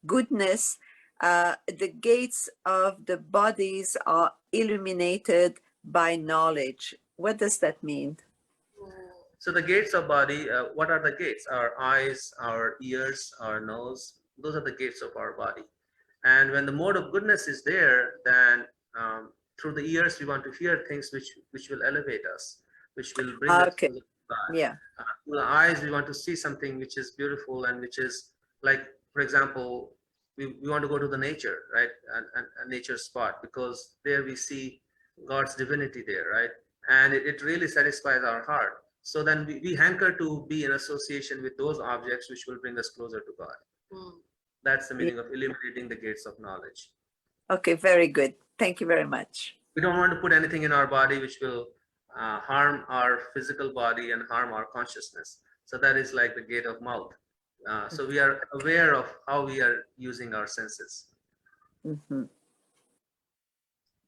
goodness, the gates of the bodies are illuminated by knowledge. What does that mean? So the gates of body, what are the gates? Our eyes, our ears, our nose, those are the gates of our body. And when the mode of goodness is there, then through the ears we want to hear things which will elevate us, which will bring us to God. Yeah. Through the eyes we want to see something which is beautiful and which is, like, for example, we want to go to the nature, right? And a nature spot, because there we see God's divinity there, right? And it really satisfies our heart. So then we hanker to be in association with those objects which will bring us closer to God. That's the meaning of illuminating the gates of knowledge. Okay, very good. Thank you very much. We don't want to put anything in our body which will harm our physical body and harm our consciousness. So that is like the gate of mouth. So we are aware of how we are using our senses.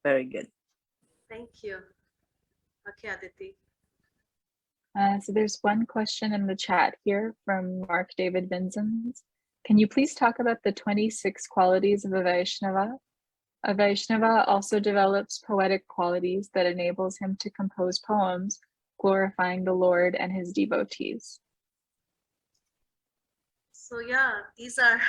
Very good. Thank you. Okay, Aditi. So there's one question in the chat here from Mark David Vincent. Can you please talk about the 26 qualities of a Vaishnava? A Vaishnava also develops poetic qualities that enables him to compose poems glorifying the Lord and his devotees. So yeah, these are,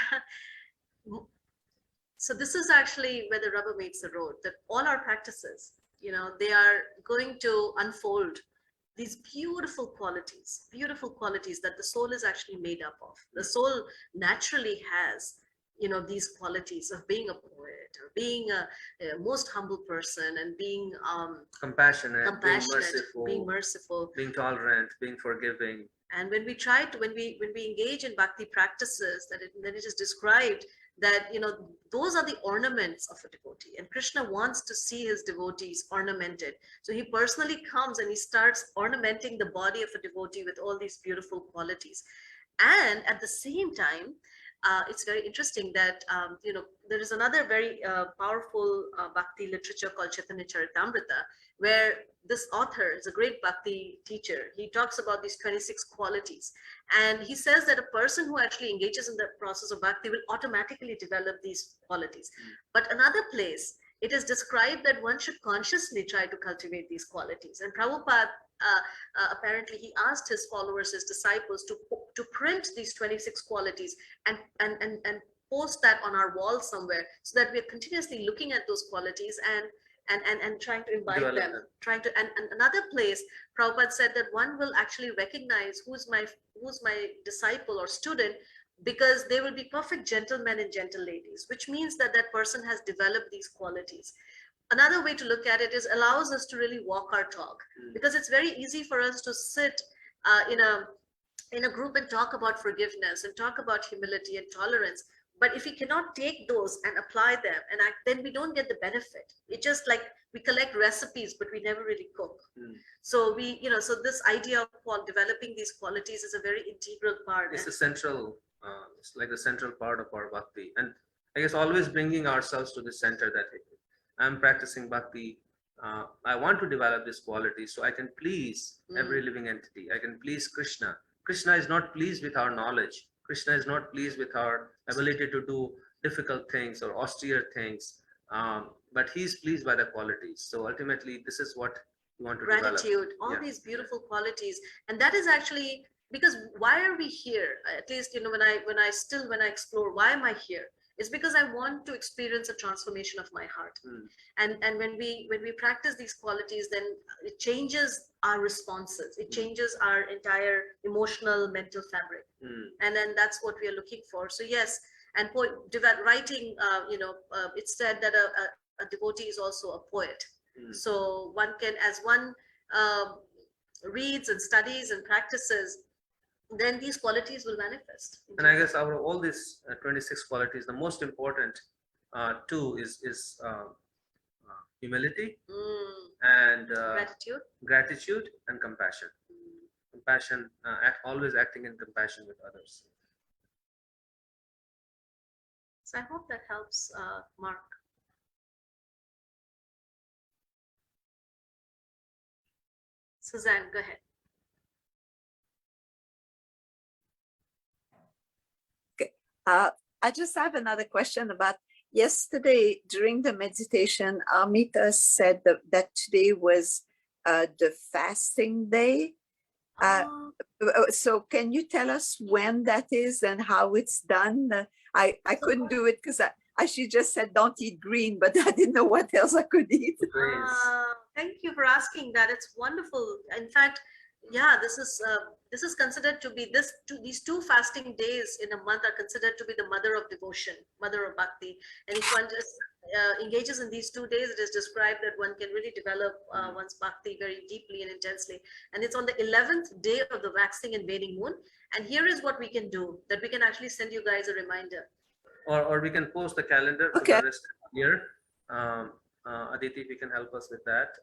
so this is actually where the rubber meets the road, that all our practices, they are going to unfold these beautiful qualities that the soul is actually made up of. The soul naturally has, these qualities of being a poet or being a most humble person and being compassionate, being merciful, being tolerant, being forgiving. And when we engage in bhakti practices, that it is described that those are the ornaments of a devotee, and Krishna wants to see his devotees ornamented. So he personally comes and he starts ornamenting the body of a devotee with all these beautiful qualities. And at the same time, it's very interesting that there is another very powerful bhakti literature called Chaitanya Charitamrita, where this author is a great bhakti teacher. He talks about these 26 qualities, and he says that a person who actually engages in the process of bhakti will automatically develop these qualities. But another place, it is described that one should consciously try to cultivate these qualities. And Prabhupada, apparently he asked his followers, his disciples, to print these 26 qualities and post that on our wall somewhere, so that we are continuously looking at those qualities and trying to imbibe them. And another place, Prabhupada said that one will actually recognize who's my disciple or student, because they will be perfect gentlemen and gentle ladies, which means that that person has developed these qualities. Another way to look at it is allows us to really walk our talk, because it's very easy for us to sit in a group and talk about forgiveness and talk about humility and tolerance. But if we cannot take those and apply them and then we don't get the benefit. It's just like we collect recipes, but we never really cook. So so this idea of developing these qualities is a very integral part. It's it's like the central part of our bhakti. And I guess always bringing ourselves to the center, that I'm practicing bhakti. I want to develop this quality so I can please every living entity. I can please Krishna. Krishna is not pleased with our knowledge. Krishna is not pleased with our ability to do difficult things or austere things, but he's pleased by the qualities. So ultimately, this is what we want to develop. Gratitude, all these beautiful qualities. And that is actually, because why are we here? At least, when I explore why am I here, it's because I want to experience a transformation of my heart. And when we practice these qualities, then it changes our responses, it changes our entire emotional mental fabric. And then that's what we are looking for. So yes, and writing, it's said that a devotee is also a poet. So one can, as one reads and studies and practices, then these qualities will manifest. And I guess out of all these 26 qualities, the most important two is humility and gratitude and compassion. Compassion, always acting in compassion with others. So I hope that helps, Mark. Suzanne, go ahead. I just have another question about yesterday during the meditation. Amita said that today was the fasting day. So can you tell us when that is and how it's done? I couldn't do it because she just said don't eat green, but I didn't know what else I could eat. Thank you for asking that. It's wonderful. In fact, yeah, this is considered to be these two fasting days in a month are considered to be the mother of devotion, mother of bhakti. And if one just engages in these 2 days, it is described that one can really develop one's bhakti very deeply and intensely. And it's on the 11th day of the waxing and waning moon. And here is what we can do, that we can actually send you guys a reminder. Or we can post the calendar for the rest of the year. Aditi, if you can help us with that,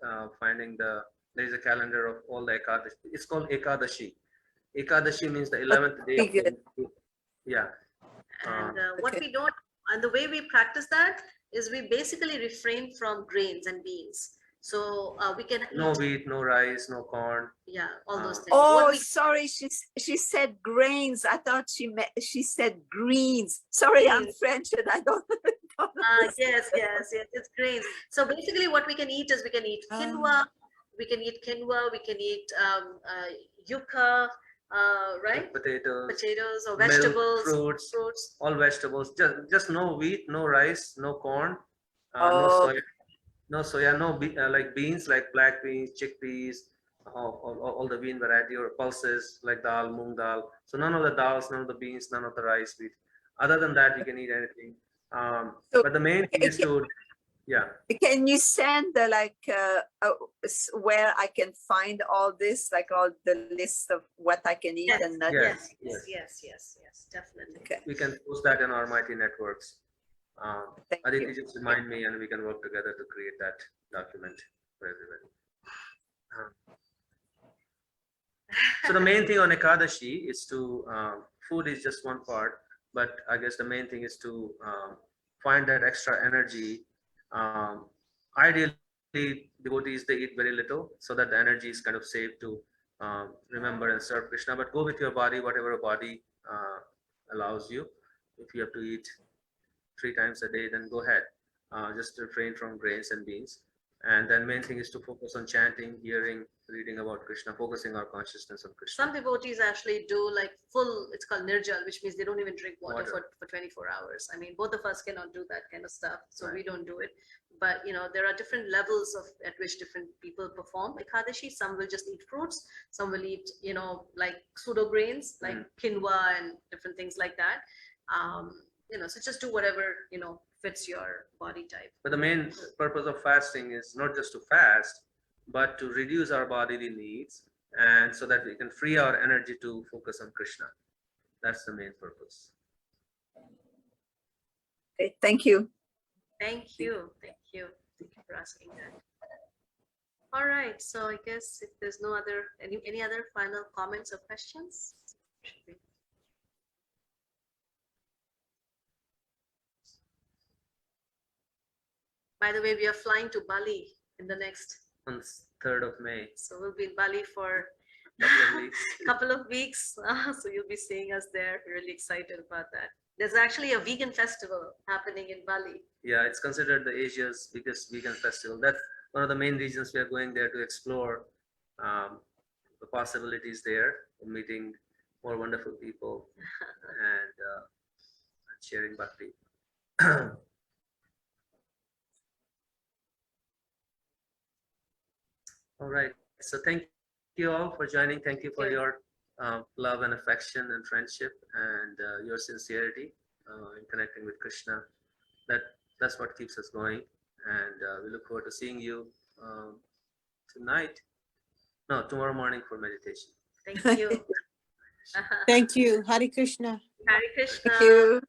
there is a calendar of all the Ekadashi. It's called Ekadashi. Ekadashi means the 11th day. Yeah. And what we don't, and the way we practice that is we basically refrain from grains and beans. So we can no wheat, no rice, no corn. Yeah, all those things. Oh, sorry, she said grains. I thought she said greens. Sorry, I'm French and I don't. Yes, it's grains. So basically, what we can eat is we can eat quinoa, we can eat yucca, right? Potatoes or vegetables, milk, fruits, all vegetables. Just no wheat, no rice, no corn, no soya, like beans, like black beans, chickpeas, all the bean variety, or pulses like dal, moong dal. So none of the dals, none of the beans, none of the rice, wheat. Other than that, you can eat anything. But the main thing is to, yeah. Can you send where I can find all this, like all the list of what I can eat and not? Yes, definitely. Okay. We can post that in our A+E Networks. Aditi, just remind me and we can work together to create that document for everybody. So the main thing on Ekadashi is to, food is just one part, but I guess the main thing is to find that extra energy. Ideally, devotees, they eat very little so that the energy is kind of saved to remember and serve Krishna, but go with your body, whatever your body allows you. If you have to eat 3 times a day, then go ahead. Just refrain from grains and beans. And then main thing is to focus on chanting, hearing, reading about Krishna, focusing our consciousness on Krishna. Some devotees actually do like full, it's called nirjal, which means they don't even drink water for 24 hours. I mean, both of us cannot do that kind of stuff, so we don't do it. But there are different levels at which different people perform Ekadashi. Some will just eat fruits, some will eat, like pseudo grains, like quinoa and different things like that. So just do whatever, fits your body type. But the main purpose of fasting is not just to fast, but to reduce our bodily needs, and so that we can free our energy to focus on Krishna. That's the main purpose. Okay, thank you. Thank you for asking that. All right, so I guess if there's no other, any other final comments or questions? By the way, we are flying to Bali in the next on 3rd of May. So we'll be in Bali for a couple of weeks. So you'll be seeing us there. We're really excited about that. There's actually a vegan festival happening in Bali. Yeah, it's considered the Asia's biggest vegan festival. That's one of the main reasons we are going there, to explore the possibilities there, meeting more wonderful people and sharing bhakti. All right. So thank you all for joining. Thank you for your love and affection and friendship and your sincerity in connecting with Krishna. That's what keeps us going. And we look forward to seeing you tomorrow morning for meditation. Thank you. Thank you. Hare Krishna. Hare Krishna. Thank you.